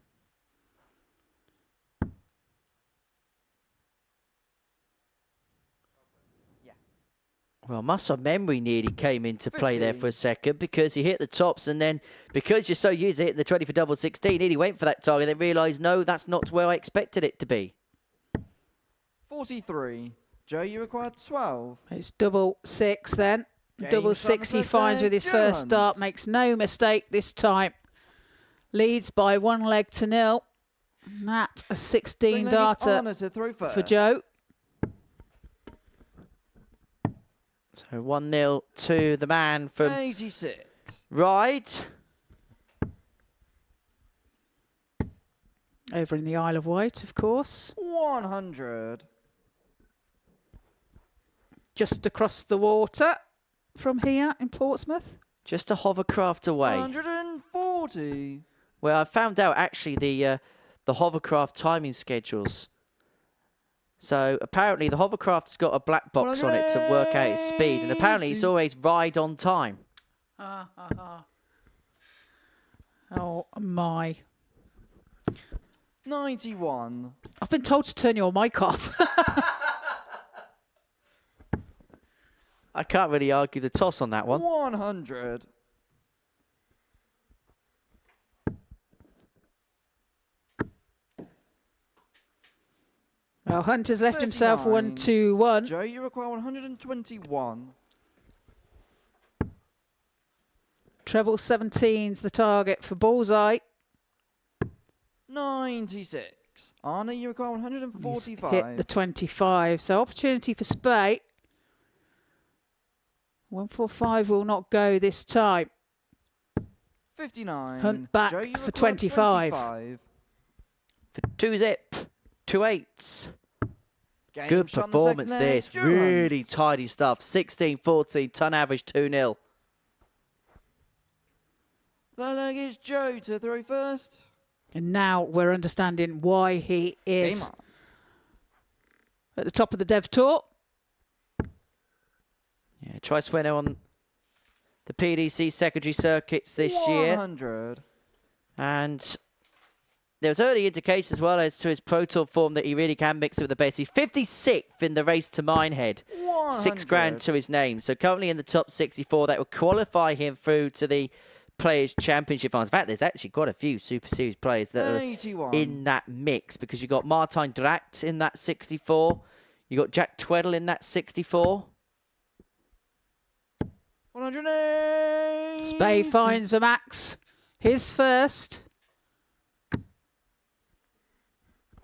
Well, muscle memory nearly came into play there 50. for a second, because he hit the tops, and then because you're so used to hitting the 20 for double 16, nearly went for that target, then realised, no, that's not where I expected it to be. 43. Joe, you require 12. It's double 6 then. Game Double start 6 the he first finds leg, with his Joe first Hunt. start. Makes no mistake this time. Leads by 1 leg to 0. That a 16 darter Anna to throw first. for Joe. So 1-0 to the man from 86. Ride. Over in the Isle of Wight, of course. 100. Just across the water from here in Portsmouth. Just a hovercraft away. 140. Well, I found out actually the hovercraft timing schedules. So apparently the hovercraft's got a black box on it to work out its speed, and apparently it's always ride on time. Oh my. 91. I've been told to turn your mic off. I can't really argue the toss on that one. 100. Well, Hunter's left himself 39. 1-2-1. Joe, you require 121. Treble 17's the target for Bullseye. 96. Anna, you require He's 145. hit the 25. So opportunity for Spey. 145 will not go this time. 59. Hunt back Joe, you for require 25. 25. For 2-zip, 2-8s. Game Good shot in the performance second leg, this. Joe Really Hunt. tidy stuff. 16-14, ton average 2-0. The leg is Joe to throw first. And now we're understanding why he Game is on. at the top of the Dev Tour. Yeah, tries to win on the PDC secondary circuits this year. 100. And there was early indications as well as to his Pro Tour form that he really can mix it with the best. He's 56th in the race to Minehead. 100. $6 grand to his name. So currently in the top 64. That will qualify him through to the Players Championship finals. In fact, there's actually quite a few Super Series players that are 81. in that mix because you've got Martijn Dracht in that 64. You got Jack Tweddle in that 64. 108. Spade finds a max. His first.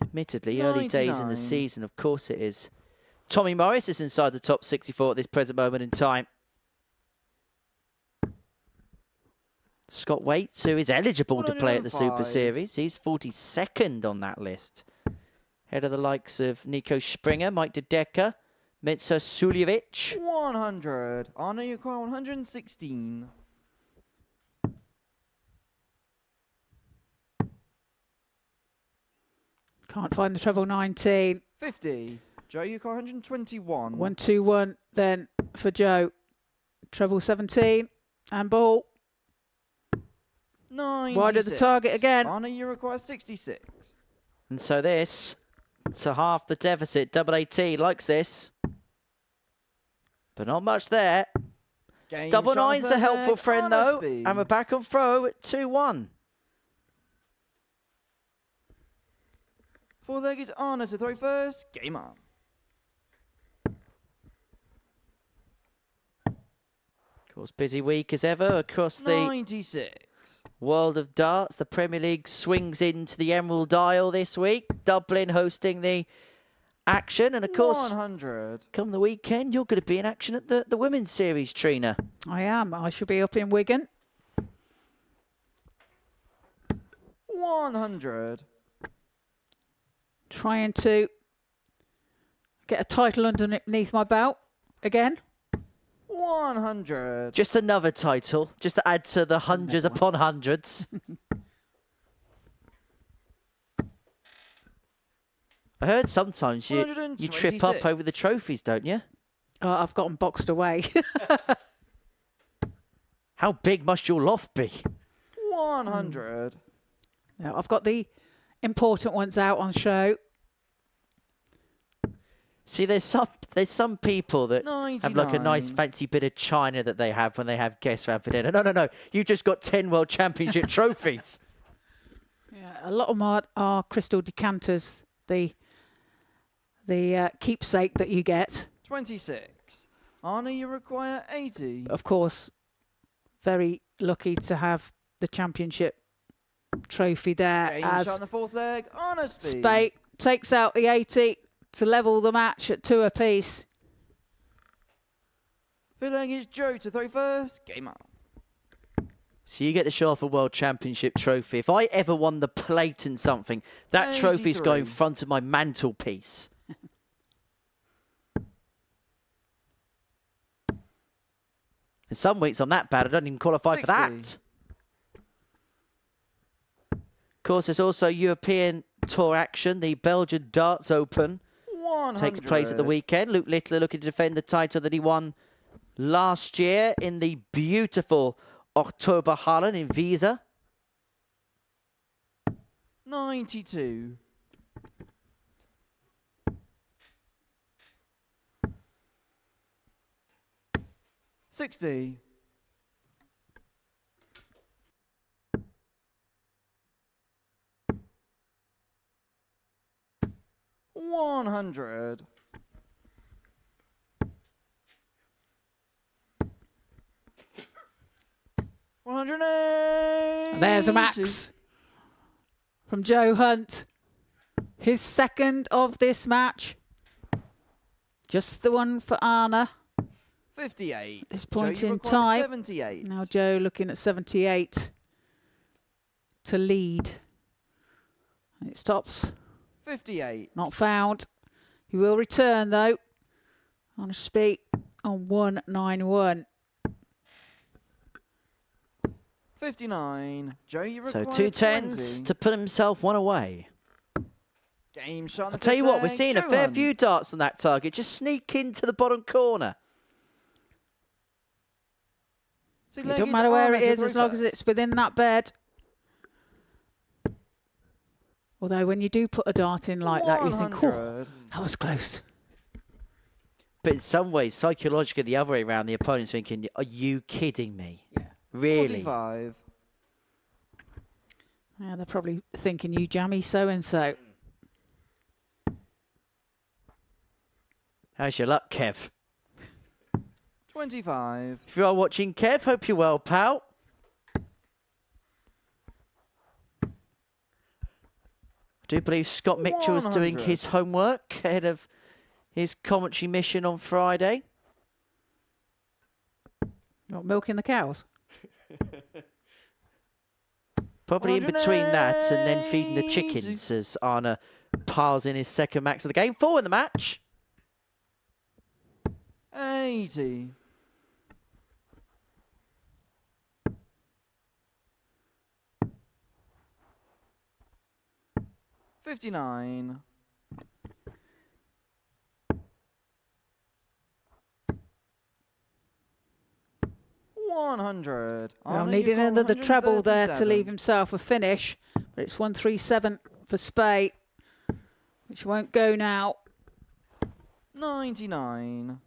Admittedly, early days in the 99. season, of course it is. Tommy Morris is inside the top 64 at this present moment in time. Scott Waits, who is eligible to play at the Super 105. Series. He's 42nd on that list. Head of the likes of Nico Springer, Mike De Decker, Mitsa Suljevic. 100. Arno, you require 116. Can't find the treble 19. 50. Joe, you require 121. 1-2-1 then for Joe. Treble 17 and ball. 96. Wide of the target again. Arno, you require 66. And so this, to half the deficit. Double AT likes this. But not much there. Game Double shot nine's of a the helpful leg, friend though. Honesty. And we're back on throw at 2-1. Four leg is Arno to throw first. Game on. Of course, busy week as ever across the 96. world of darts. The Premier League swings into the Emerald Isle this week. Dublin hosting the action. And of course, 100. come the weekend, you're going to be in action at the Women's Series, Trina. I am. I should be up in Wigan. 100. Trying to get a title underneath my belt again. 100. Just another title, just to add to the hundreds upon hundreds. I heard sometimes you trip up 126. over the trophies, don't you? I've got them boxed away. How big must your loft be? 100. Now, I've got the important ones out on show. See, there's some people that have like a nice 99. fancy bit of china that they have when they have guests around for dinner. No. You just got 10 World Championship trophies. Yeah, a lot of them are crystal decanters, the keepsake that you get. 26. Arno, you require 80. Of course, very lucky to have the championship trophy there. Game As shot on the fourth leg. Arno speed. Spate takes out the 80 to level the match at 2 apiece. Fifth leg is Joe to throw first. Game on. So you get to show off a World Championship trophy. If I ever won the plate in something, that trophy's going in 83. front of my mantelpiece. And some weeks I'm that bad, I don't even qualify for 60. that. Of course, there's also European Tour action. The Belgian Darts Open 100. takes place at the weekend. Luke Littler looking to defend the title that he won last year in the beautiful Oktoberhallen in Wiese. 92. $60. $100. And there's a max from Joe Hunt. His second of this match. Just the one for Anna. 58. This point Joe, you in require time. 78. Now Joe looking at 78 to lead. And it stops. 58. Not found. He will return though. On a speed on 191. 59. Joe, you So require 2 tens 20. to put himself one away. Game shot on the I'll tell you fifth what, we're leg, seeing a Joe fair Hunt. few darts on that target. Just sneak into the bottom corner. Sixth It leg doesn't is matter where Arno it to is throw as long as first. it's within that bed. Although when you do put a dart in like that, you think, oh, 100. that was close. But in some ways, psychologically, the other way around, the opponent's thinking, are you kidding me? Yeah. Really? 45. Yeah, they're probably thinking you jammy so-and-so. How's your luck, Kev? 25. If you are watching, Kev, hope you're well, pal. I do believe Scott Mitchell is doing 100. his homework ahead of his commentary mission on Friday. Not milking the cows. Probably in between that and then feeding the chickens as Arna piles in his second max of the game. 4 in the match. 80. 59. 100. Well, needing another treble there to leave himself a finish, but it's 137 for Spey, which won't go now. 99.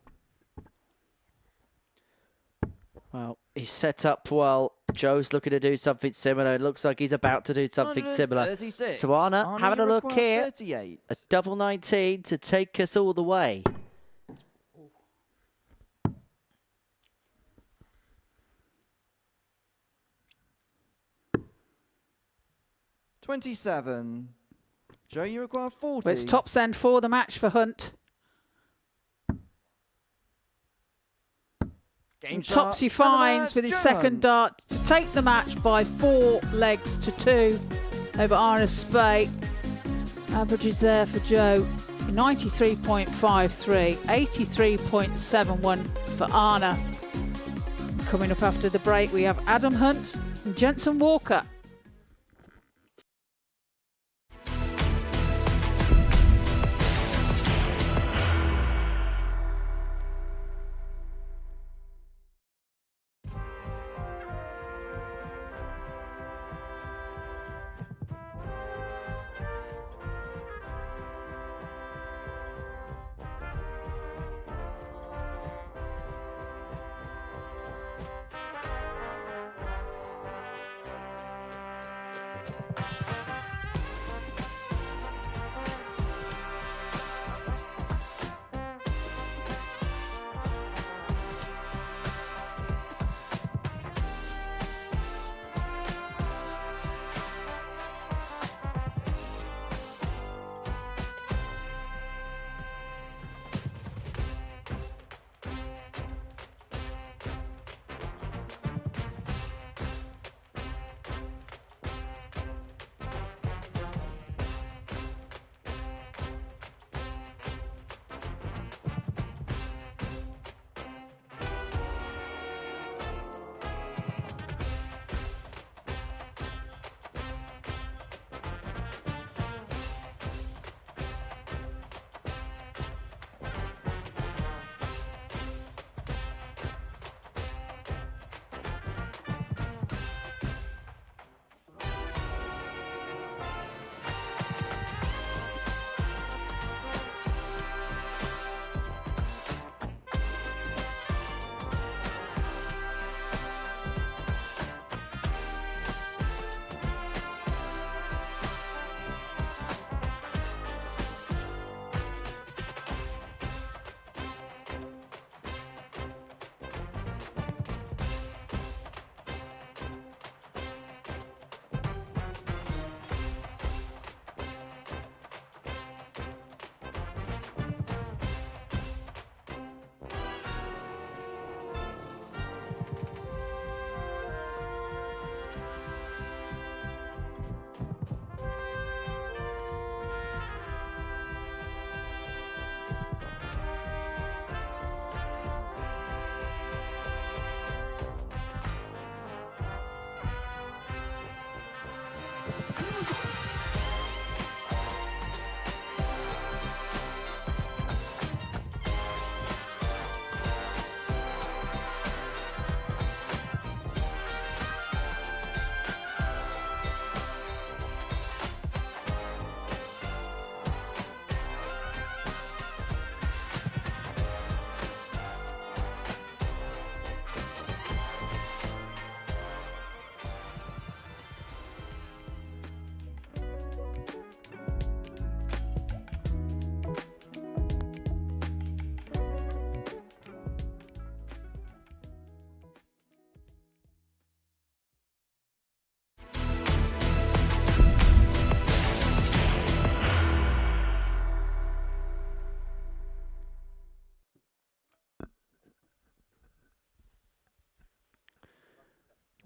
Well, he's set up well. Joe's looking to do something similar. It looks like he's about to do something similar. So Arna, having a look here. 38. A double 19 to take us all the way. $27. Joe, you require 40. Well, it's top send for the match for Hunt. Game Topsy finds with his second dart to take the match by 4 legs to 2 over Arna Spey. Averages there for Joe 93.53, 83.71 for Arna. Coming up after the break, we have Adam Hunt and Jensen Walker.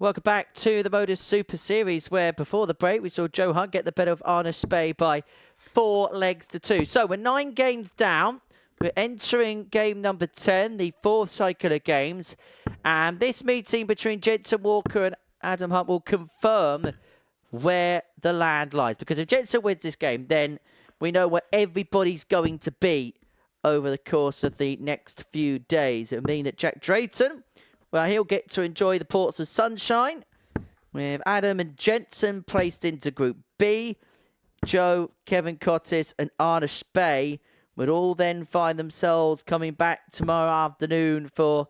Welcome back to the Modus Super Series, where before the break we saw Joe Hunt get the better of Arne Spey by 4 legs to 2. So we're 9 games down. We're entering game number 10, the 4th cycle of games. And this meeting between Jensen Walker and Adam Hunt will confirm where the land lies. Because if Jensen wins this game, then we know where everybody's going to be over the course of the next few days. It will mean that Jack Drayton, well, he'll get to enjoy the Portsmouth sunshine, with Adam and Jensen placed into Group B. Joe, Kevin Cottis and Arne Spey would all then find themselves coming back tomorrow afternoon for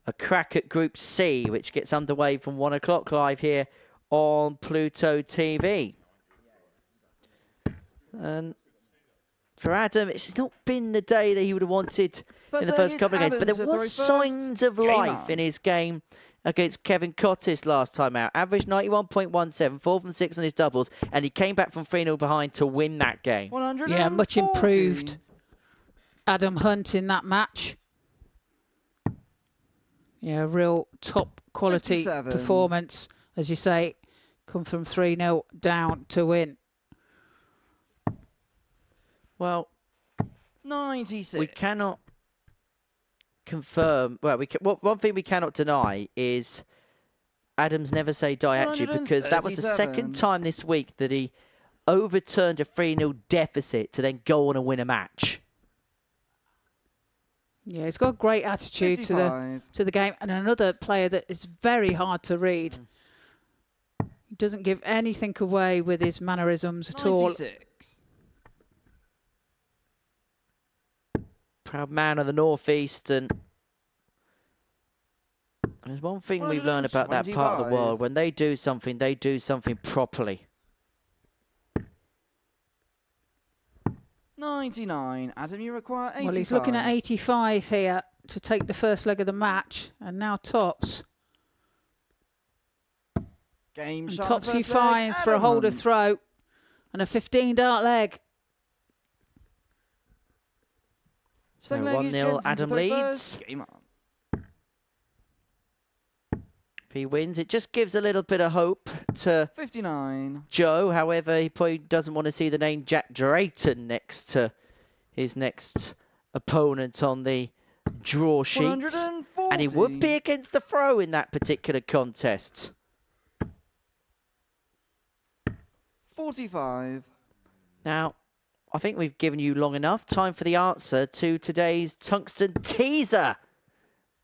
a crack at Group C, which gets underway from 1 o'clock live here on Pluto TV. And for Adam, it's not been the day that he would have wanted in the first couple of games, but there was signs of life in his game against Kevin Cottis last time out. Averaged 91.17, 4 from 6 on his doubles, and he came back from 3-0 behind to win that game. Yeah, much improved Adam Hunt in that match. Yeah, real top quality 57. performance, as you say, come from 3-0 down to win. Well, 96. we cannot confirm. Well, one thing we cannot deny is Adam's never say die actually, because that was the second time this week that he overturned a 3-0 deficit to then go on and win a match. Yeah, he's got a great attitude 55. to the game, and another player that is very hard to read. He doesn't give anything away with his mannerisms at all. 96. Proud man of the Northeast, and there's one thing we've learned about that part of the world: when they do something properly. 99. Adam, you require 85. Well, he's looking at 85 here to take the first leg of the match, and now tops. Game And shot tops the he first leg, finds for a Adam holder Hunt. throw and a 15-dart leg. So Second leg is 1-0 Jensen to Adam throw leads. first. Game on. If he wins, it just gives a little bit of hope to 59. Joe. However, he probably doesn't want to see the name Jack Drayton next to his next opponent on the draw sheet. 140. And he would be against the throw in that particular contest. 45. Now, I think we've given you long enough. Time for the answer to today's tungsten teaser.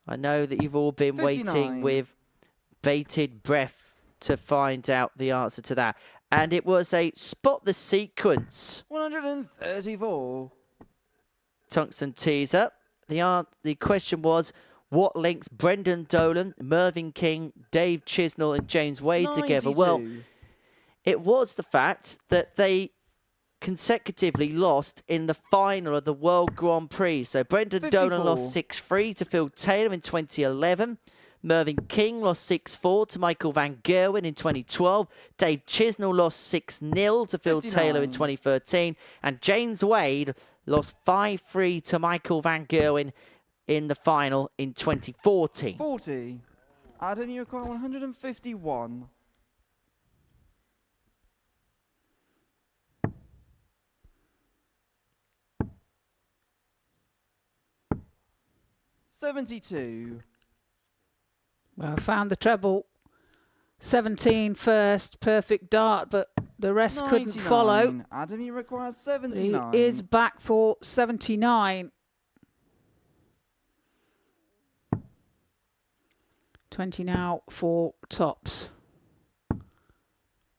I know that you've all been 59. waiting with bated breath to find out the answer to that. And it was a spot the sequence 134. tungsten teaser. The question was, what links Brendan Dolan, Mervyn King, Dave Chisnell and James Wade together? Well, 92. it was the fact that they consecutively lost in the final of the World Grand Prix. So Brendan Dolan 54. lost 6-3 to Phil Taylor in 2011. Mervyn King lost 6-4 to Michael Van Gerwen in 2012. Dave Chisnell lost 6-0 to Phil 59. Taylor in 2013. And James Wade lost 5-3 to Michael Van Gerwen in the final in 2014. 40. Adam, you require 151. $72. Well, I found the treble. 17 first, perfect dart, but the rest couldn't 99. follow. Adam, you require He 79. is back for 79. 20 now for tops.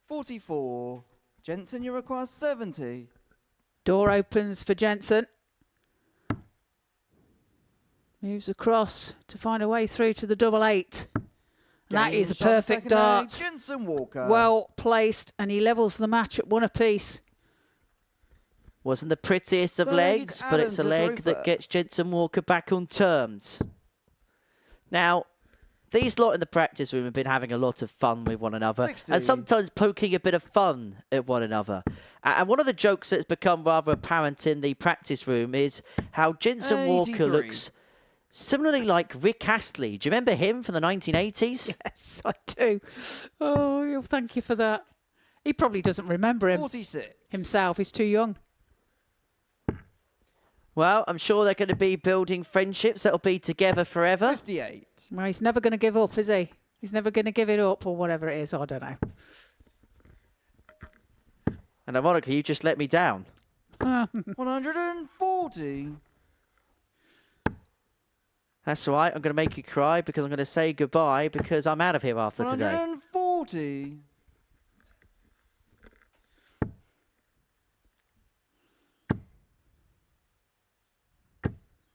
44. Jensen, you require 70. Door opens for Jensen. Moves across to find a way through to the double 8. That Game is a shot the perfect second dart. leg, Jensen Walker. Well placed, and he levels the match at 1 apiece. Wasn't the prettiest of The leg is legs, but it's a Adam to leg throw that gets first. Jensen Walker back on terms. Now, these lot in the practice room have been having a lot of fun with one another 60. and sometimes poking a bit of fun at one another. And one of the jokes that's become rather apparent in the practice room is how Jensen Walker 83. looks Similarly like Rick Astley. Do you remember him from the 1980s? Yes, I do. Oh, thank you for that. He probably doesn't remember him 46. himself. He's too young. Well, I'm sure they're going to be building friendships that'll be together forever. 58. Well, he's never going to give up, is he? He's never going to give it up or whatever it is. I don't know. And ironically, you just let me down. 140. That's all right. I'm going to make you cry because I'm going to say goodbye because I'm out of here after today. 140.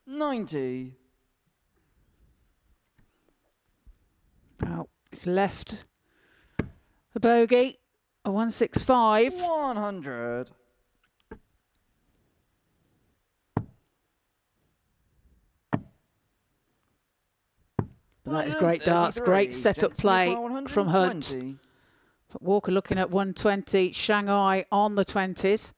$90. Oh, he's left a bogey. A 165. 100. But that is great darts, great setup play from Hunt. 120. But Walker looking at 120. Shanghai on the 20s.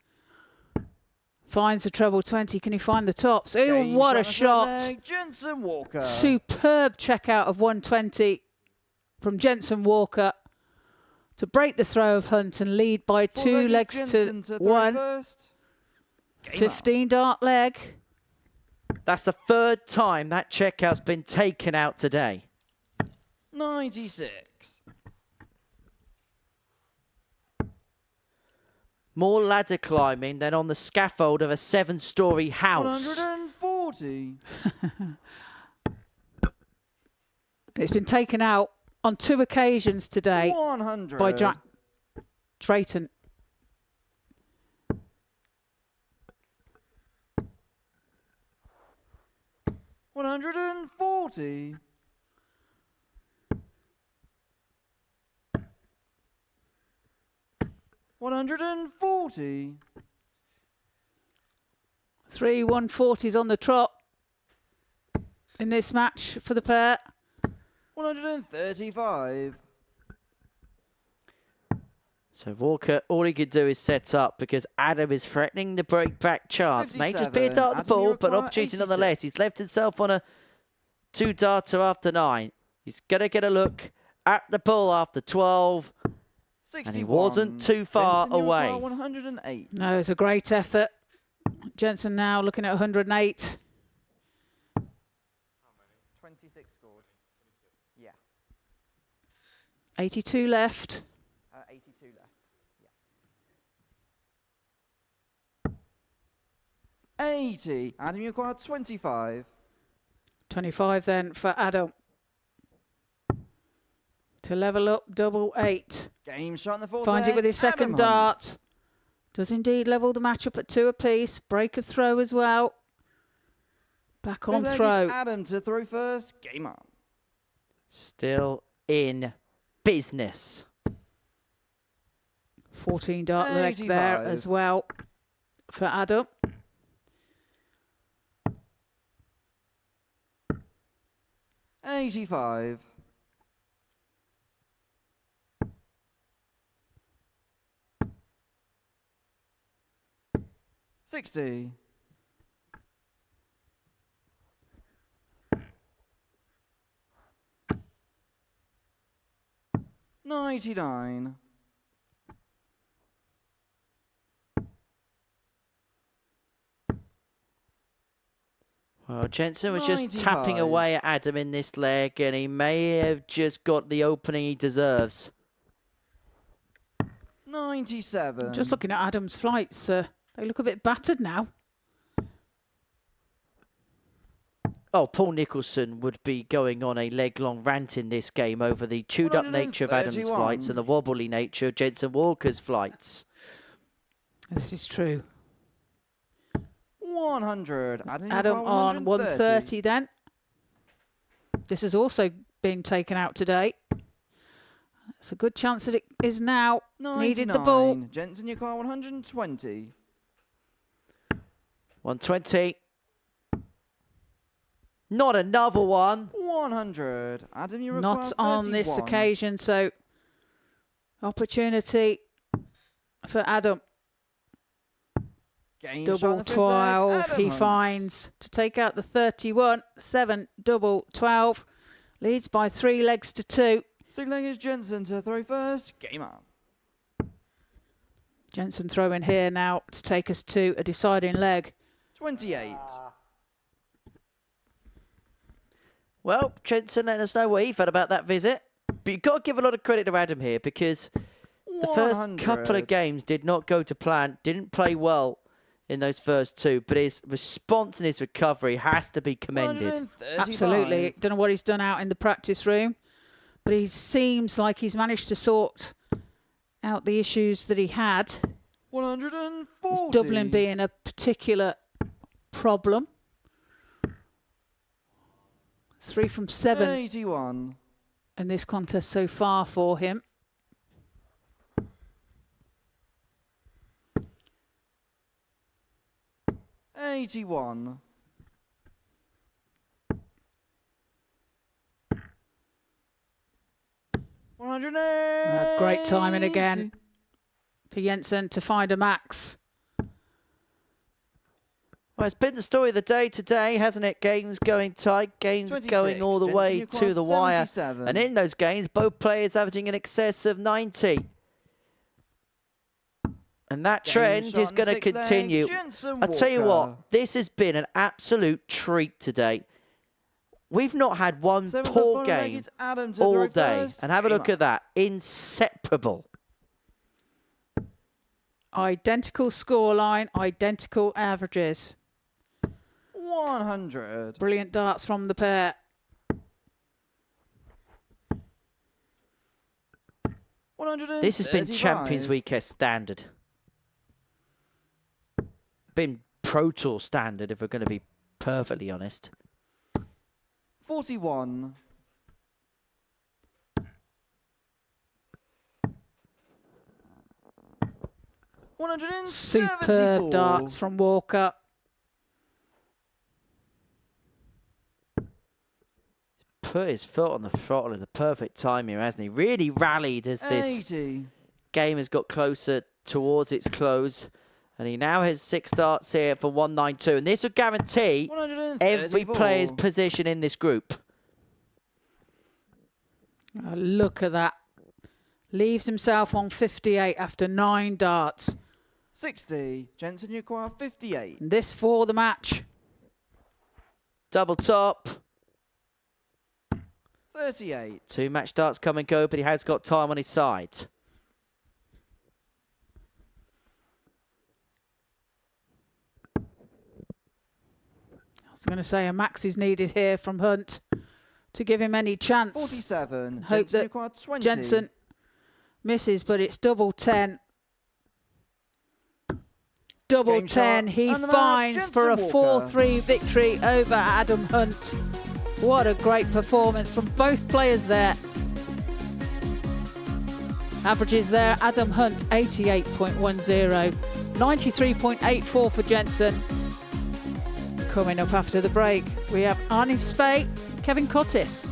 Finds the treble 20. Can he find the tops? Oh, Game what a shot shot. of the leg, Jensen Walker. Superb checkout of 120 from Jensen Walker to break the throw of Hunt and lead by Full two leg is legs Jensen to throw one. first. Game 15 dart leg. That's the third time that checkout's been taken out today. 96. More ladder climbing than on the scaffold of a 7-story house. 140. It's been taken out on 2 occasions today 100. by Jack Drayton. $140. 140. 3 140s on the trot in this match for the pair. 135. So Walker, all he could do is set up because Adam is threatening the break back chance. May just be a 57. dart at the Adam, you ball, but require opportunity 86. nonetheless. He's left himself on a 2-darter after 9. He's going to get a look at the ball after 12. 61. And he wasn't too far Jensen, you require away. 108. No, it's a great effort. Jensen now looking at 108. 26 scored. Yeah. 82 left. 82 left. Yeah. 80. Adam, you require 25. 25 then for Adam. To level up, double 8. Game shot in the fourth Finds it leg, with his second Adam Hunt. dart. Does indeed level the match up at 2 apiece. Break of throw as well. Back on Fifth leg is throw. Adam to throw first. Game on. Still in business. 14 dart leg there 85. as well for Adam. $85. 60. 99. Well, Jensen was just 95. tapping away at Adam in this leg, and he may have just got the opening he deserves. 97. Just looking at Adam's flights, they look a bit battered now. Oh, Paul Nicholson would be going on a leg-long rant in this game over the chewed-up nature of Adam's 131. flights and the wobbly nature of Jensen Walker's flights. This is true. 100. Adam on 130 then. This has also been taken out today. It's a good chance that it is now. 99. Needed the ball. Jensen, you require 120. 120. Not another one. 100. Adam, you require Not on this 31. occasion, so opportunity for Adam. Game Double shot on the fifth leg, 12. Adam He Hunt. finds to take out the 31. 7 double 12. Leads by 3 legs to 2. Sixth leg is Jensen to throw first. Game on. Jensen throwing here now to take us to a deciding leg. 28. Well, Jensen letting us know what he felt about that visit. But you've got to give a lot of credit to Adam here because the first 100. couple of games did not go to plan, didn't play well in those first 2, but his response and his recovery has to be commended. 135. Absolutely. Don't know what he's done out in the practice room, but he seems like he's managed to sort out the issues that he had. 140. Dublin being a particular problem. 3 from 7 81. in this contest so far for him. $81. Great timing again for Jensen to find a max. Well, it's been the story of the day today, hasn't it? Games going tight, games 26, going all the way Jensen, to you're the class wire. 77. And in those games, both players averaging in excess of 90. And that Game trend shot is on the going to sixth leg, continue. Jensen I'll tell you Walker. what, this has been an absolute treat today. We've not had one Seventh and poor final leg, game it's Adam to all throw day. first. And have a Game look on. at that. Inseparable. Identical scoreline, identical averages. 100. Brilliant darts from the pair. This has been Champions Week standard. Been Pro Tour standard, if we're going to be perfectly honest. 41. Superb darts from Walker. Put his foot on the throttle at the perfect time here, hasn't he? Really rallied as this 80. game has got closer towards its close. And he now has 6 darts here for 192. And this would guarantee every player's position in this group. Oh, look at that. Leaves himself on 58 after 9 darts. 60. Jensen, you acquire 58. And this for the match. Double top. 38. 2 match darts come and go, but he has got time on his side. I was going to say a max is needed here from Hunt to give him any chance. 47. Hope Jensen, you that acquire 20. Jensen misses, but it's double 10. Double Game 10. shot. He And the match, finds for a Jensen Walker. 4-3 victory over Adam Hunt. What a great performance from both players there. Averages there, Adam Hunt 88.10, 93.84 for Jensen. Coming up after the break, we have Arnie Spey, Kevin Cottis.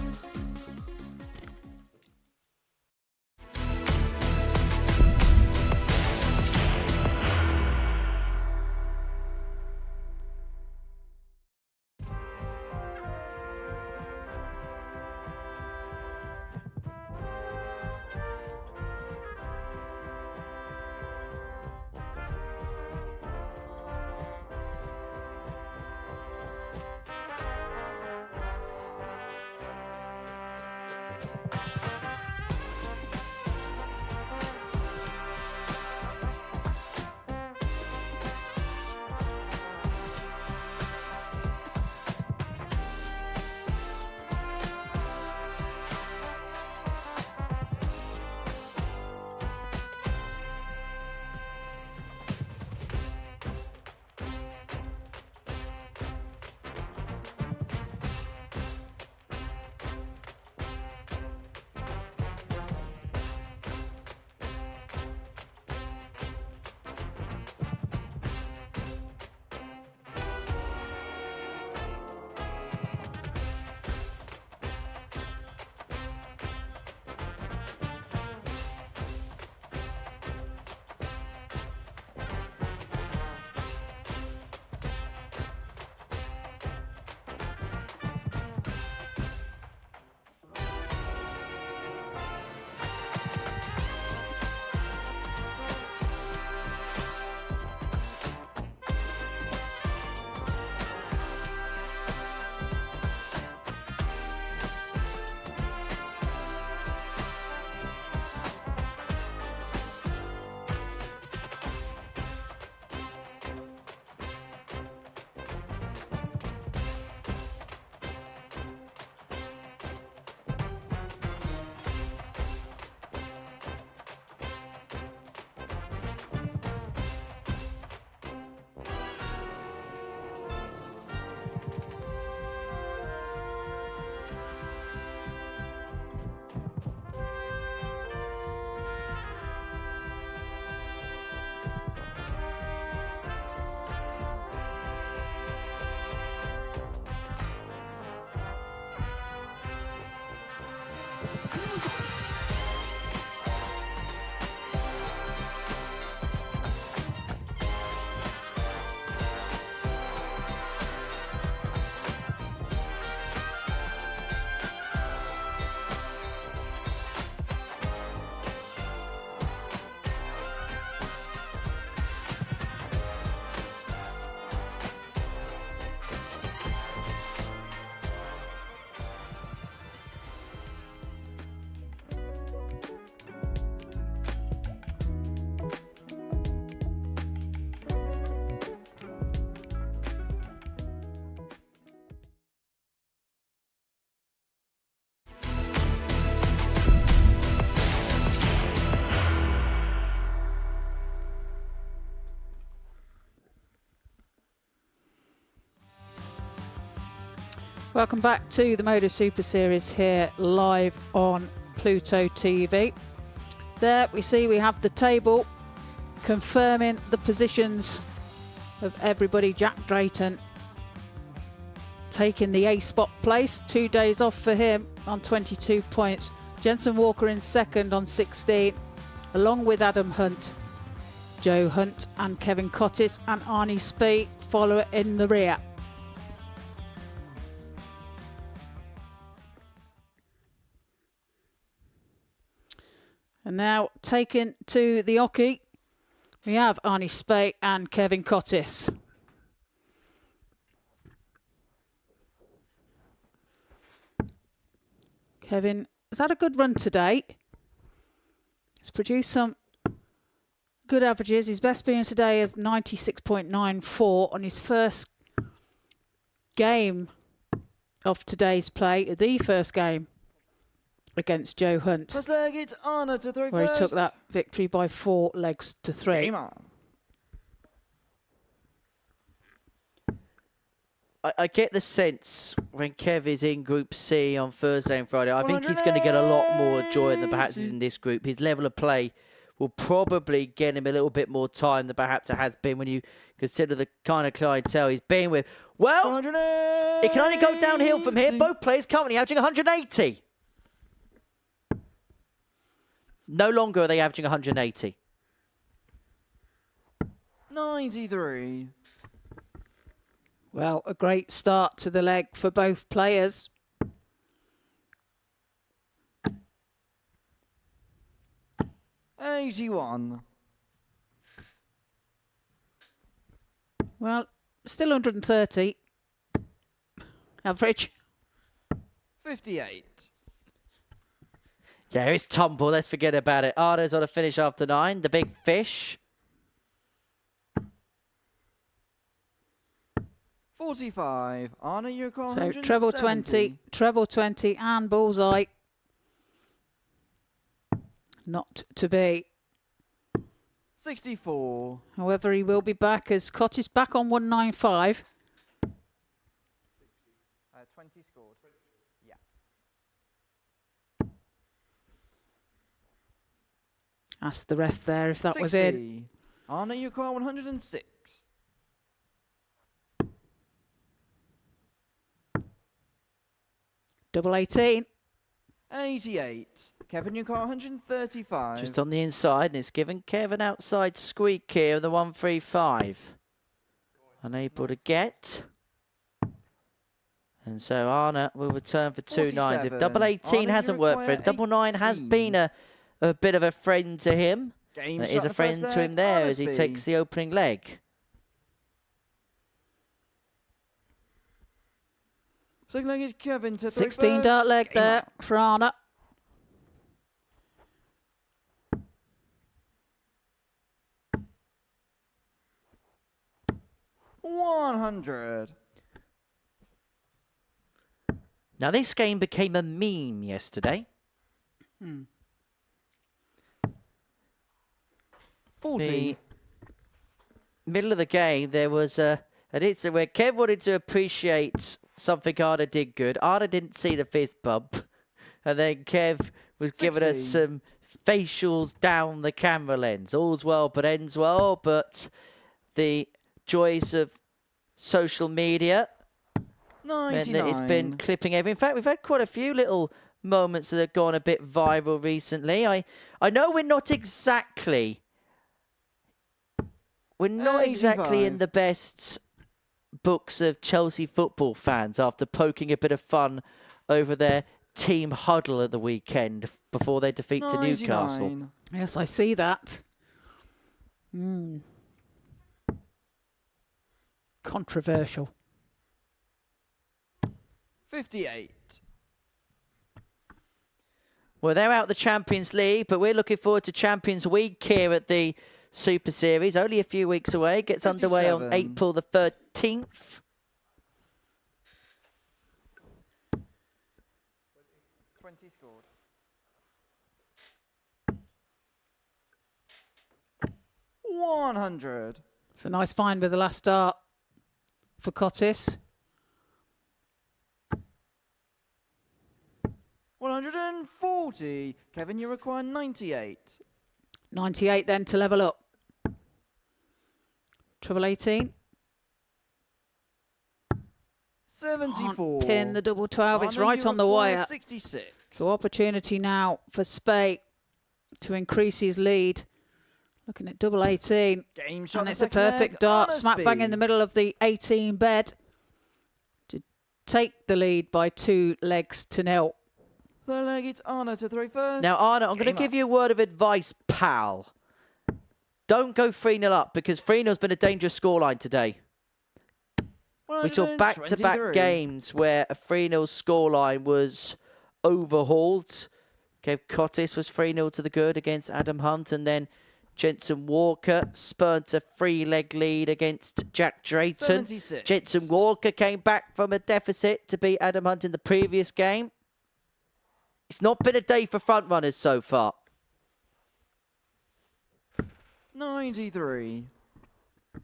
Welcome back to the Modus Super Series here live on Pluto TV. There we see we have the table confirming the positions of everybody. Jack Drayton taking the A spot place, 2 days off for him on 22 points. Jensen Walker in second on 16, along with Adam Hunt. Joe Hunt and Kevin Cottis and Arnie Spee follow in the rear. And now taken to the oche, we have Arnie Spee and Kevin Cottis. Kevin has had a good run today. He's produced some good averages. His best being today of 96.94 on his first game of today's play, the first game against Joe Hunt, First leg, it's Anna to throw where first. he took that victory by 4 legs to 3. Game on. I get the sense when Kev is in Group C on Thursday and Friday, I think he's going to get a lot more joy than perhaps in this group. His level of play will probably get him a little bit more time than perhaps it has been when you consider the kind of clientele he's been with. Well, it can only go downhill from here. Both players currently averaging 180. No longer are they averaging 180. 93. Well, a great start to the leg for both players. $81. Well, still 130 average. 58. Yeah, it's tumble. Let's forget about it. Arda's on a finish after 9. The big fish. 45. Anna, you're calling So treble 20 and bullseye. Not to be. 64. However, he will be back as Cottis back on 195. 20 scored. Yeah. Asked the ref there if that was in. 60. Anna, you call 106. Double 18. 88. Kevin, you call 135. Just on the inside, and it's given Kev an outside squeak here of the 135. Unable to get. And so Arna will return for 2 nines. If double 18 Arna, hasn't you worked for him, require double 9 has 18. been a bit of a friend to him. Game It shot is a the friend first to him leg, there as he Arnaby. takes the opening leg. Second leg is Kevin to 16 first. dart leg Game there on. for Arna. $100. Now this game became a meme yesterday. 40. The middle of the game, there was an incident where Kev wanted to appreciate something Arda did good. Arda didn't see the fist bump. And then Kev was giving us 60. some facials down the camera lens. All's well but ends well, but the joys of social media meant 99. that it's been clipping everything. In fact, we've had quite a few little moments that have gone a bit viral recently. I know we're not exactly in 85. the best books of Chelsea football fans after poking a bit of fun over their team huddle at the weekend before their defeat to Newcastle. 99. Yes, I see that. Controversial. 58. Well, they're out the Champions League, but we're looking forward to Champions Week here at the Super Series. Only a few weeks away. It gets underway on 57. April the 13th. Scored. 100. It's a nice find with the last start for Cottis. 140. Kevin, you require 98. 98 then to level up. Treble 18. 74. Can't pin the double 12. It's Arna, right you on the require wire. 66. So opportunity now for Spey to increase his lead. Looking at double 18. Game shot. And the it's a second leg, perfect dart. Arna Smack bang in the speed. middle of the 18 bed. To take the lead by 2 legs to 0. Third leg, it's Arna to throw first. Now, Arna, I'm going to Game give up. you a word of advice, pal. Don't go 3-0 up, because 3-0's been a dangerous scoreline today. We saw back-to-back 123. games where a 3-0 scoreline was overhauled. Okay, Cottis was 3-0 to the good against Adam Hunt, and then Jensen Walker spurned a 3-leg lead against Jack Drayton. 76. Jensen Walker came back from a deficit to beat Adam Hunt in the previous game. It's not been a day for front runners so far. 93. It's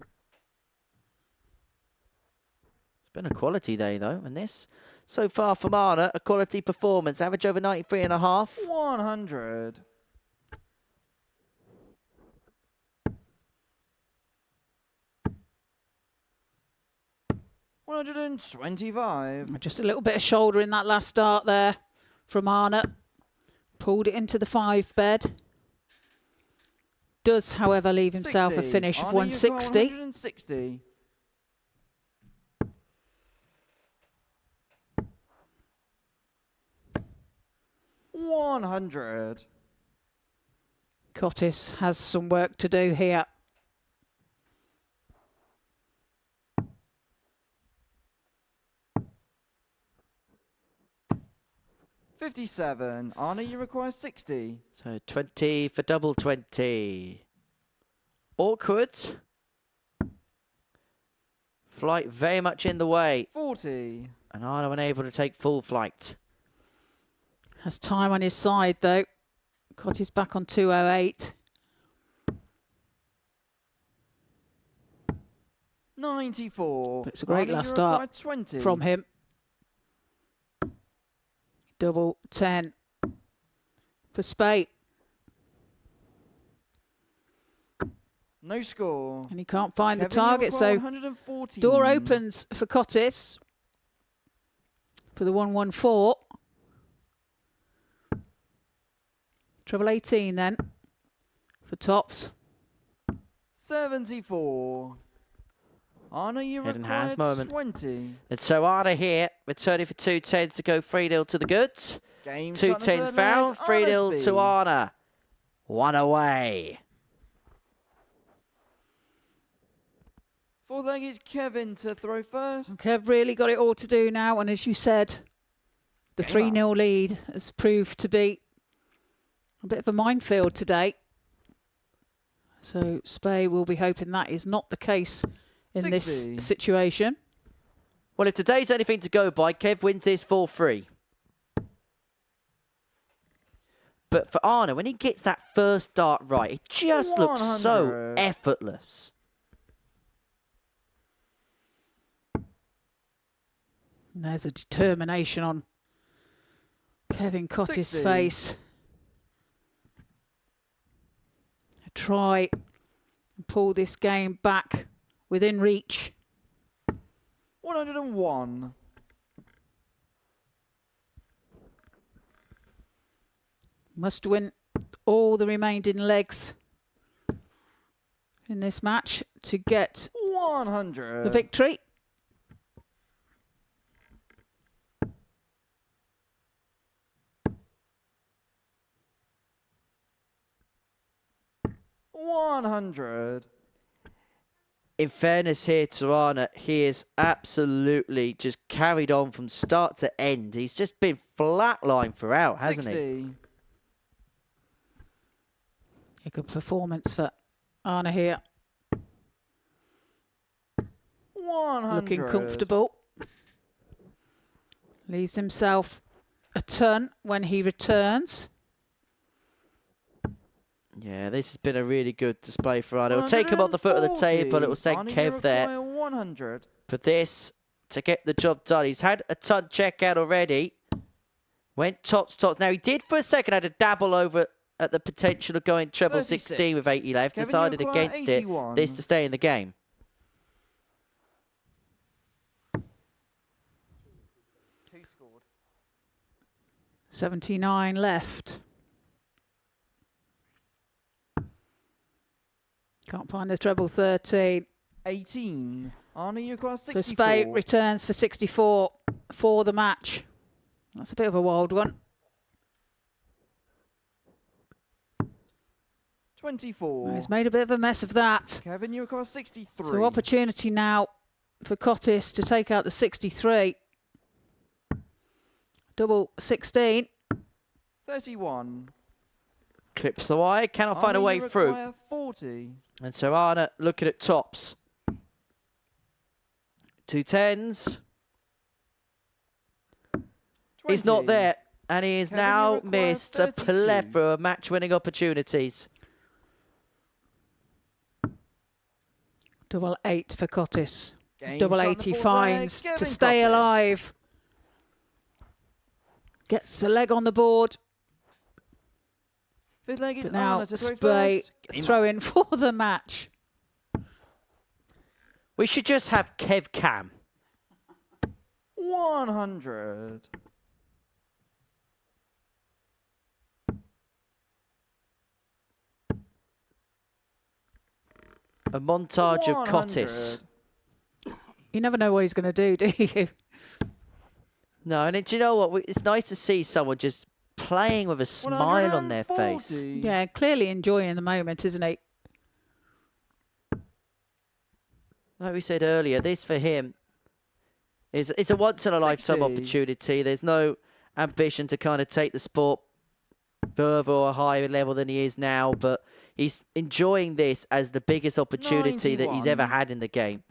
been a quality day, though, and this, so far from Arna, a quality performance. Average over 93.5. 100. 125. Just a little bit of shoulder in that last start there from Arna. Pulled it into the 5 bed. Does, however, leave himself a 60. finish of Arna, you've got 160. 160. $100. Cottis has some work to do here. $57. Arna, you require 60. So 20 for double 20. Awkward. Flight very much in the way. 40. And Arna unable to take full flight. Has time on his side, though. Cottis back on 208. 94. But it's a great Arna, last you start require 20. from him. Double 10 for Spey. No score. And he can't find Kevin, the you target, require so 114. door opens for Cottis for the 114. Treble 18 then for tops. 74. Arna, you Head and require hands moment. 20. And so Arna here, returning for 2 10s to go 3-0 to the good. Game 2 shot in the 10s third found, leg, 3-0 Arna to speed. Arna. 1 away. Fourth leg is Kevin to throw first. Kev really got it all to do now, and as you said, the Game up. 3-0 lead has proved to be a bit of a minefield today. So Spey will be hoping that is not the case in 60. this situation. Well, if today's anything to go by, Kev wins this 4-3. But for Arna, when he gets that first dart right, it just looks so 100. effortless. And there's a determination on Kevin Cottis' 60. face. Try and pull this game back within reach. 101. Must win all the remaining legs in this match to get 100. the victory. $100. In fairness here to Arna, he is absolutely just carried on from start to end. He's just been flatline throughout, hasn't 60. he? A good performance for Arna here. 100. Looking comfortable. Leaves himself a ton when he returns. Yeah, this has been a really good display for Arna. It'll take him off the foot of the table. It will send Arna, you Kev there. require 100. For this to get the job done. He's had a ton check out already Went tops. Now, he did for a second had a dabble over at the potential of going treble 16 with 80 left. Kevin, Decided you require against 81. it. This to stay in the game. Two scored. 79 left. Can't find the treble 13. 18. Arnie, you require So 64. Spate returns for 64 for the match. That's a bit of a wild one. 24. He's made a bit of a mess of that. Kevin, you require 63. So opportunity now for Cottis to take out the 63. Double 16. 31. Clips the wire. Cannot find a Arnie, way you through. require 40. And so Arna looking at tops. 2 10s. He's not 20. there. And he has Kevin, you now require missed a 32. plethora of match-winning opportunities. Double 8 for Cottis. Game Double shot 80 in the finds fourth to leg, stay Kevin Cottis. alive. Gets a leg on the board. Fifth leg is But now Arna to throw Spate first. throw in for the match. We should just have Kev Cam. 100. A montage of Cottis. 100. You never know what he's going to do you? No, and do you know what? It's nice to see someone just playing with a smile on their face. 140. Yeah, clearly enjoying the moment, isn't he? Like we said earlier, this for him is it's a once-in-a-lifetime 60. opportunity. There's no ambition to kind of take the sport further or a higher level than he is now, but he's enjoying this as the biggest opportunity that he's ever 91. had in the game.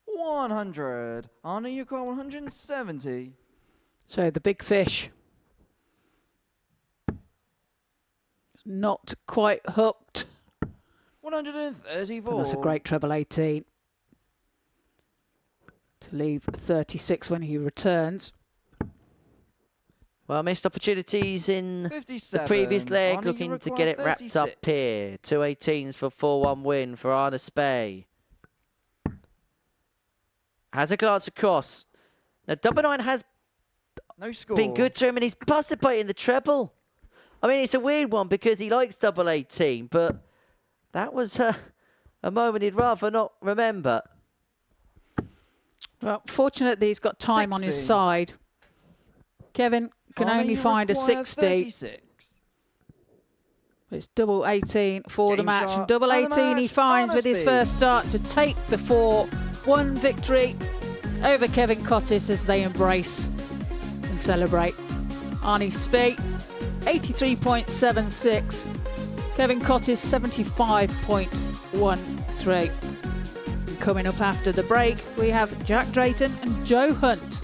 $100. Arnie, you got 170. So the big fish. Not quite hooked. 134. And that's a great treble 18. To leave 36 when he returns. Well, missed opportunities in 57. the previous leg, Arnie, you looking to require get it wrapped up 36. here. 2 18s for 4-1 win for Arna Spey. Has a glance across. Now, double 9 has No score. been good to him, and he's busted by in the treble. I mean, it's a weird one because he likes double 18, but that was a moment he'd rather not remember. Well, fortunately he's got time on his 60. side. Kevin can Arnie, only you find a require 60. 36. It's double 18 for the Game match. shot And double and the 18 he match, finds Arna with his Spee. first start to take the 4-1 victory over Kevin Cottis as they embrace and celebrate. Arnie Spate, 83.76. Kevin Cottis, 75.13. And coming up after the break, we have Jack Drayton and Joe Hunt.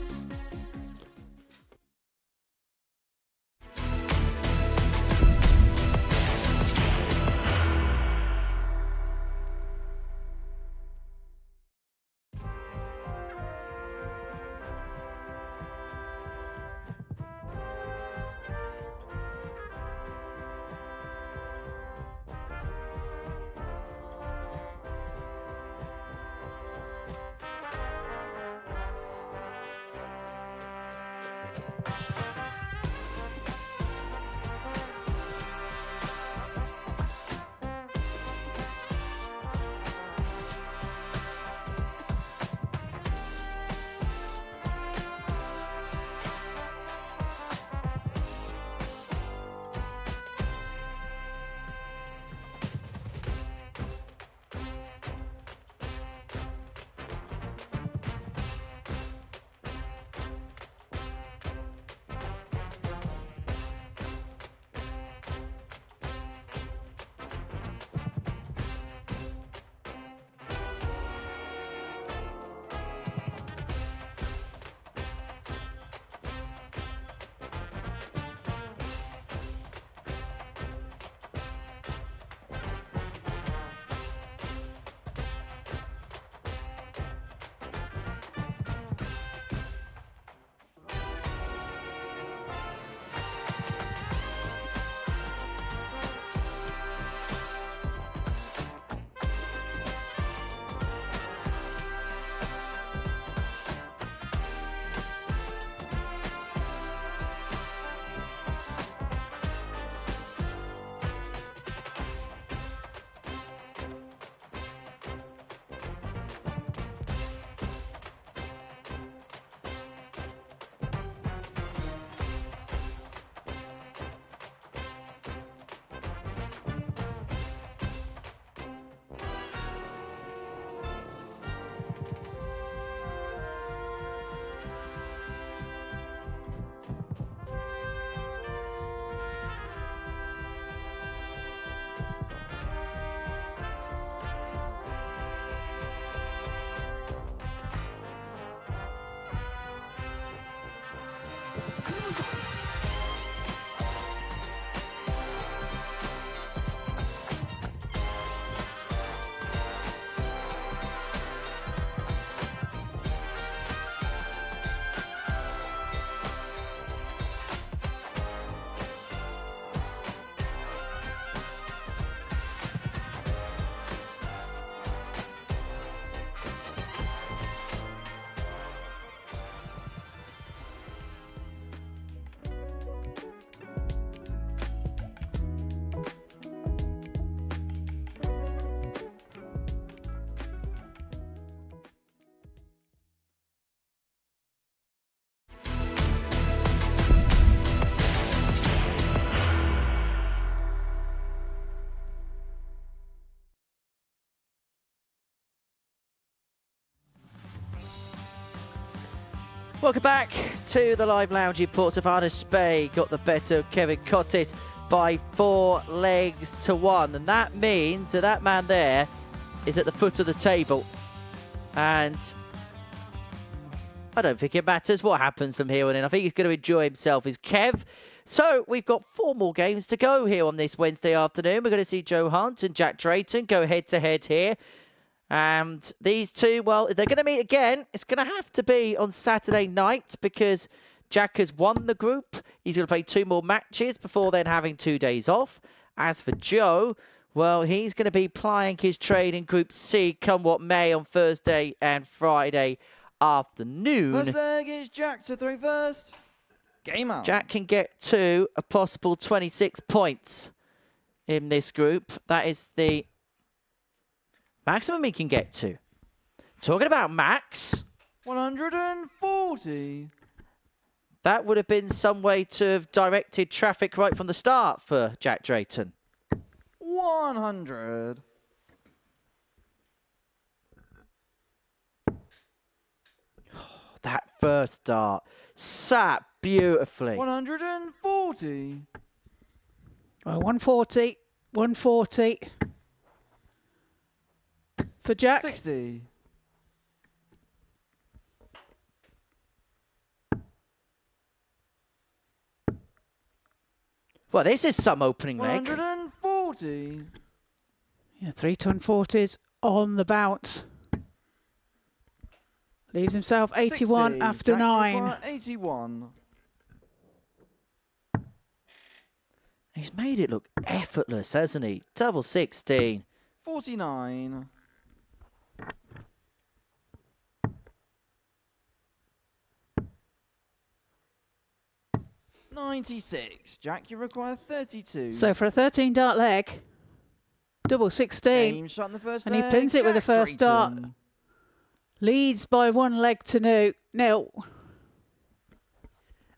Welcome back to the live lounge in Port of Arnis Bay. Got the better of Kevin Cottit by 4 legs to 1. And that means that that man there is at the foot of the table. And I don't think it matters what happens from here on in. I think he's going to enjoy himself as Kev. So we've got 4 more games to go here on this Wednesday afternoon. We're going to see Joe Hunt and Jack Drayton go head-to-head here. And these two, well, if they're going to meet again, it's going to have to be on Saturday night because Jack has won the group. He's going to play 2 more matches before then having 2 days off. As for Joe, well, he's going to be plying his trade in Group C come what may on Thursday and Friday afternoon. First leg is Jack to throw first. Game on. Jack can get to a possible 26 points in this group. That is the maximum he can get to. Talking about max. 140. That would have been some way to have directed traffic right from the start for Jack Drayton. 100. That first start sat beautifully. 140. 140. 140. For Jack. 60. Well, this is some opening leg. 140. Yeah, 3 140s on the bounce. Leaves himself 81 60. after Jack 9. require 81. He's made it look effortless, hasn't he? Double 16. 49. 96. Jack, you require 32. So for a 13 dart leg, double 16. Game shot in the first And he leg, pins it with the Jack first dart. Drayton. Leads by 1 leg to nil.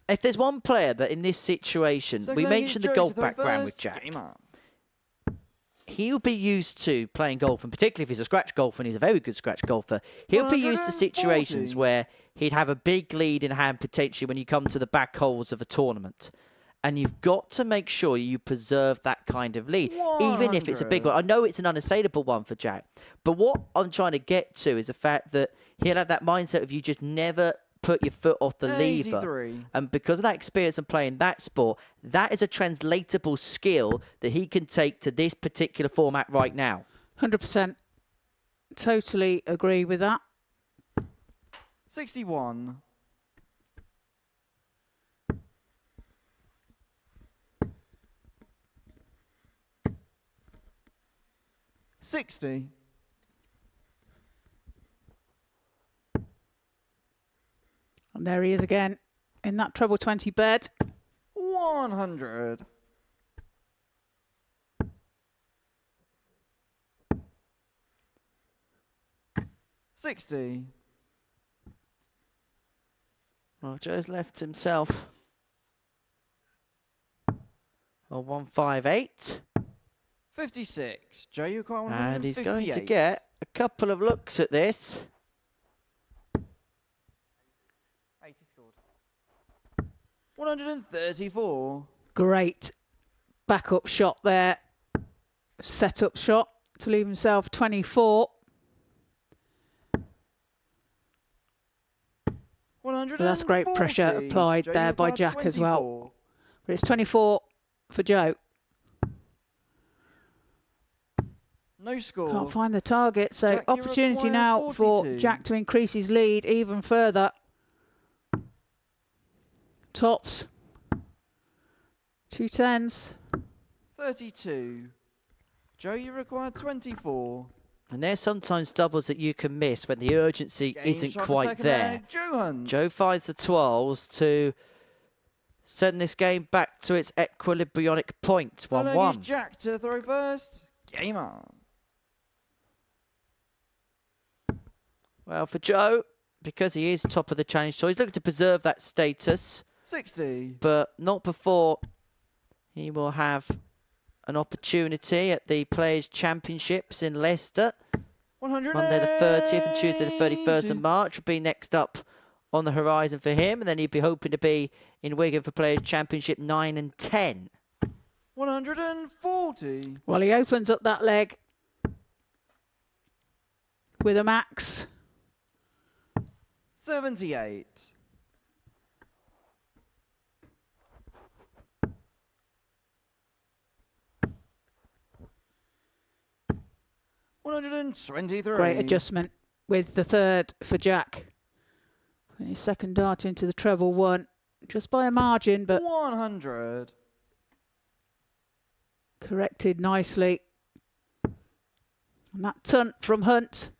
If there's one player that in this situation, Second we leg is mentioned the Joe golf to throw background with first. Jack. Game on. He'll be used to playing golf, and particularly if he's a scratch golfer, and he's a very good scratch golfer, he'll be used to 140. situations where he'd have a big lead in hand potentially when you come to the back holes of a tournament. And you've got to make sure you preserve that kind of lead, even if it's a big one. I know it's an unassailable one for Jack, but what I'm trying to get to is the fact that he'll have that mindset of you just never put your foot off the lever. 83. And because of that experience and playing that sport, that is a translatable skill that he can take to this particular format right now. 100%. Totally agree with that. 61. 60. And there he is again in that treble 20 bed. 100. 60. Well, Joe's left himself a 158. 56. Joe, you require 158. And he's going to get a couple of looks at this. 80 scored. 134. Great backup shot there. Set-up shot to leave himself 24. 140. So that's great pressure applied Joe, there you by require Jack as well. 24. But it's 24 for Joe. No score. Can't find the target. So Jack, you opportunity require now for 42. Jack to increase his lead even further. Tops. 2 10s. 32. Joe, you require 24. And there's sometimes doubles that you can miss when the urgency Game isn't shot, quite second there. leg, Joe Hunt. Joe finds the 12s to send this game back to its equilibrionic point. Third leg is 1-1. Jack to throw first. Game on. Well, for Joe, because he is top of the challenge tour, he's looking to preserve that status, 60. but not before he will have an opportunity at the Players' Championships in Leicester. 100. Monday the 30th and Tuesday the 31st of March will be next up on the horizon for him, and then he'd be hoping to be in Wigan for Players' Championship 9 and 10. 140. Well, he opens up that leg with a max. 78. $123. Great adjustment with the third for Jack. Putting his second dart into the treble one, just by a margin, but 100. corrected nicely. And that tunt from Hunt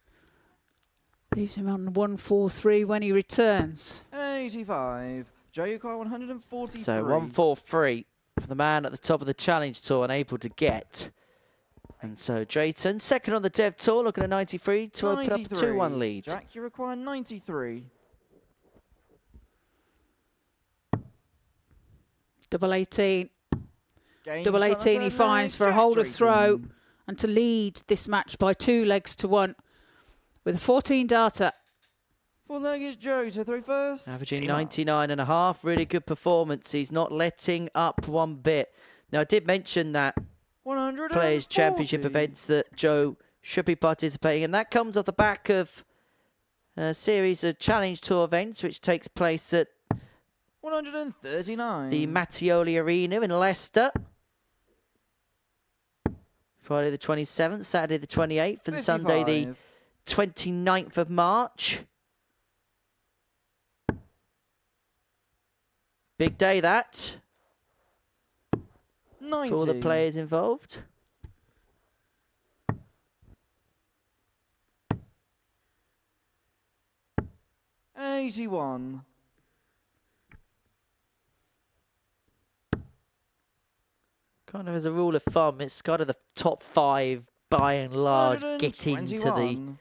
leaves him on 143 when he returns. 85. Joe, you got 143. So 143 for the man at the top of the Challenge Tour, unable to get. And so Drayton, second on the Dev Tour, looking at 93 to open up a 2-1 lead. Jack, you require 93. Double 18. Game Double shot on 18 he third finds leg, for a Jack hold of throw Drayton. and to lead this match by 2 legs to 1 with a 14 darter. Full leg is Joe to throw first. Averaging Game on. 99.5, really good performance. He's not letting up one bit. Now, I did mention that 140. Players' Championship events that Joe should be participating in. That comes off the back of a series of Challenge Tour events, which takes place at 139. the Mattioli Arena in Leicester. Friday the 27th, Saturday the 28th, and Sunday the 29th of March. Big day that 90. for all the players involved. $81. Kind of as a rule of thumb, it's kind of the top 5 by and large getting to the 121.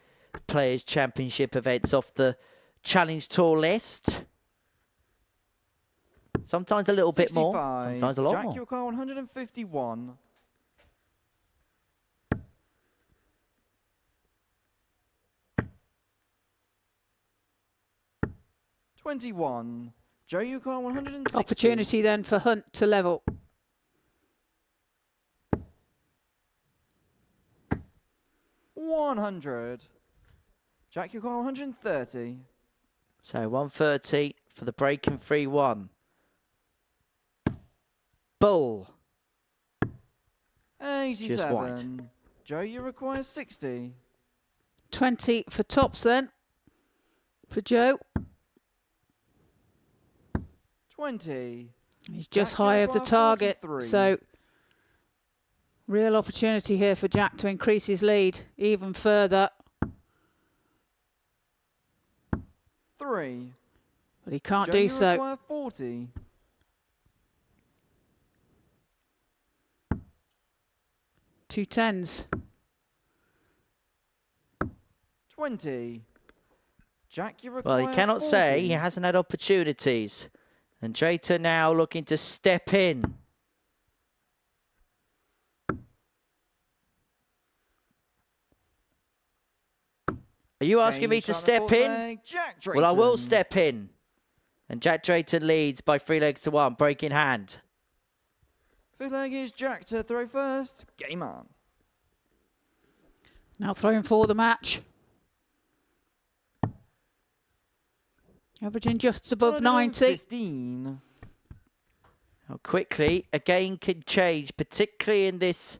Players' Championship events off the Challenge Tour list. Sometimes a little bit more, 65. sometimes a lot Jack, more. you require 151. $21. Joe, you require 160. Opportunity then for Hunt to level. $100. Jack, you require 130. So 130 for the breaking 3-1. Bull. 87. Joe, you require 60. 20 for tops then for Joe. 20. He's just Jack, you high of the require target, 43. so real opportunity here for Jack to increase his lead even further. 3. But he can't Joe, do you so. require 40. 2 10s. 20. Jack, you require Well, he cannot 40. say he hasn't had opportunities. And Drayton now looking to step in. Are you asking me to step in? Jack Well, I will Drayton. step in. And Jack Drayton leads by 3 legs to 1, breaking hand. Fifth leg is Jack to throw first. Game on. Now throwing for the match. Averaging just above 90. 15. How quickly a game can change, particularly in this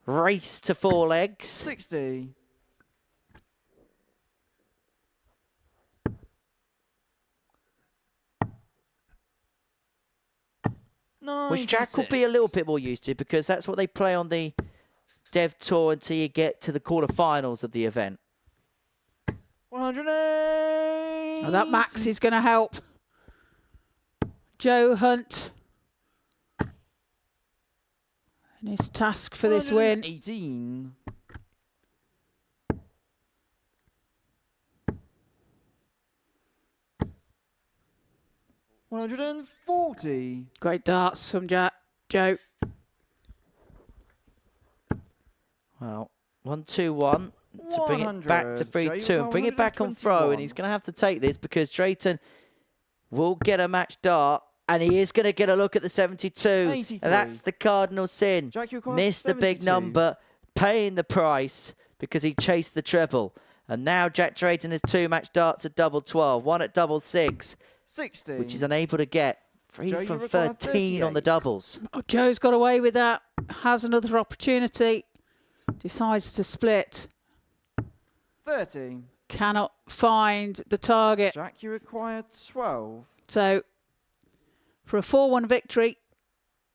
race to 4 legs. 60. Which Jack will be a little bit more used to, because that's what they play on the Dev Tour until you get to the quarterfinals of the event. 108. Now that max is going to help Joe Hunt in his task for this win. 18. $140. Great darts from Joe. Well, 1-2-1. to bring it back to 3-2 and bring it back on throw. And he's going to have to take this because Drayton will get a match dart. And he is going to get a look at the 72. 83. And that's the cardinal sin. Jack, you require Missed the big 72. number, paying the price because he chased the treble. And now Jack Drayton has 2 match darts at double 12, 1 at double 6, 60. which he's unable to get. 3 Joe, you from require 13 on the 38. doubles. Oh, Joe's got away with that. Has another opportunity. Decides to split. 30. Cannot find the target. Jack, you require 12. So, for a 4-1 victory,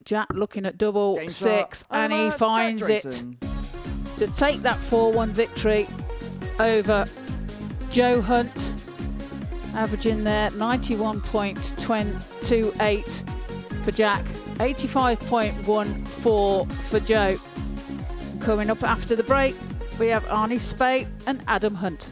Jack looking at double Game 6, start. and he Jack finds it Drayton. to take that 4-1 victory over Joe Hunt, averaging there 91.28 for Jack, 85.14 for Joe. Coming up after the break, we have Arnie Spate and Adam Hunt.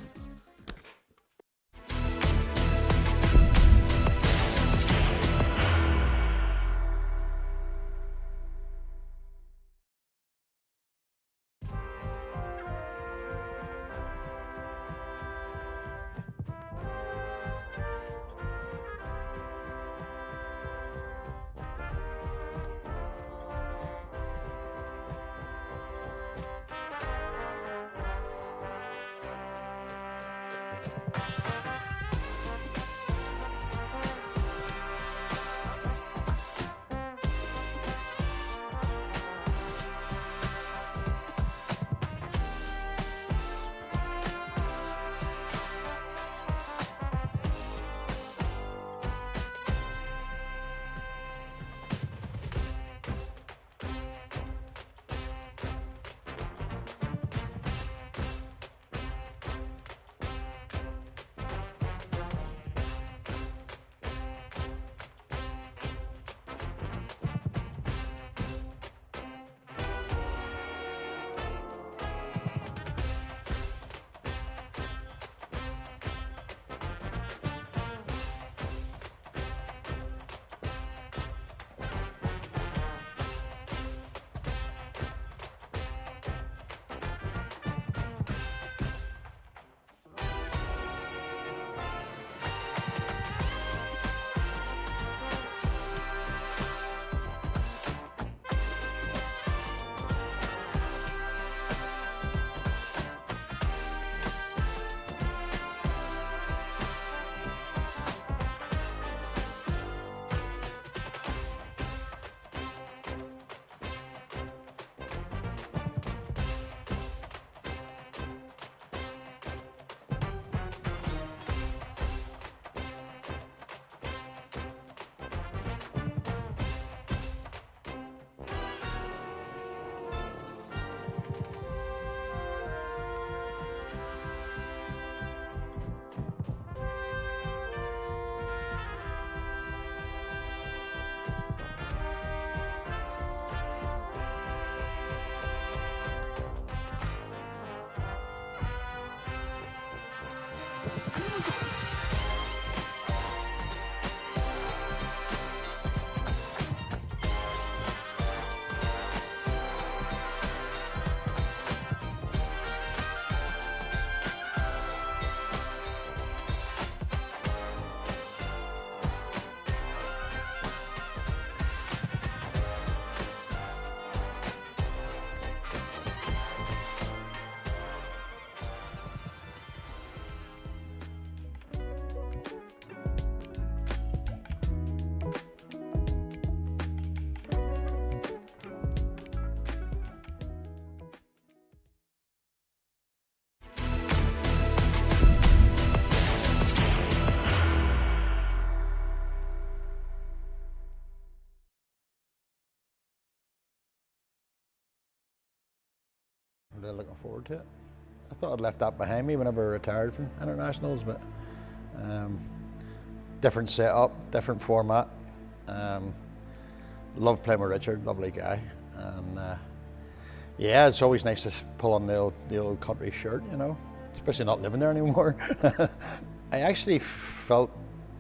I'm really looking forward to it. I thought I'd left that behind me whenever I retired from internationals, but different setup, different format. Love playing with Richard, lovely guy, and yeah, it's always nice to pull on the old country shirt, you know, especially not living there anymore. I actually felt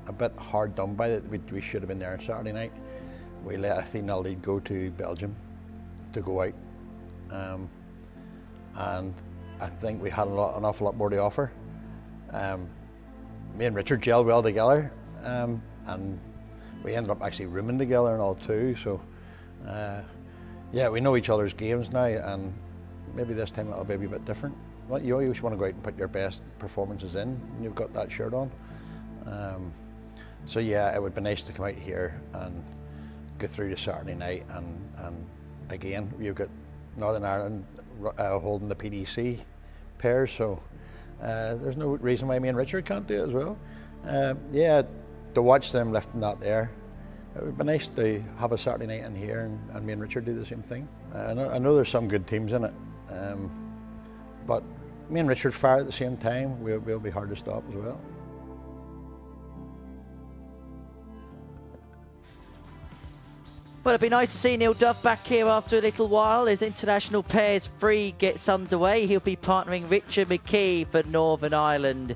a bit hard done by it. We should have been there on Saturday night. We let Athena lead go to Belgium to go out. And I think we had an awful lot more to offer. Me and Richard gelled well together, and we ended up actually rooming together and all too. So yeah, we know each other's games now, and maybe this time it'll be a wee bit different. Well, you always want to go out and put your best performances in when you've got that shirt on. So yeah, it would be nice to come out here and go through to Saturday night, and again, you've got Northern Ireland holding the PDC pair, so there's no reason why me and Richard can't do it as well. Yeah, to watch them lifting that there, it would be nice to have a Saturday night in here and me and Richard do the same thing. I know there's some good teams in it, but me and Richard fire at the same time, we'll be hard to stop as well. Well, it'd be nice to see Neil Duff back here after a little while. His international pairs free gets underway. He'll be partnering Richard McKee for Northern Ireland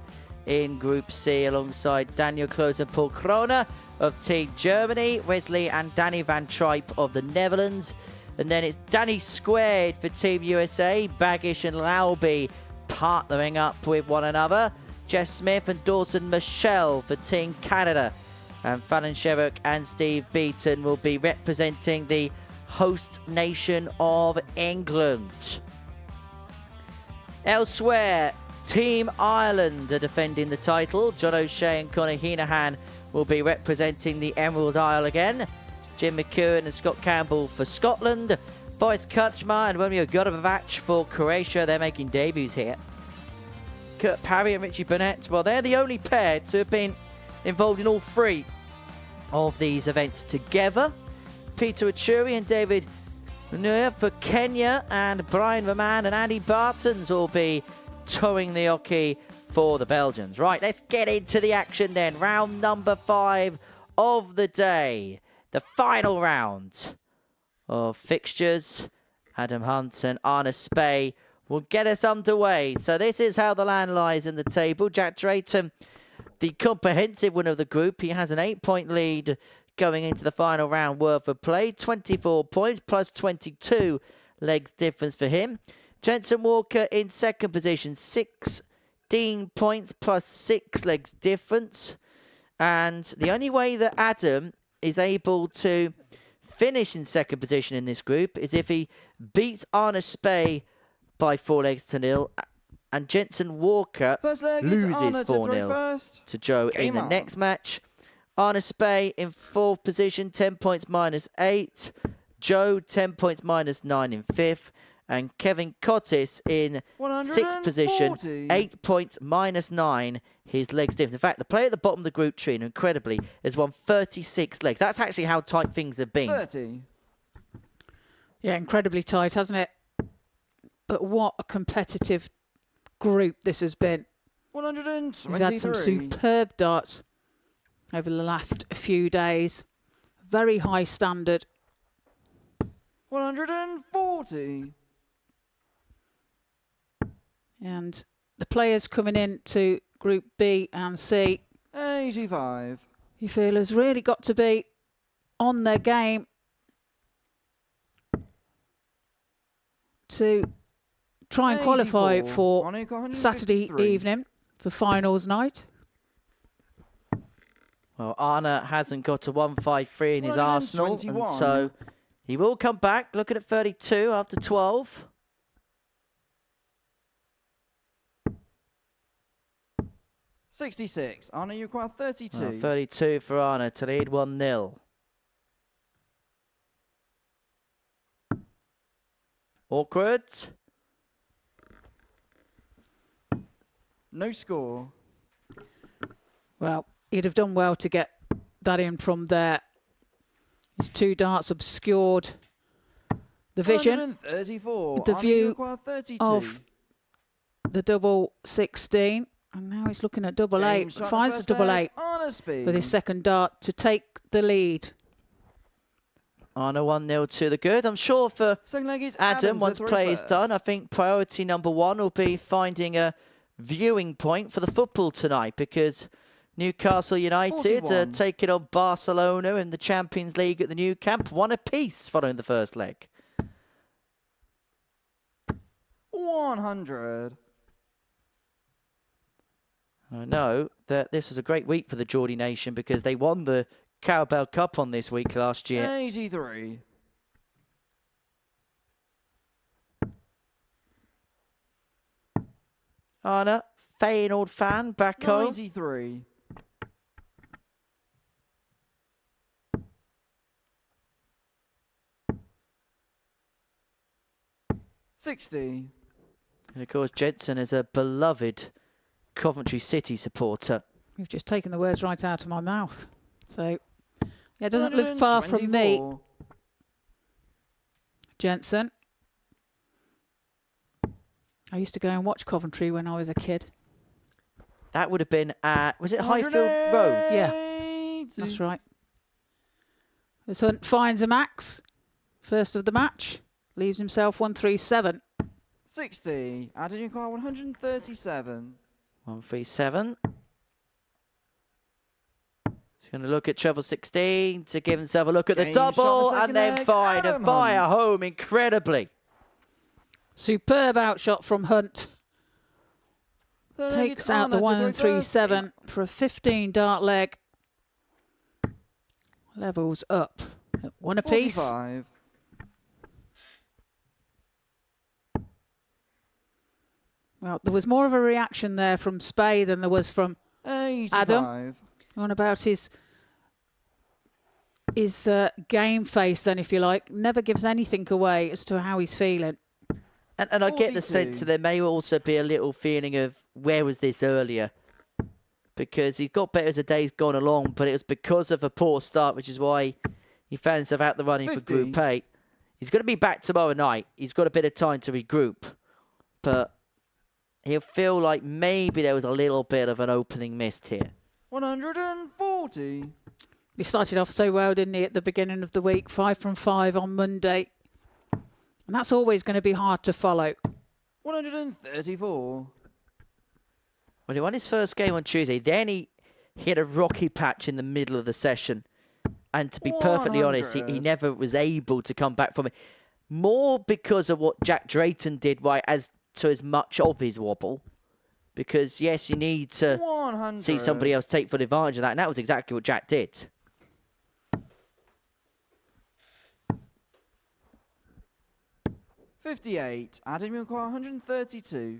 in Group C alongside Daniel Kloos and Paul Kroner of Team Germany, Wesley and Danny van Tripe of the Netherlands. And then it's Danny Squared for Team USA, Baggish and Lauby partnering up with one another. Jess Smith and Dawson Michelle for Team Canada. And Fallon Sherrock and Steve Beaton will be representing the host nation of England. Elsewhere, Team Ireland are defending the title. John O'Shea and Conor Heenahan will be representing the Emerald Isle again. Jim McEwen and Scott Campbell for Scotland. Boris Kuchma and Romeo Godovac for Croatia. They're making debuts here. Kurt Parry and Richie Burnett, well, they're the only pair to have been involved in all three of these events together. Peter Achuri and David Nuer for Kenya, and Brian Raman and Andy Bartons will be towing the hockey for the Belgians. Right, let's get into the action then. Round number 5 of the day. The final round of fixtures. Adam Hunt and Arne Spey will get us underway. So this is how the land lies in the table. Jack Drayton, the comprehensive winner of the group, he has an 8-point lead going into the final round worth of play. 24 points plus 22 legs difference for him. Jensen Walker in second position, 16 points plus 6 legs difference. And the only way that Adam is able to finish in second position in this group is if he beats Arne Spey by 4 legs to nil. And Jensen Walker loses 4-0 to Joe in the next match. Arne Spey in 4th position, 10 points minus 8. Joe, 10 points minus 9 in 5th. And Kevin Cottis in 6th position, 8 points minus 9. His legs different. In fact, the player at the bottom of the group tree, incredibly, has won 36 legs. That's actually how tight things have been. 30. Yeah, incredibly tight, hasn't it? But what a competitive group this has been. 123. We've had some superb darts over the last few days. Very high standard. 140. And the players coming in to Group B and C, 85. you feel has really got to be on their game to try and qualify for Saturday evening for finals night. Well, Arne hasn't got a 153 in his arsenal, and so he will come back, looking at 32 after 12. $66. Arne, you require 32. Well, 32 for Arne to lead 1-0. Awkward. No score. Well, he'd have done well to get that in from there. His 2 darts obscured the vision. 134. The Arne, view you require 32. of the double 16. And now he's looking at double 8. Finds the double 8 with his second dart to take the lead. Arne 1-0 to the good. I'm sure for Adam, once play is done, I think priority number 1 will be finding a viewing point for the football tonight, because Newcastle United are taking on Barcelona in the Champions League at the Nou Camp, 1 apiece following the first leg. 100. I know that this was a great week for the Geordie Nation because they won the Cowbell Cup on this week last year. 83. Anna, Feyenoord fan, back home. 93. $60. And of course, Jensen is a beloved Coventry City supporter. You've just taken the words right out of my mouth. So, yeah, it doesn't live far from me. 124. Jensen. I used to go and watch Coventry when I was a kid. That would have been at, was it Highfield Road? Yeah, that's right. This Hunt finds a max. First of the match. Leaves himself 137. 60. Adam, you got 137. 137. He's going to look at treble 16 to give himself a look at the Game shot double the and second then leg, fire Adam Hunt. home incredibly. Superb outshot from Hunt. Takes out the 137 for a 15 dart leg. Levels up at one apiece. 45. Well, there was more of a reaction there from Spey than there was from 85. Adam. On about his game face then, if you like. Never gives anything away as to how he's feeling. And I get the 42. sense that there may also be a little feeling of where was this earlier? Because he got better as the days gone along, but it was because of a poor start, which is why he found himself out the running 50. for Group 8. He's going to be back tomorrow night. He's got a bit of time to regroup. But he'll feel like maybe there was a little bit of an opening missed here. 140. He started off so well, didn't he, at the beginning of the week? 5 from 5 on Monday. And that's always going to be hard to follow. 134. Well, he won his first game on Tuesday. Then he hit a rocky patch in the middle of the session. And to be perfectly honest, he 100. never was able to come back from it. More because of what Jack Drayton did, right, as to as much of his wobble. Because, yes, you need to 100. see somebody else take full advantage of that. And that was exactly what Jack did. $58. Adam, you've got 132.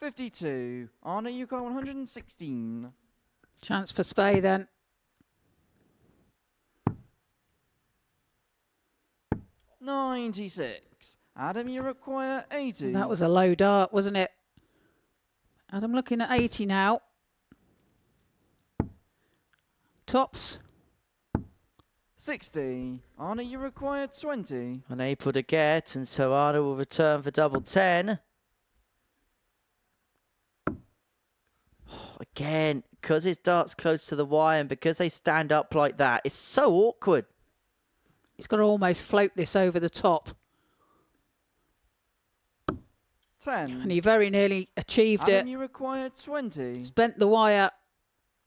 $52. Anna, you got 116. Chance for Spey then. $96. Adam, you require 80. That was a low dart, wasn't it? Adam looking at 80 now. Tops. 60. Anna, you require 20. Unable to get, and so Arda will return for double 10. Again, because his dart's close to the wire and because they stand up like that, it's so awkward. He's got to almost float this over the top. 10. And he very nearly achieved Adam, it. you require 20. He's bent the wire.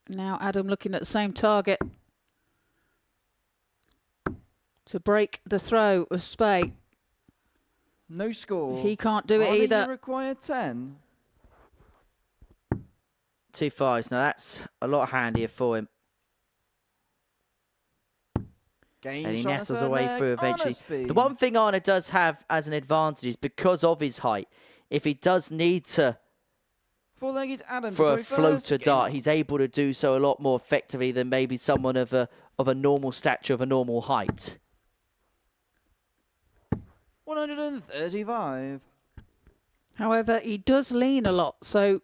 Now Adam looking at the same target to break the throw of Spey. No score. He can't do it Anna, either. you require 10. 2 5s. Now that's a lot handier for him. Game And he shot the nestles third away leg, through Anna eventually. speed. The one thing Arna does have as an advantage is because of his height. If he does need to Four-legged Adam for a to throw floater first. dart, Game he's able to do so a lot more effectively than maybe someone of a normal stature, of a normal height. 135. However, he does lean a lot, so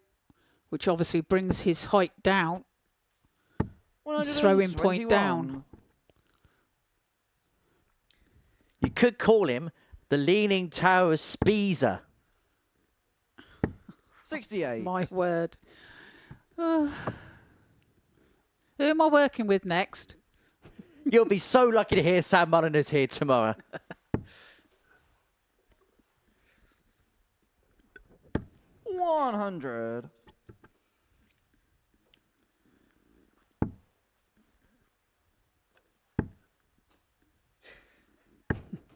which obviously brings his height down. His throwing point down. You could call him the Leaning Tower of Spiza. 68. My word. Who am I working with next? You'll be so lucky to hear Sam Mullen is here tomorrow. $100.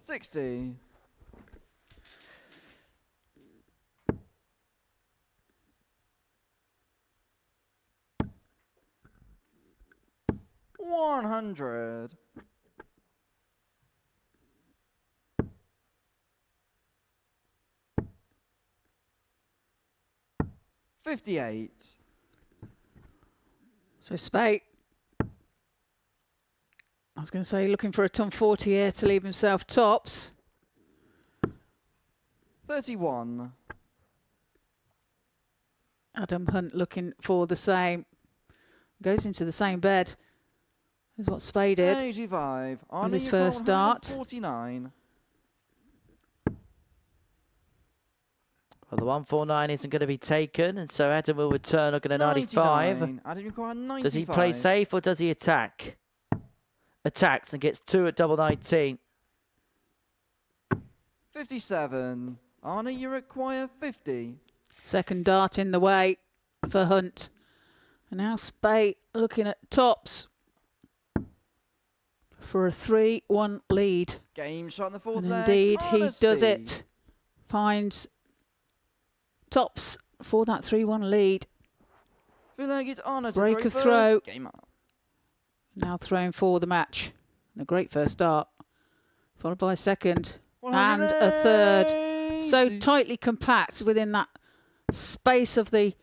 60. $100. 58. So Spate, I was going to say, looking for a ton 40 here to leave himself tops. 31. Adam Hunt looking for the same. Goes into the same bed as what Spade did 85. with his first start. 49. Well, the 149 isn't going to be taken, and so Adam will return looking at 95. 99. Adam, you require 95. Does he play safe or does he attack? Attacks and gets 2 at double 19. 57. Arnie, you require 50. Second dart in the way for Hunt. And now Spate looking at tops for a 3-1 lead. Game shot in the fourth And leg. indeed, he does Honesty. it. Finds tops for that 3-1 lead. Feel like it's Honor to Break throw of first. throw. Game up. Now throwing for the match. And a great first start. Followed by a second. And a third. So 180. tightly compact within that space of the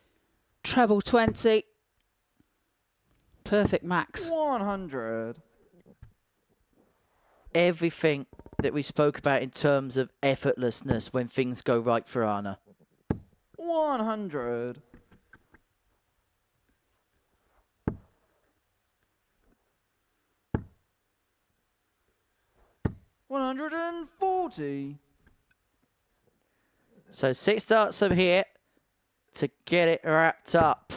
treble 20. Perfect max. 100. Everything that we spoke about in terms of effortlessness when things go right for Anna. 100. 140. So 6 darts from here to get it wrapped up.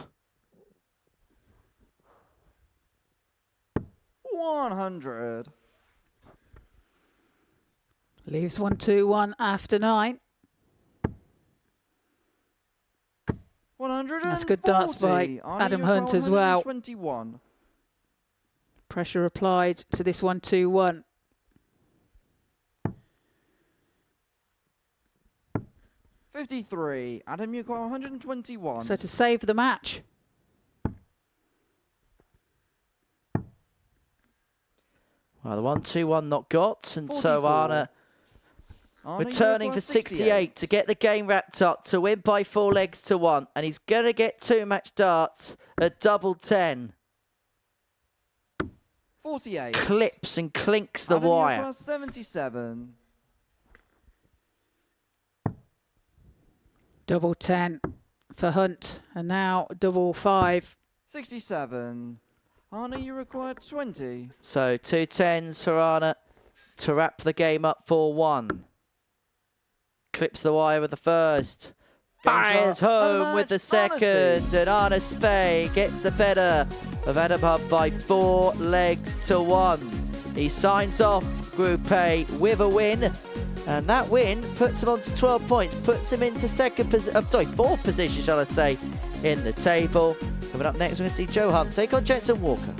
100. Leaves 1-2-1 after 9. 140. That's good darts by Arnie, Adam you Hunt require as well. 121. Pressure applied to this 1-2-1. $53. Adam, you got 121. So to save the match. Well, the 1-2-1 not got, and so 44. Anna Arnie, you returning require for 68 to get the game wrapped up, to win by 4 legs to 1, and he's going to get 2 match darts at double 10. 48. Clips and clinks the Adam, you wire. require 77. Double 10 for Hunt. And now double 5. 67. Arnie, you require 20. So 2 10s for Anna to wrap the game up 4-1. Clips the wire with the first. Game Fires shot. Another home with the match. Anna second. Spade. And Anna Spade gets the better of Adam Hunt by 4 legs to 1. He signs off Group A with a win. And that win puts him on to 12 points. Puts him into fourth position, shall I say, in the table. Coming up next, we're going to see Joe Hunt take on Jensen Walker.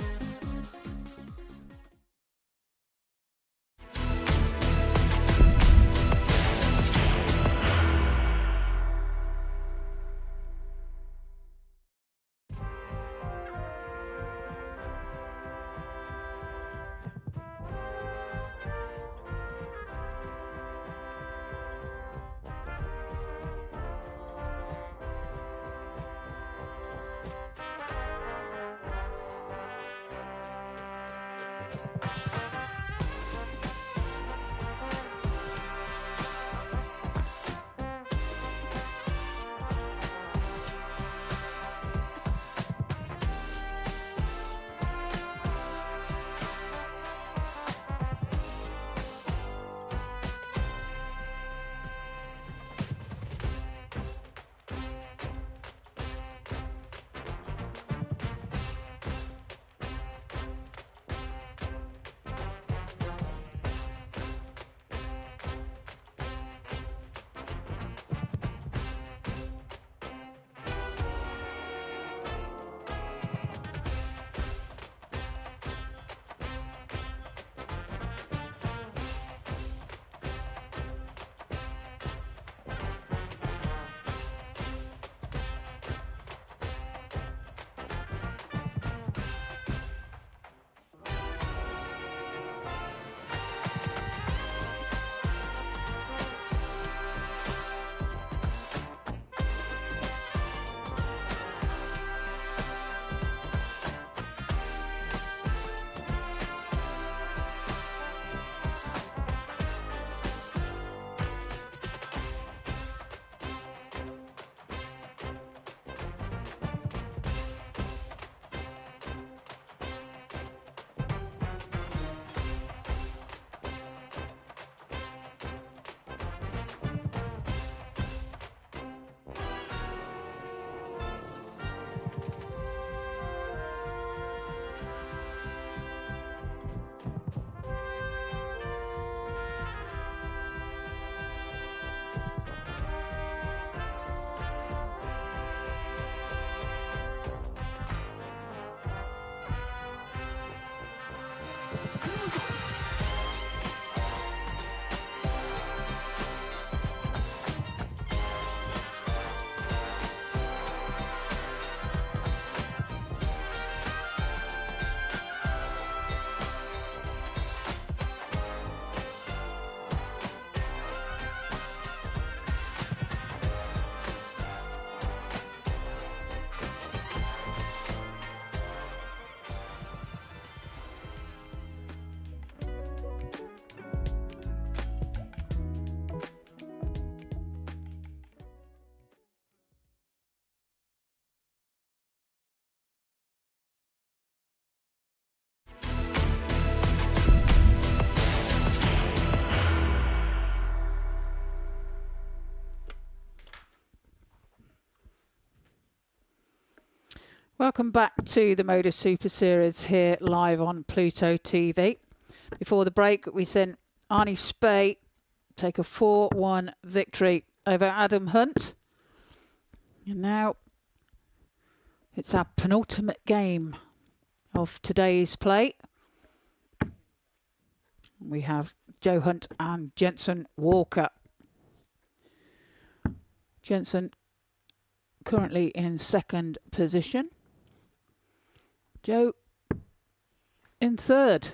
Welcome back to the Modus Super Series here live on Pluto TV. Before the break, we sent Arnie Spey take a 4-1 victory over Adam Hunt. And now it's our penultimate game of today's play. We have Joe Hunt and Jensen Walker. Jensen currently in second position. Joe in third.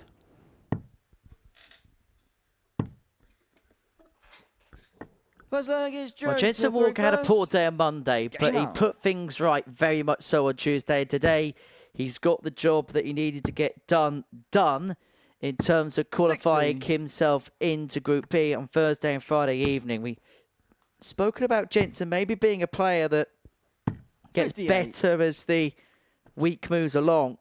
First leg is Joe. Well, Jensen Walker had a poor day on Monday, but he put things right very much so on Tuesday. Today, he's got the job that he needed to get done in terms of qualifying 60. himself into Group B on Thursday and Friday evening. We've spoken about Jensen maybe being a player that gets 58. better as the week moves along.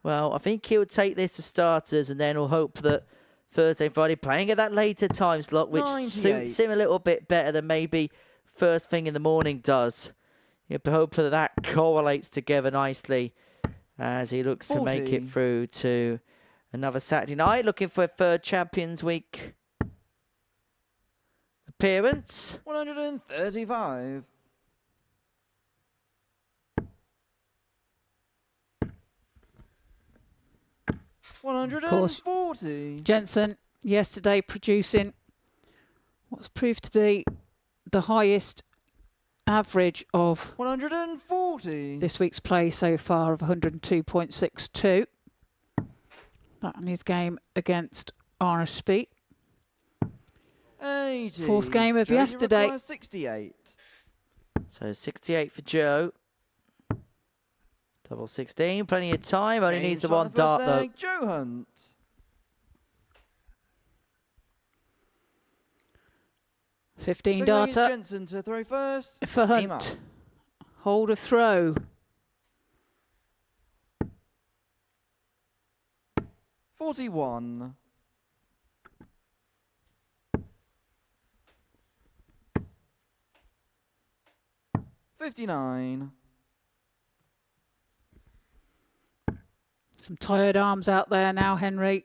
Well, I think he'll take this for starters, and then we'll hope that Thursday and Friday playing at that later time slot, which 98. suits him a little bit better than maybe first thing in the morning does. You'll hope that that correlates together nicely as he looks 40. to make it through to another Saturday night, looking for a third Champions Week appearance. 135. Of course, 140. Jensen yesterday producing what's proved to be the highest average of 140. this week's play so far of 102.62. That in his game against RSP. 80. Fourth game of Joe, you yesterday. require 68. So 68 for Joe. Double 16, plenty of time. Only Game needs the shot one in the first dart though. leg, Joe Hunt. 15 Second leg is darter Jensen to throw first. for Aim up. Hunt. Hold a throw. 41. 59. Some tired arms out there now, Henry.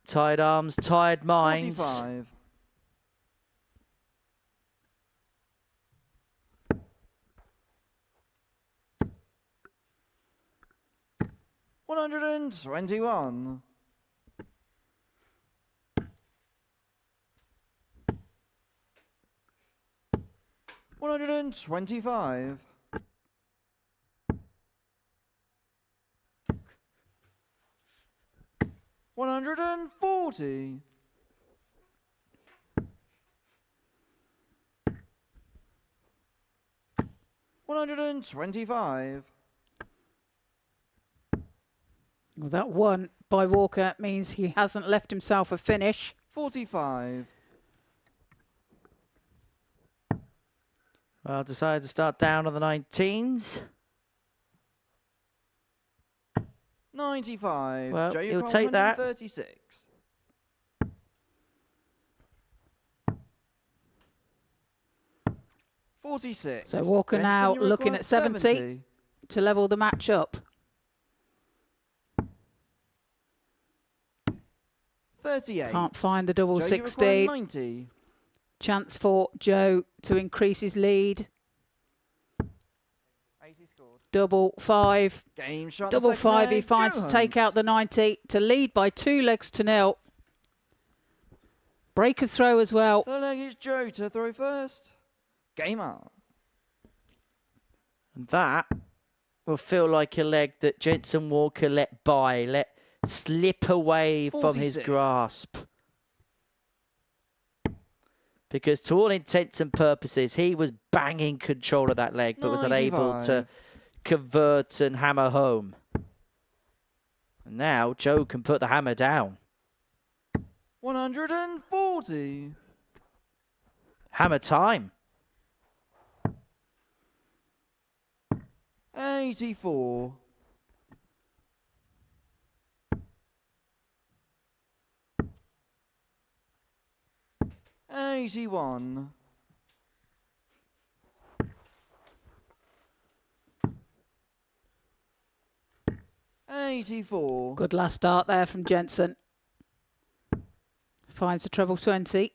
Tired arms, tired minds. 45. 121. 125. 140. 125. Well, that one by Walker means he hasn't left himself a finish. 45. Well, decided to start down on the 19s. 95. Well, Joe, he'll you've take that. 136. 46. So Walker Jensen, now you looking require at 70 to level the match up. 38. Can't find the double Joe, you require 16. 90. Chance for Joe to increase his lead. 80 scored. Double 5. Game shot. Double 5. He finds to take out the 90 to lead by 2 legs to nil. Break of throw as well. The leg is Joe to throw first. Game on. And that will feel like a leg that Jensen Walker let slip away from his 46. grasp. Because to all intents and purposes, he was banging control of that leg, but was unable to 95. convert and hammer home. And now Joe can put the hammer down. 140. Hammer time. 84. 81. 1 84. Good last start there from Jensen. Finds the treble 20.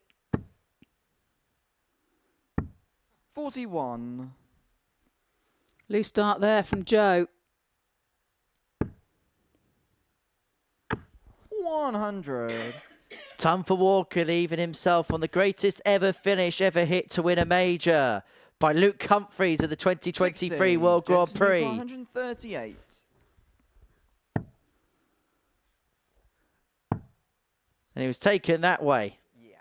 41. Loose start there from Joe. 100. Time for Walker leaving himself on the greatest ever finish ever hit to win a major by Luke Humphreys at the 2023 60. World Grand Jensen Prix. 138. And he was taken that way. Yeah.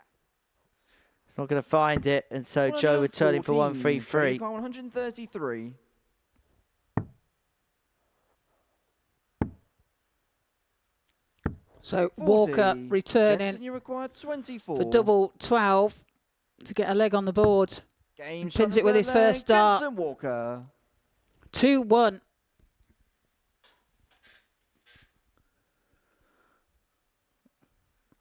He's not going to find it, and so Joe returning for 133. 133. So 40. Walker returning Jensen, you required 24. for double 12 to get a leg on the board. Game Pins shot it with his leg. first start. Jensen Walker. 2-1.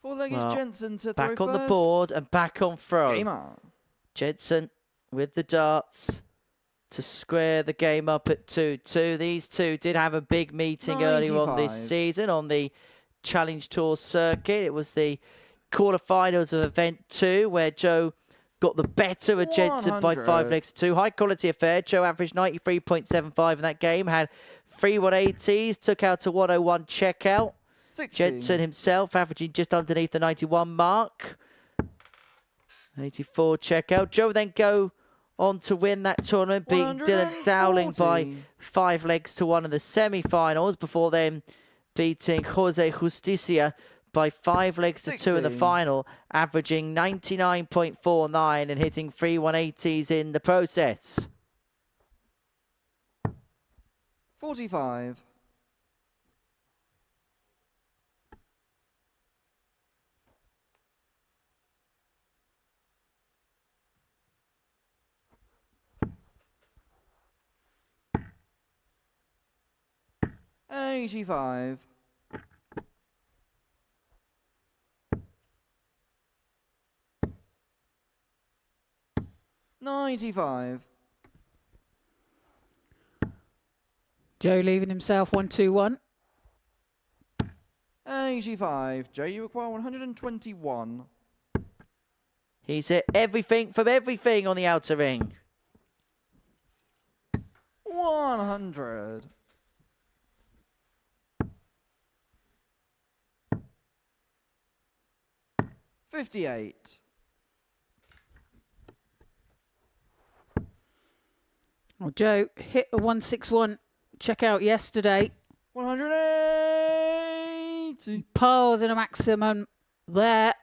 Four leg Well, is Jensen to throw Back on the first. board and back on throw. Game on. Jensen with the darts to square the game up at 2-2. These two did have a big meeting earlier on this 95. season on the Challenge Tour circuit. It was the quarterfinals of Event 2 where Joe got the better of Jensen by 5 100. legs to 2. High quality affair. Joe averaged 93.75 in that game. Had 3 180s, took out a 101 checkout. 60. Jensen himself averaging just underneath the 91 mark. 84 checkout. Joe then go on to win that tournament, beating Dylan Dowling by 140. 5 legs to 1 in the semi-finals, before then beating Jose Justicia by 5 legs to 2 in the 60. final, averaging 99.49 and hitting 3 180s in the process. 45. $85. 95. Joe leaving himself 1-2-1. 85. Joe, you require 121. He's hit everything from everything on the outer ring. 100. 58. Well, Joe hit a 161 checkout yesterday. 180. Piles in a maximum there.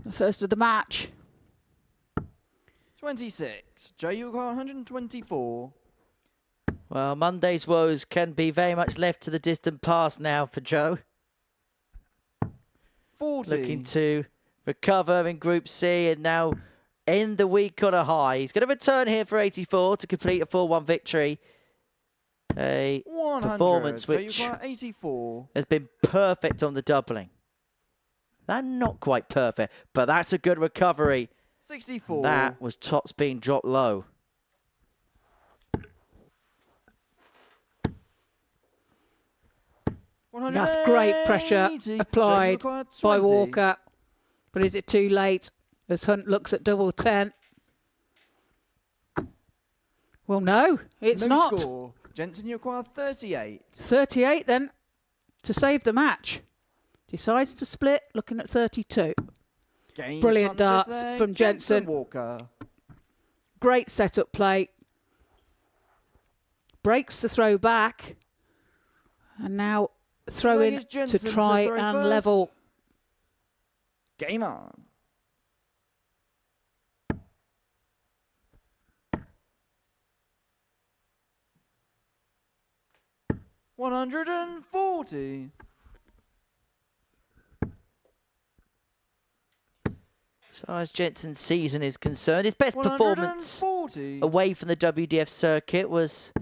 The first of the match. 26. Joe, you require 124. Well, Monday's woes can be very much left to the distant past now for Joe. 40. Looking to recover in Group C and now end the week on a high. He's going to return here for 84 to complete a 4-1 victory. A 100. performance Joe, you which require 84. has been perfect on the doubling. That's not quite perfect, but that's a good recovery. 64. That was top spin dropped low. That's great pressure 180. applied Joe, you require by 20. Walker. But is it too late as Hunt looks at double 10? Well, no, it's No not. score. Jensen, you require 38. 38 then to save the match. Decides to split, looking at 32. Game Brilliant shot on the fifth darts leg, from Jensen. Walker. Great setup play. Breaks the throw back. And now throw Leg in is Jensen to to try throw and first. level. Game on. $140. So as Jensen's season is concerned, his best performance 140. away from the WDF circuit was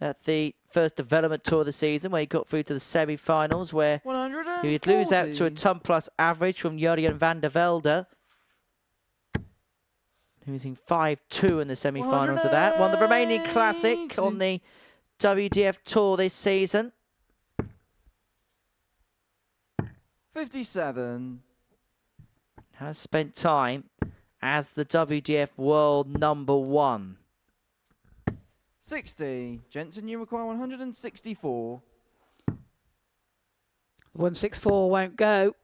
at the first development tour of the season, where he got through to the semi-finals, where 140. he would lose out to a ton plus average from Jurjen van der Velde, losing 5-2 in the semi-finals of that. Won the Romanian Classic on the WDF tour this season. 57. Has spent time as the WDF World #1. 60. Jensen, you require 164. 164 won't go.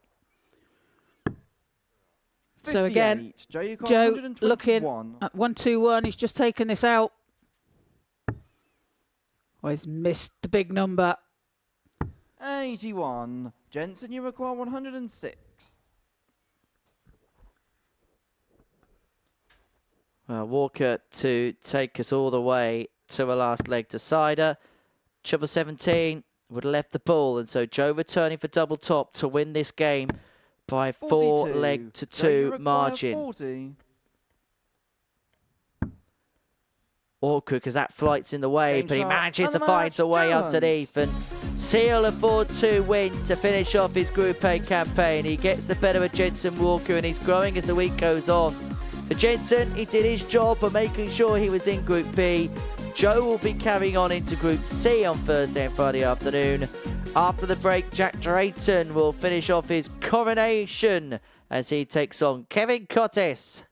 58. So again, Joe, you require Joe 121. looking at 121. He's just taken this out. Oh, he's missed the big number. 81. Jensen, you require 106. Well, Walker to take us all the way to a last leg decider. Treble 17 would have left the ball, and so Joe returning for double top to win this game by 4 42. leg to Joe, you 2 require margin. 40. Awkward because that flight's in the way, Game but he shot manages and to the find match, the way Joe underneath and seal a 4-2 win to finish off his Group A campaign. He gets the better of Jensen Walker and he's growing as the week goes on. For Jensen, he did his job of making sure he was in Group B. Joe will be carrying on into Group C on Thursday and Friday afternoon. After the break, Jack Drayton will finish off his coronation as he takes on Kevin Cottis.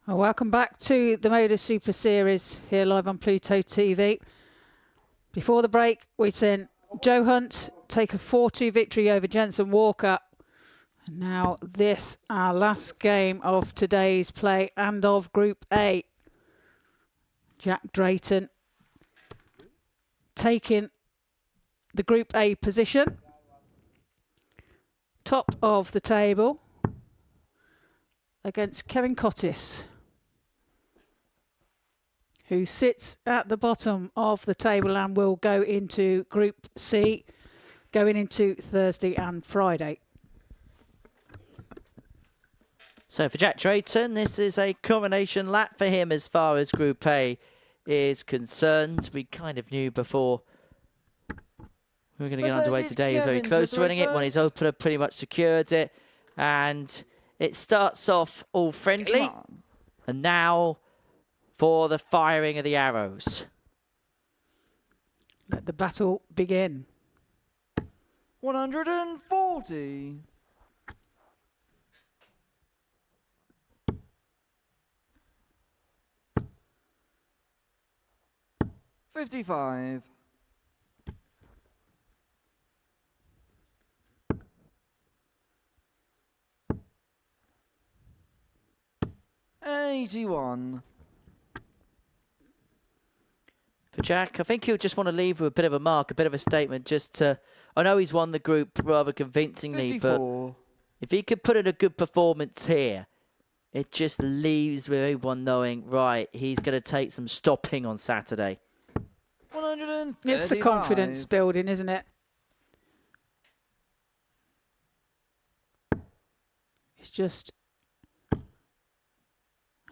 Well, welcome back to the Modus Super Series here live on Pluto TV. Before the break, we'd seen Joe Hunt take a 4-2 victory over Jensen Walker. And now this, our last game of today's play and of Group A. Jack Drayton taking the Group A position, top of the table, against Kevin Cottis, who sits at the bottom of the table and will go into Group C, going into Thursday and Friday. So for Jack Drayton, this is a coronation lap for him as far as Group A is concerned. We kind of knew before we were going to get underway today. He was very close to winning it. When his opener pretty much secured it. And it starts off all friendly. And now for the firing of the arrows. Let the battle begin. 140. 55. 81. For Jack, I think he'll just want to leave with a bit of a mark, a bit of a statement, just to... I know he's won the group rather convincingly, 54. but if he could put in a good performance here, it just leaves with everyone knowing, right, he's going to take some stopping on Saturday. 135. It's the confidence building, isn't it? It's just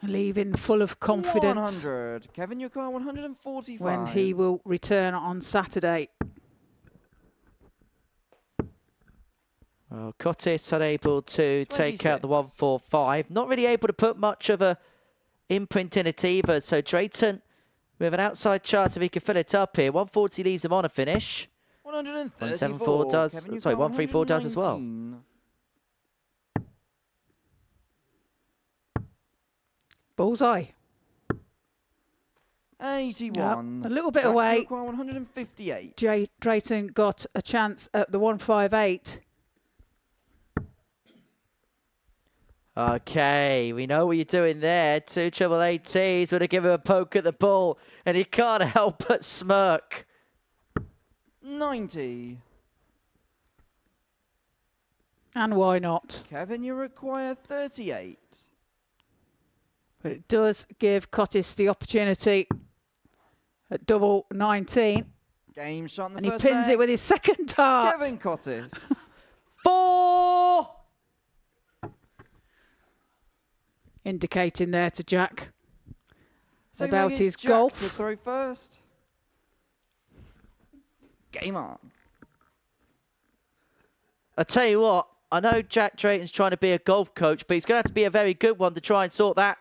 leaving full of confidence 100. Kevin, your car 145. when he will return on Saturday. Well, Cottis unable to take out the 26. 145. Not really able to put much of a imprint in it either. So Drayton with an outside chance if he can fill it up here. 140 leaves him on a finish. 134. 174 does. Kevin, your Sorry, car 134 does as well. 119. Bullseye. 81. A little bit Jack, away. your car 158. Drayton got a chance at the 158. Okay, we know what you're doing there. 2 888s would have given him a poke at the ball, and he can't help but smirk. 90. And why not? Kevin, you require 38. But it does give Cottis the opportunity at double 19. Game shot in the And he first pins leg. it with his second dart. Kevin Cottis. 4! Indicating there to Jack Second about leg his is Jack golf. to throw first. Game on. I tell you what, I know Jack Drayton's trying to be a golf coach, but he's going to have to be a very good one to try and sort that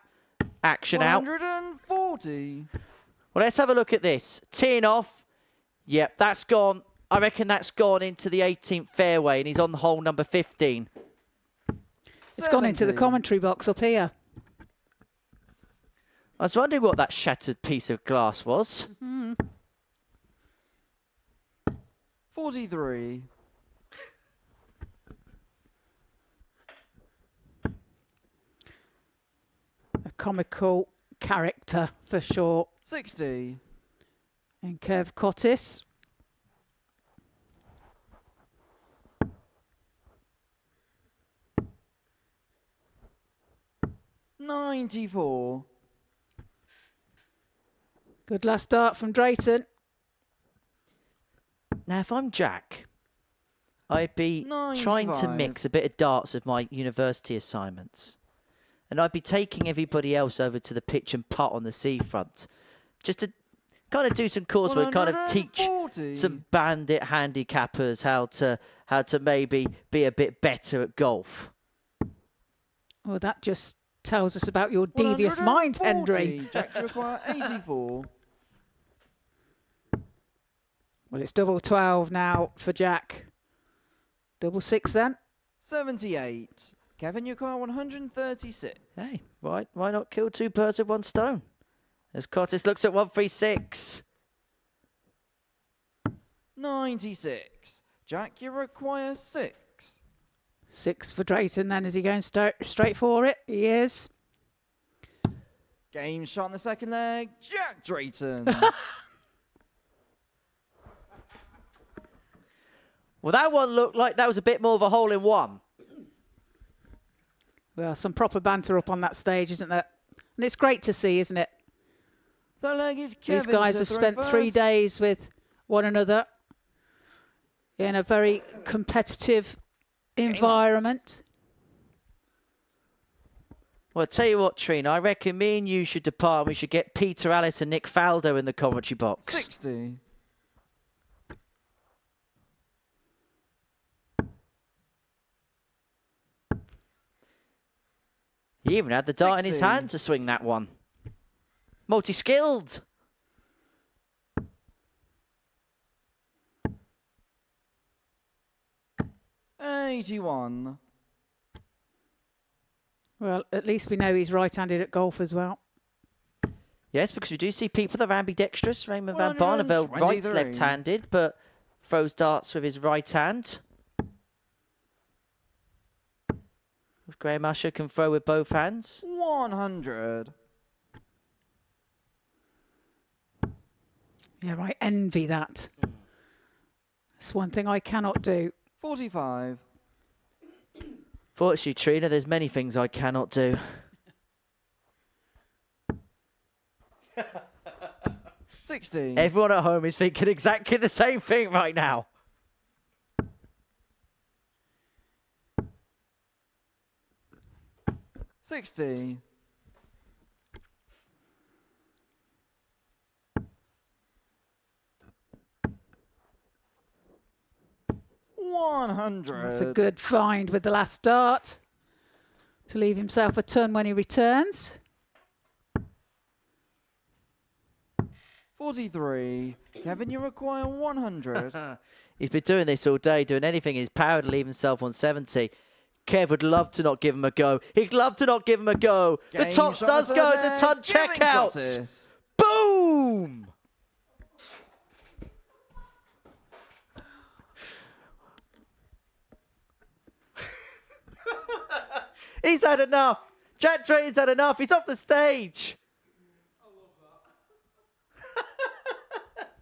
action out. 140. Well, let's have a look at this. Teeing off. Yep, that's gone. I reckon that's gone into the 18th fairway, and he's on the hole number 15. It's gone into the 70. commentary box up here. I was wondering what that shattered piece of glass was. 43. A comical character for sure. 60. And Kev Cottis. $94. Good last start from Drayton. Now, if I'm Jack, I'd be trying to 95. mix a bit of darts with my university assignments. And I'd be taking everybody else over to the pitch and putt on the seafront. Just to kind of do some coursework, kind of teach 140. some bandit handicappers how to maybe be a bit better at golf. Well, that just tells us about your devious mind, 140. Hendry. Jack, you require 84. Well, it's double 12 now for Jack. Double 6 then. 78. Kevin, you require 136. Hey, why not kill 2 birds with 1 stone? As Cottis looks at 136. 96. Jack, you require 6. 6 for Drayton then. Is he going straight for it? He is. Game shot in the second leg. Jack Drayton. Well, that one looked like that was a bit more of a hole in one. Well, some proper banter up on that stage, isn't there? And it's great to see, isn't it? The leg is Kevin. These guys have spent 3 days with one another in a very competitive environment. Well, I'll tell you what, Trina, I reckon me and you should depart. We should get Peter Ellis and Nick Faldo in the commentary box. 60. He even had the dart in his 60. hand to swing that one. Multi-skilled. $81. Well, at least we know he's right-handed at golf as well. Yes, because we do see people that are ambidextrous. Raymond van Barneveld, right's 123. left-handed, but throws darts with his right hand. Graham Usher can throw with both hands. 100. Yeah, I envy that. It's one thing I cannot do. 45. Fortunately, Trina, there's many things I cannot do. $60. Everyone at home is thinking exactly the same thing right now. $60. $100. That's a good find with the last dart to leave himself a ton when he returns. 43. Kevin, you require 100. He's been doing this all day, doing anything in his power to leave himself on 70. Kev would love to not give him a go. He'd love to not give him a go. The Game top shot does the go third as a ton leg. Kevin got checkout. this. Boom! He's had enough. Jack Drayton's had enough. He's off the stage.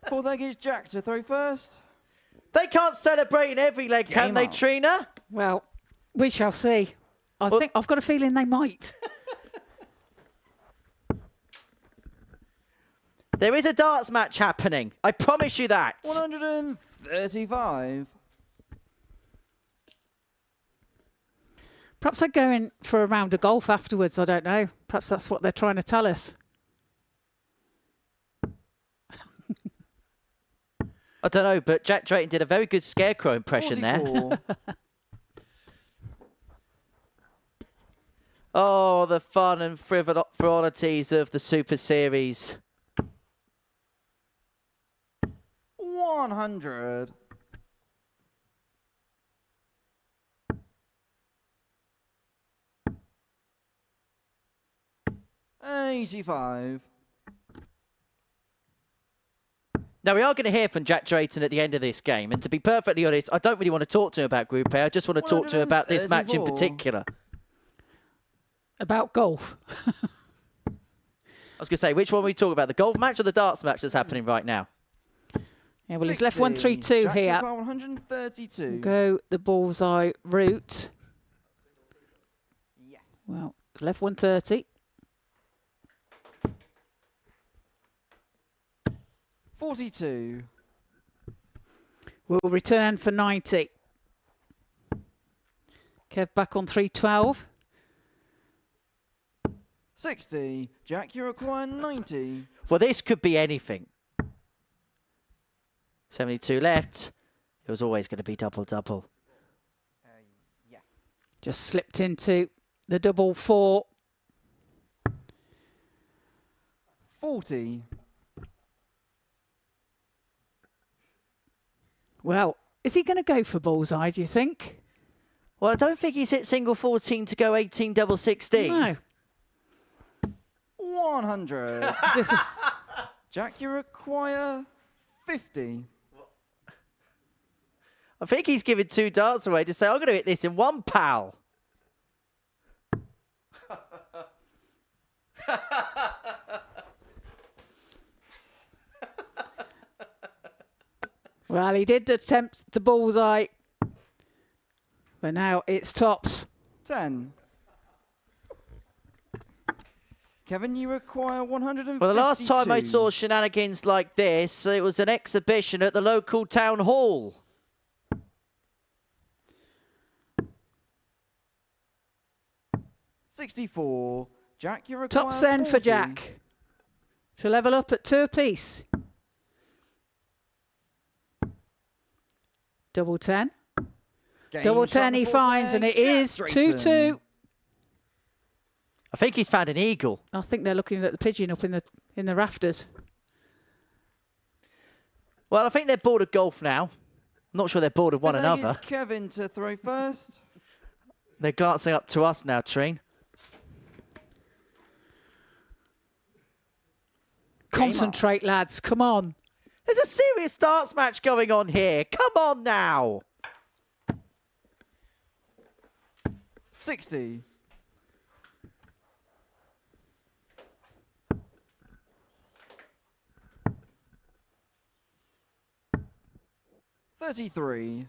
Fourth leg is Jack to throw first. They can't celebrate in every leg, can Game they, up. Trina? Well, we shall see. I think I've got a feeling they might. There is a darts match happening. I promise you that. 135. Perhaps they're going for a round of golf afterwards. I don't know. Perhaps that's what they're trying to tell us. I don't know, but Jack Drayton did a very good scarecrow impression there. 44. Oh, the fun and frivolities of the Super Series. 100. $85. Now, we are going to hear from Jack Drayton at the end of this game. And to be perfectly honest, I don't really want to talk to him about Group A. I just want to talk to him about this match in 134. particular. About golf. I was going to say, which one are we talking about? The golf match or the darts match that's happening right now? Yeah, well, he's left 60. 132 Jack here. require 132. Go the bullseye route. Yes. Well, left 130. 42. Will return for 90. Kev back on 312. 60. Jack, you require 90. Well, this could be anything. 72 left. It was always going to be double-double. Just slipped into the double four. 40. Well, is he going to go for bullseye, do you think? Well, I don't think he's hit single 14 to go 18 double 16. No. 100. Just- Jack, you require 50. I think he's giving 2 darts away to say, I'm going to hit this in one, pal. Well, he did attempt the bullseye, but now it's tops. 10. Kevin, you require 152. Well, the last time I saw shenanigans like this, it was an exhibition at the local town hall. $64. Jack, you require Top send 40. for Jack to level up at 2 apiece. Double 10. Game Double shot 10 the he fourth finds, leg, and it Jack is Drayton. 2-2. I think he's found an eagle. I think they're looking at the pigeon up in the rafters. Well, I think they're bored of golf now. I'm not sure they're bored of one Fifth leg another. is Kevin to throw first. They're glancing up to us now, Treen. Concentrate, lads. Come on. There's a serious darts match going on here. Come on now. 60. $33.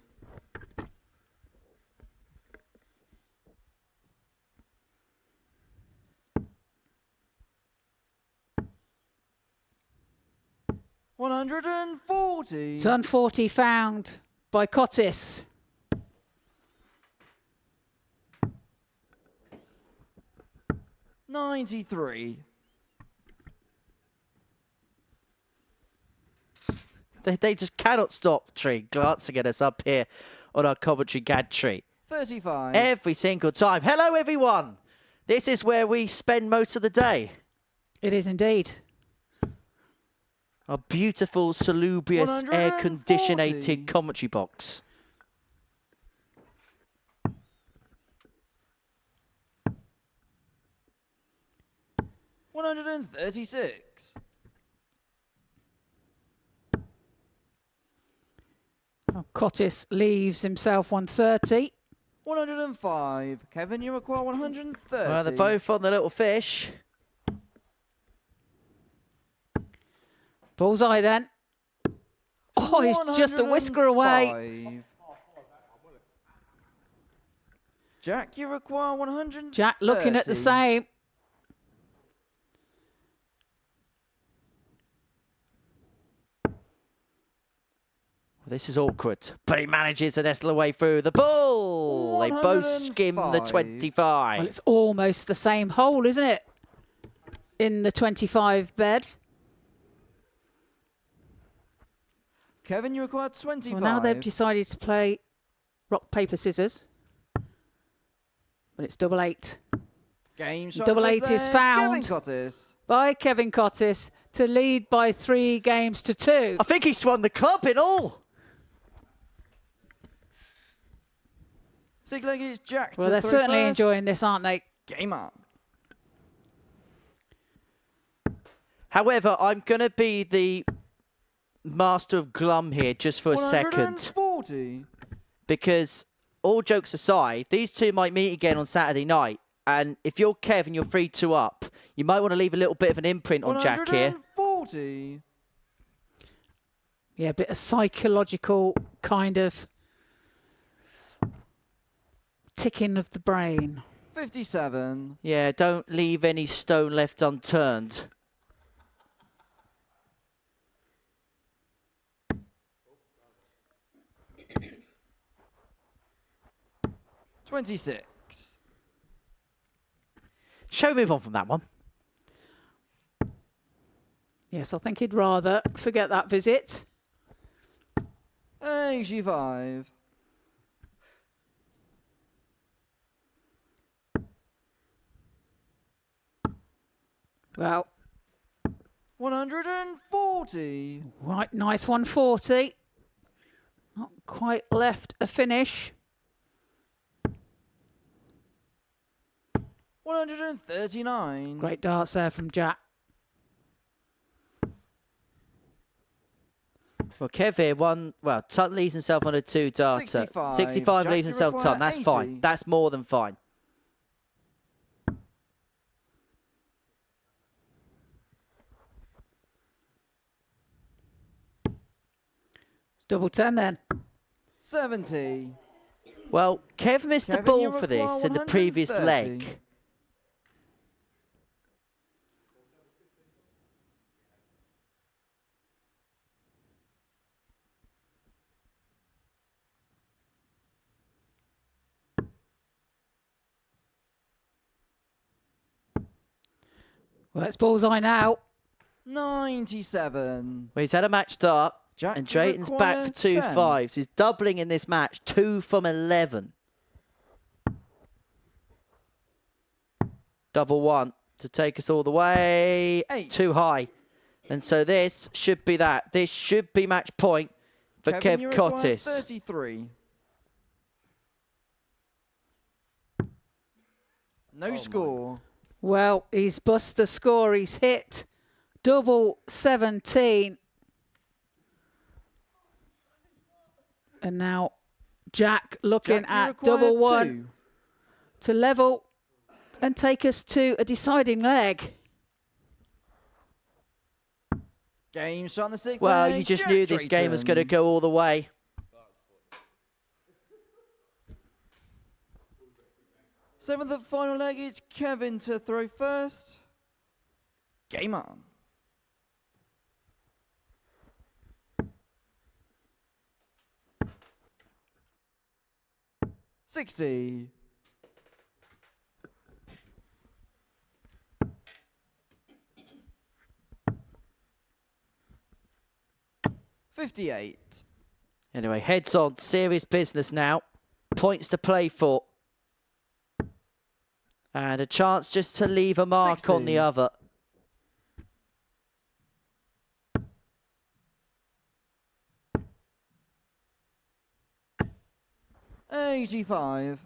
$140. Ton 40 found by Cottis. $93. They just cannot stop, Tree, glancing at us up here on our commentary gantry. 35. Every single time. Hello, everyone. This is where we spend most of the day. It is indeed. Our beautiful, salubrious, 140. air-conditionated commentary box. $136. Oh, Cottis leaves himself 130. 105. Kevin, you require 130. Well, they're both on the little fish. Bullseye then. Oh, he's just a whisker away. 105. Jack, you require 130. Jack looking at the same. This is awkward, but he manages to nestle away through the bull. They both skim the 105. 25. Well, it's almost the same hole, isn't it? In the 25 bed. Kevin, you require 25. Well, now they've decided to play rock, paper, scissors. But it's double 8. Game shot Double of the 8 is leg, found. Kevin Cottis. By Kevin Cottis to lead by 3 games to 2. I think he's swung the club in all. Six leg is Jack Well, to they're throw certainly first. enjoying this, aren't they? Game on. However, I'm going to be the master of glum here just for a second. 140. Because all jokes aside, these two might meet again on Saturday night. And if you're Kev and you're 3-2 up, you might want to leave a little bit of an imprint on Jack here. 140. Yeah, a bit of psychological kind of ticking of the brain. 57. Yeah, don't leave any stone left unturned. $26. Shall we move on from that one? Yes, I think he'd rather forget that visit. 85. Well, 140. right, nice 140. Not quite left a finish. 139. Great darts there from Jack. Well, Kev here won. Well, Tun leaves himself on a 2 darter. 65. 65 Jack, leaves you himself require Tun. That's 80. fine. That's more than fine. It's double 10 then. 70. Well, Kev missed the Kevin, you ball for require this in the previous 130. leg. Well, it's bullseye now. 97. Well, he's had a match start, Jack, and you Drayton's back require for 2 10. fives. He's doubling in this match, 2 from 11. Double 1 to take us all the way. 8. Too high. And so this should be that. This should be match point for Kevin, you Kev require Cottis. 33. No score. Well, he's bust the score. He's hit double 17. And now Jack looking Jack, you at require double 1 2. to level and take us to a deciding leg. Game shot on the 6th Well, leg, you just Jack knew this game was going to Drayton. go all the way. Seventh and final leg, it's Kevin to throw first. Game on. $60. $58. Anyway, heads on. Serious business now. Points to play for. And a chance just to leave a mark on the 60. other. $85.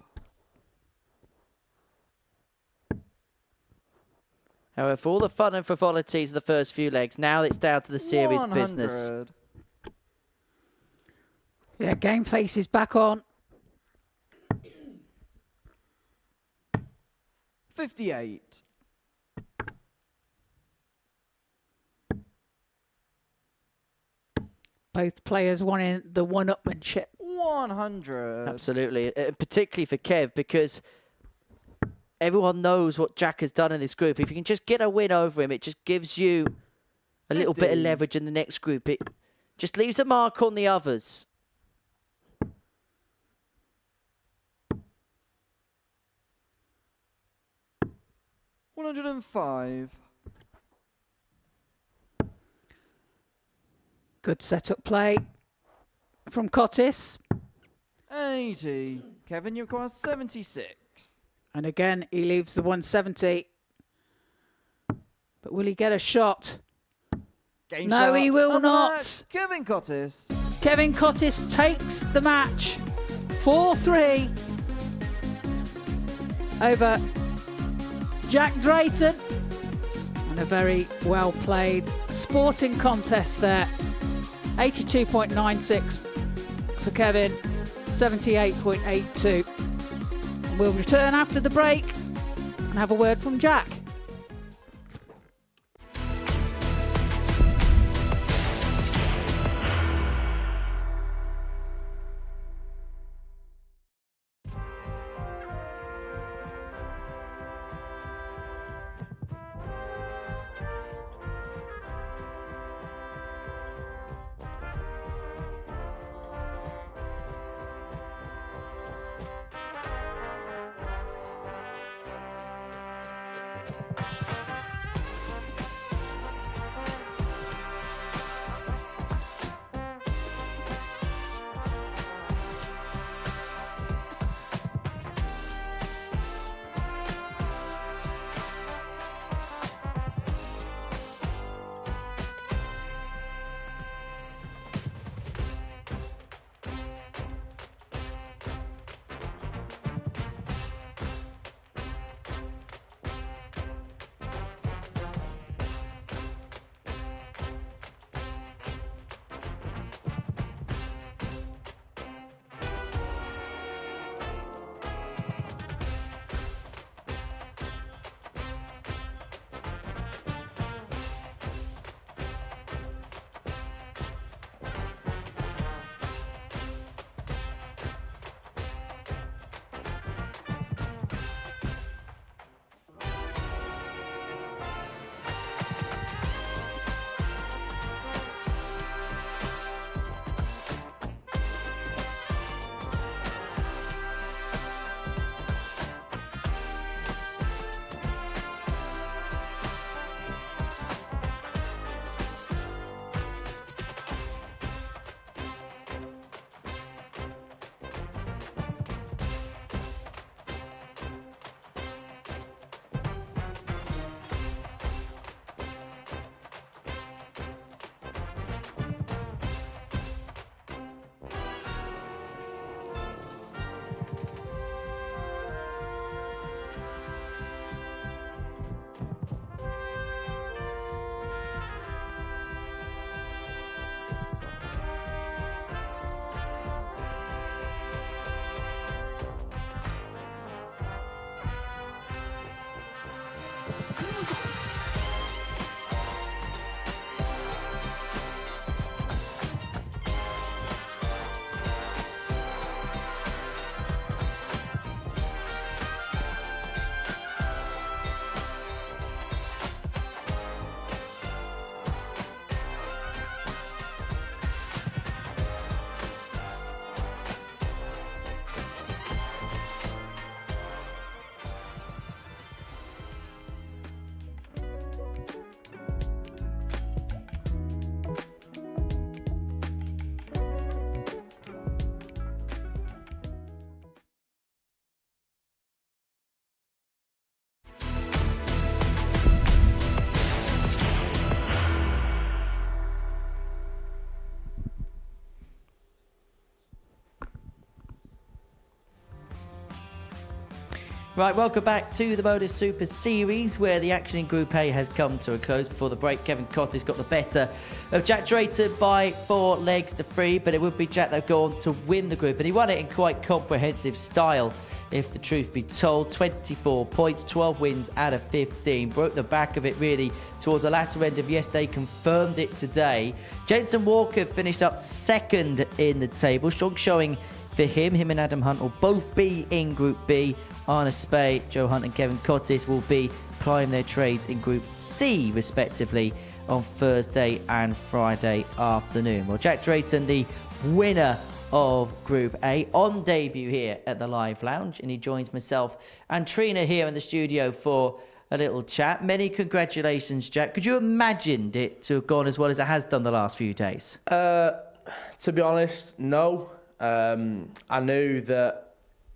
However, for all the fun and frivolities of the first few legs, now it's down to the serious 100. business. Yeah, game face is back on. 58. Both players wanting the one-upmanship. 100. Absolutely. Particularly for Kev, because everyone knows what Jack has done in this group. If you can just get a win over him, it just gives you a little bit of 50. leverage in the next group. It just leaves a mark on the others. $105. Good setup play from Cottis. 80. Kevin, you require 76. And again, he leaves the 170. But will he get a shot? Game No, shot he will on the not. match, Kevin Cottis. Kevin Cottis takes the match 4-3 over Jack Drayton. And a very well played sporting contest there. 82.96 for Kevin, 78.82. We'll return after the break and have a word from Jack. Right, welcome back to the Modus Super Series, where the action in Group A has come to a close. Before the break, Kevin Cottis got the better of Jack Drayton by 4 legs to 3, but it would be Jack that would go on to win the group, and he won it in quite comprehensive style, if the truth be told. 24 points, 12 wins out of 15. Broke the back of it really towards the latter end of yesterday, confirmed it today. Jensen Walker finished up second in the table. Strong showing for him. Him and Adam Hunt will both be in Group B. Arna Spey, Joe Hunt and Kevin Cottis will be plying their trades in Group C, respectively, on Thursday and Friday afternoon. Well, Jack Drayton, the winner of Group A, on debut here at the Live Lounge, and he joins myself and Trina here in the studio for a little chat. Many congratulations, Jack. Could you imagine it to have gone as well as it has done the last few days? To be honest, no. I knew that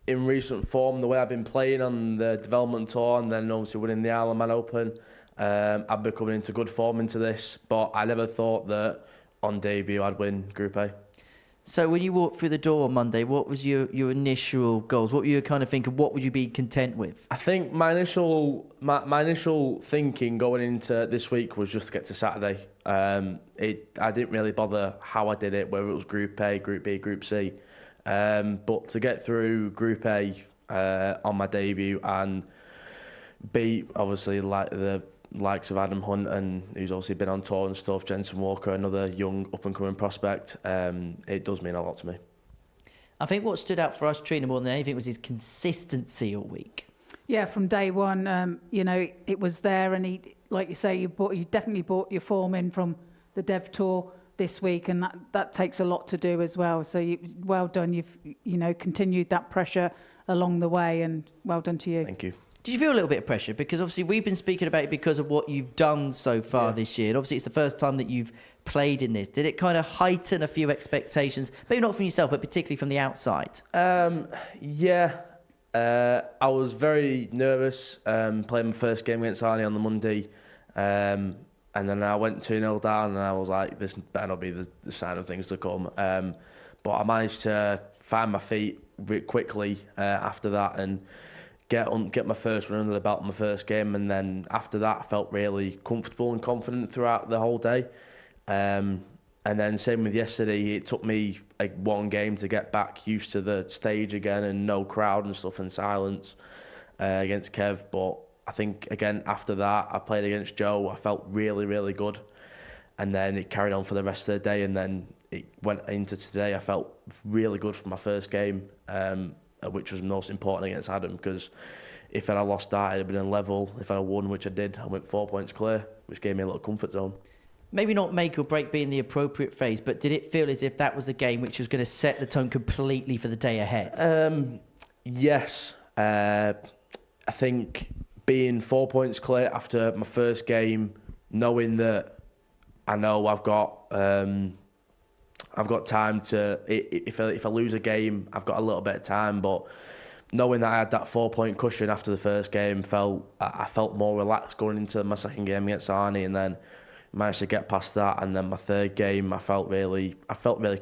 in recent form, the way I've been playing on the development tour and then obviously winning the Isle of Man Open, I'd be coming into good form into this, but I never thought that on debut I'd win Group A. So when you walked through the door on Monday, what was your initial goals? What were you kind of thinking? What would you be content with? I think my initial thinking going into this week was just to get to Saturday. I didn't really bother how I did it, whether it was Group A, Group B, Group C. But to get through Group A on my debut and beat obviously like the likes of Adam Hunt, and who's obviously been on tour and stuff, Jensen Walker, another young up and coming prospect, it does mean a lot to me. I think what stood out for us, Trina, more than anything was his consistency all week. Yeah, from day one, it was there, and he, like you say, you definitely brought your form in from the Dev Tour this week, and that takes a lot to do as well. So well done. You've continued that pressure along the way, and well done to you. Thank you. Did you feel a little bit of pressure? Because obviously we've been speaking about it because of what you've done so far this year. And obviously it's the first time that you've played in this. Did it kind of heighten a few expectations? Maybe not from yourself, but particularly from the outside. I was very nervous playing my first game against Arnie on the Monday. And then I went 2-0 down, and I was like, this better not be the sign of things to come. But I managed to find my feet really quickly after that and get my first win under the belt in my first game. And then after that, I felt really comfortable and confident throughout the whole day. And then same with yesterday, it took me like one game to get back used to the stage again and no crowd and stuff and silence against Kev. But I think, again, after that, I played against Joe. I felt really, really good. And then it carried on for the rest of the day. And then it went into today. I felt really good for my first game, which was most important against Adam, because if I had lost that, I'd have been in level. If I had won, which I did, I went 4 points clear, which gave me a little comfort zone. Maybe not make or break being the appropriate phase, but did it feel as if that was the game which was going to set the tone completely for the day ahead? Yes. I think being 4 points clear after my first game, knowing that I know I've got time to, if I lose a game, I've got a little bit of time, but knowing that I had that 4 point cushion after the first game, I felt more relaxed going into my second game against Arnie, and then managed to get past that. And then my third game, I felt really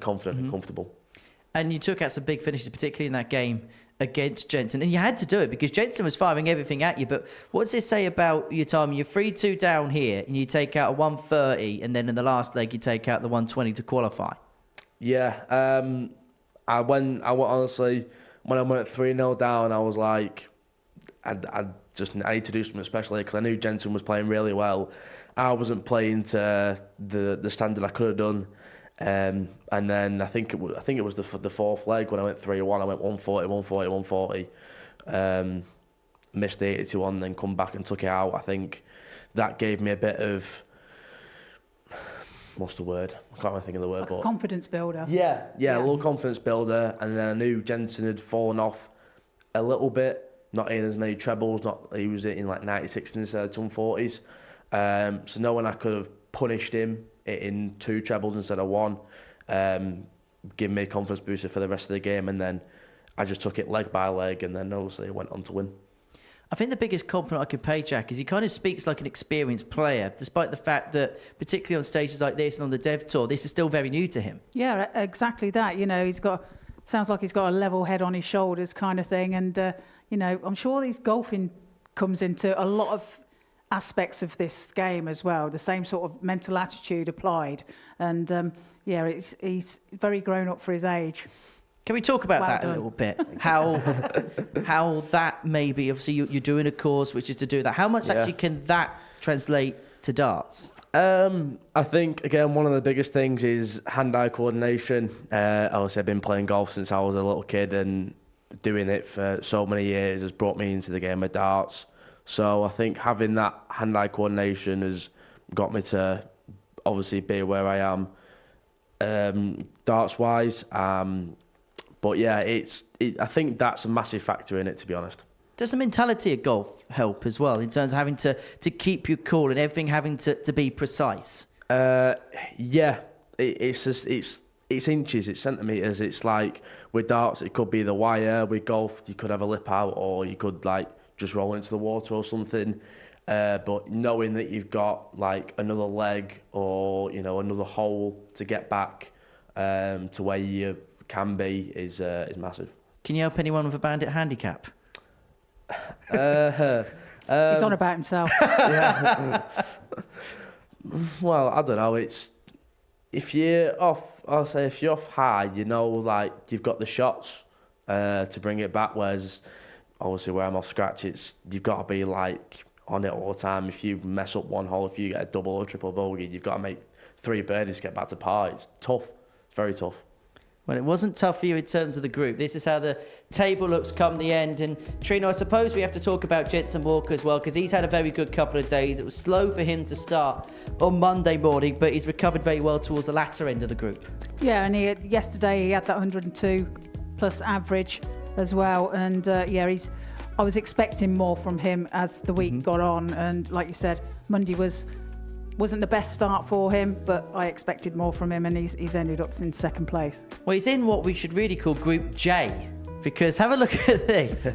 confident and comfortable. And you took out some big finishes, particularly in that game against Jensen, and you had to do it because Jensen was firing everything at you. But what does this say about your time? You're 3-2 down here, and you take out a 130, and then in the last leg you take out the 120 to qualify. Yeah, I honestly, when I went 3-0 down, I was like, I need to do something special here, because I knew Jensen was playing really well. I wasn't playing to the standard I could have done. And then I think it was the fourth leg when I went 3-1. I went 140, 140, 140. Missed the 80-1, then come back and took it out. I think that gave me a bit of, what's the word? I can't really think of the word. Like but a confidence builder. Yeah, a little confidence builder. And then I knew Jensen had fallen off a little bit, not in as many trebles. He was in like 96 instead of 140s. So knowing I could have punished him in 2 trebles instead of 1, give me a confidence booster for the rest of the game. And then I just took it leg by leg, and then obviously went on to win. I think the biggest compliment I could pay Jack is he kind of speaks like an experienced player, despite the fact that, particularly on stages like this and on the Dev Tour, this is still very new to him. Yeah, exactly that. Sounds like he's got a level head on his shoulders kind of thing. And, you know, I'm sure these golfing comes into a lot of aspects of this game as well. The same sort of mental attitude applied, and yeah, he's very grown up for his age. Can we talk about Well that done. a little bit? How that maybe, obviously you're doing a course which is to do that. How much actually can that translate to darts? I think, again, one of the biggest things is hand-eye coordination. Obviously, I've been playing golf since I was a little kid, and doing it for so many years has brought me into the game of darts. So I think having that hand-eye coordination has got me to obviously be where I am darts-wise. But yeah, I think that's a massive factor in it, to be honest. Does the mentality of golf help as well in terms of having to keep your cool and everything having to be precise? Yeah, it's inches, it's centimetres. It's like with darts, it could be the wire. With golf, you could have a lip out, or you could like just roll into the water or something. But knowing that you've got like another leg or another hole to get back to where you can be is massive. Can you help anyone with a bandit handicap? He's on about himself. Yeah. Well, I don't know. It's if you're off high, like you've got the shots to bring it back. Whereas obviously where I'm off scratch, you've got to be like on it all the time. If you mess up one hole, if you get a double or triple bogey, you've got to make 3 birdies to get back to par. It's tough. It's very tough. Well, it wasn't tough for you in terms of the group. This is how the table looks come the end. And Trino, I suppose we have to talk about Jensen Walker as well, because he's had a very good couple of days. It was slow for him to start on Monday morning, but he's recovered very well towards the latter end of the group. Yeah, and yesterday he had that 102 plus average as well. And I was expecting more from him as the week got on. And like you said, Monday wasn't the best start for him, but I expected more from him, and he's ended up in second place. Well, he's in what we should really call Group J, because have a look at this.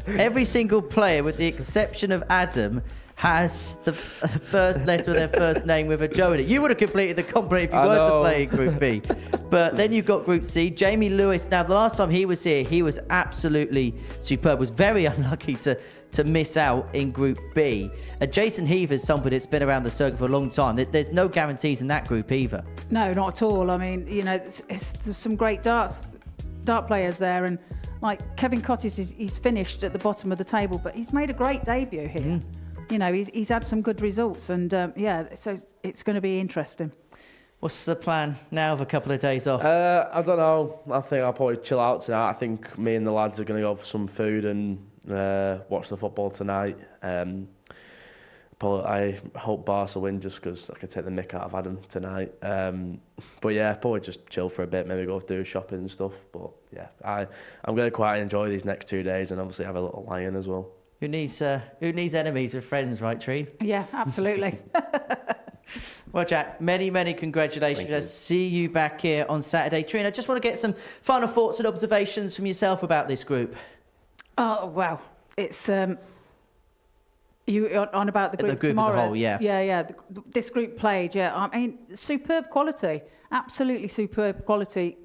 Every single player, with the exception of Adam, has the first letter of their first name with a Joe in it. You would have completed the compliment if you were to play in Group B. But then you've got Group C. Jamie Lewis. Now, the last time he was here, he was absolutely superb. Was very unlucky to miss out in Group B. Jason Heaver's somebody that's been around the circuit for a long time. There's no guarantees in that group either. No, not at all. I mean, there's some great dart players there, and like Kevin Cottis, he's finished at the bottom of the table, but he's made a great debut here. He's had some good results, and so it's going to be interesting. What's the plan now of a couple of days off? I don't know. I think I'll probably chill out tonight. I think me and the lads are going to go for some food and watch the football tonight. I hope Barca win just because I can take the mick out of Adam tonight. But yeah, probably just chill for a bit, maybe go do shopping and stuff. But yeah, I'm going to quite enjoy these next 2 days and obviously have a little lie-in as well. Who needs enemies with friends, right, Treen? Yeah, absolutely. Well, Jack, many, many congratulations. I'll see you back here on Saturday. Treen, I just want to get some final thoughts and observations from yourself about this group. Oh, wow. It's... You on about the group, tomorrow? As a whole, yeah. Yeah. This group played, yeah. I mean, superb quality. Absolutely superb quality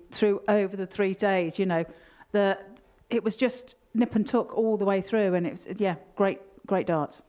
over the 3 days, It was just nip and tuck all the way through, and it was, great darts.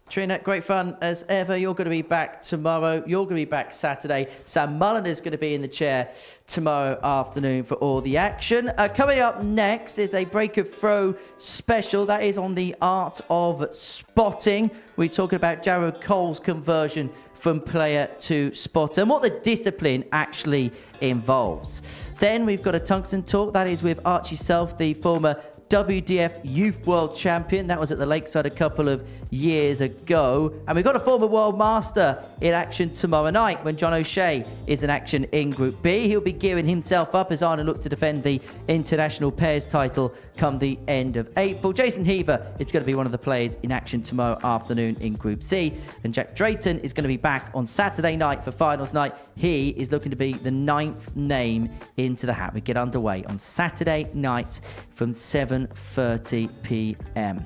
Trina, great fun as ever. You're going to be back tomorrow. You're going to be back Saturday. Sam Mullen is going to be in the chair tomorrow afternoon for all the action. Coming up next is a break of throw special. That is on the art of spotting. We're talking about Jared Cole's conversion from player to spotter and what the discipline actually involves. Then we've got a tungsten talk. That is with Archie Self, the former WDF Youth World Champion. That was at the Lakeside a couple of years ago. And we've got a former World Master in action tomorrow night when John O'Shea is in action in Group B. He'll be gearing himself up as Arna look to defend the International Pairs title come the end of April. Jason Heaver is going to be one of the players in action tomorrow afternoon in Group C. And Jack Drayton is going to be back on Saturday night for finals night. He is looking to be the 9th name into the hat. We get underway on Saturday night from 7:30 p.m.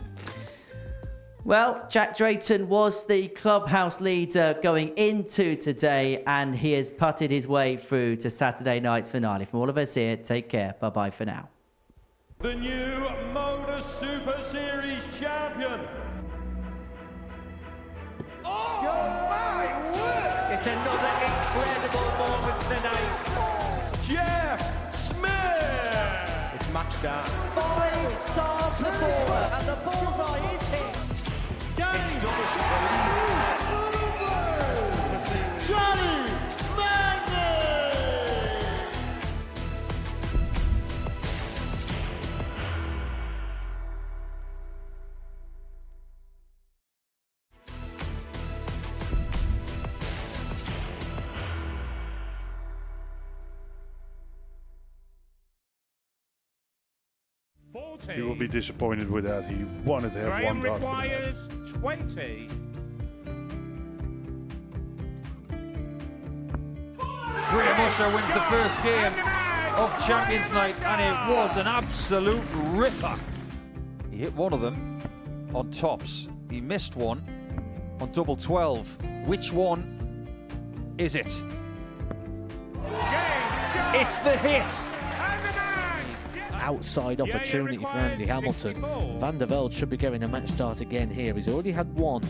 Well, Jack Drayton was the clubhouse leader going into today, and he has putted his way through to Saturday night's finale. From all of us here, take care. Bye-bye for now. The new Modus Super Series champion. It's another incredible moment tonight. Jeff Smith. It's match start. 5-star performer, and the bullseye is hit. It's Johnny Magnus. He will be disappointed with that. He wanted to have Graham one dart for the match. requires 20. Graham Usher wins the first game of Champions Night, and it was an absolute ripper. He hit one of them on tops. He missed one on double 12. Which one is it? It's the hit! Outside opportunity for Andy Hamilton. Van der Velde should be getting a match start again here. He's already had one.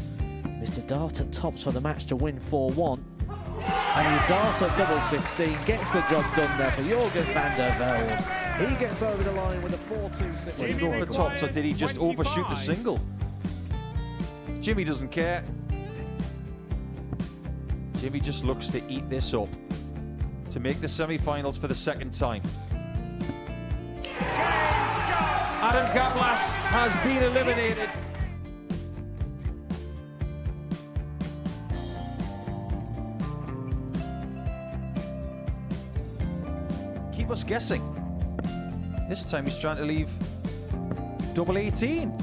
Mr. Dart at tops for the match to win 4-1. And the Dart at double 16 gets the job done there for Jurgen van der Velde. He gets over the line with a 4-2-6. Did he go for tops, or did he just overshoot the single? Jimmy doesn't care. Jimmy just looks to eat this up to make the semi-finals for the second time. Adam Kaplas has been eliminated. Keep us guessing. This time he's trying to leave double 18.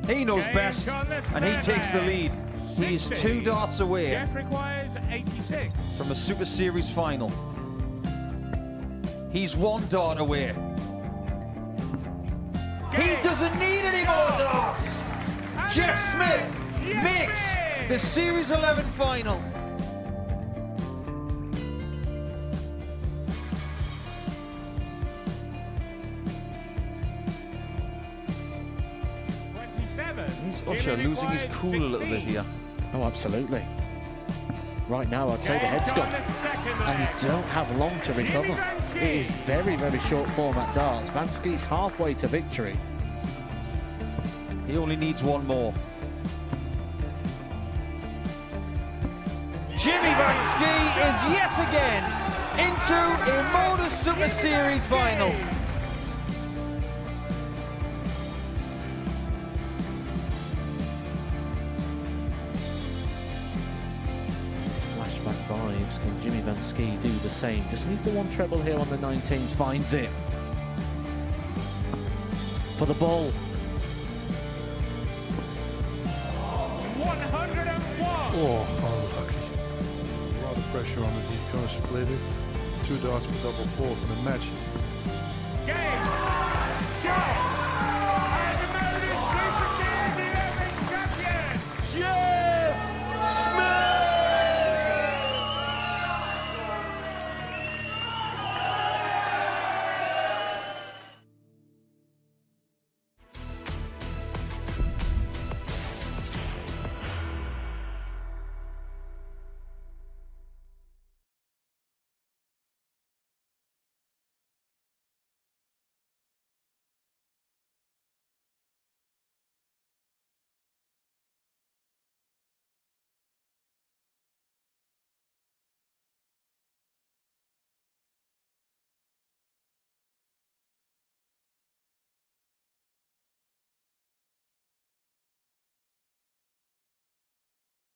He knows best, and he takes the lead. He is 2 darts away Jeff requires 86. from a Super Series final. He's 1 dart away. He doesn't need any more darts. Jeff Smith makes the Series 11 final. Is Usher losing his cool a little bit here? Oh, absolutely. Right now, I'd say the head's gone. And you don't have long to recover. It is very, very short format darts. Vansky's halfway to victory. He only needs 1 more. Jimmy Vansky is yet again into a Modus Super Series final. Flashback vibes. Can Jimmy Vansky do the same? Just needs the 1 treble here on the 19s. Finds it. For the ball. 101. Oh, unlucky. A lot of pressure on it. He's going to split it. 2 darts for double 4 for the match.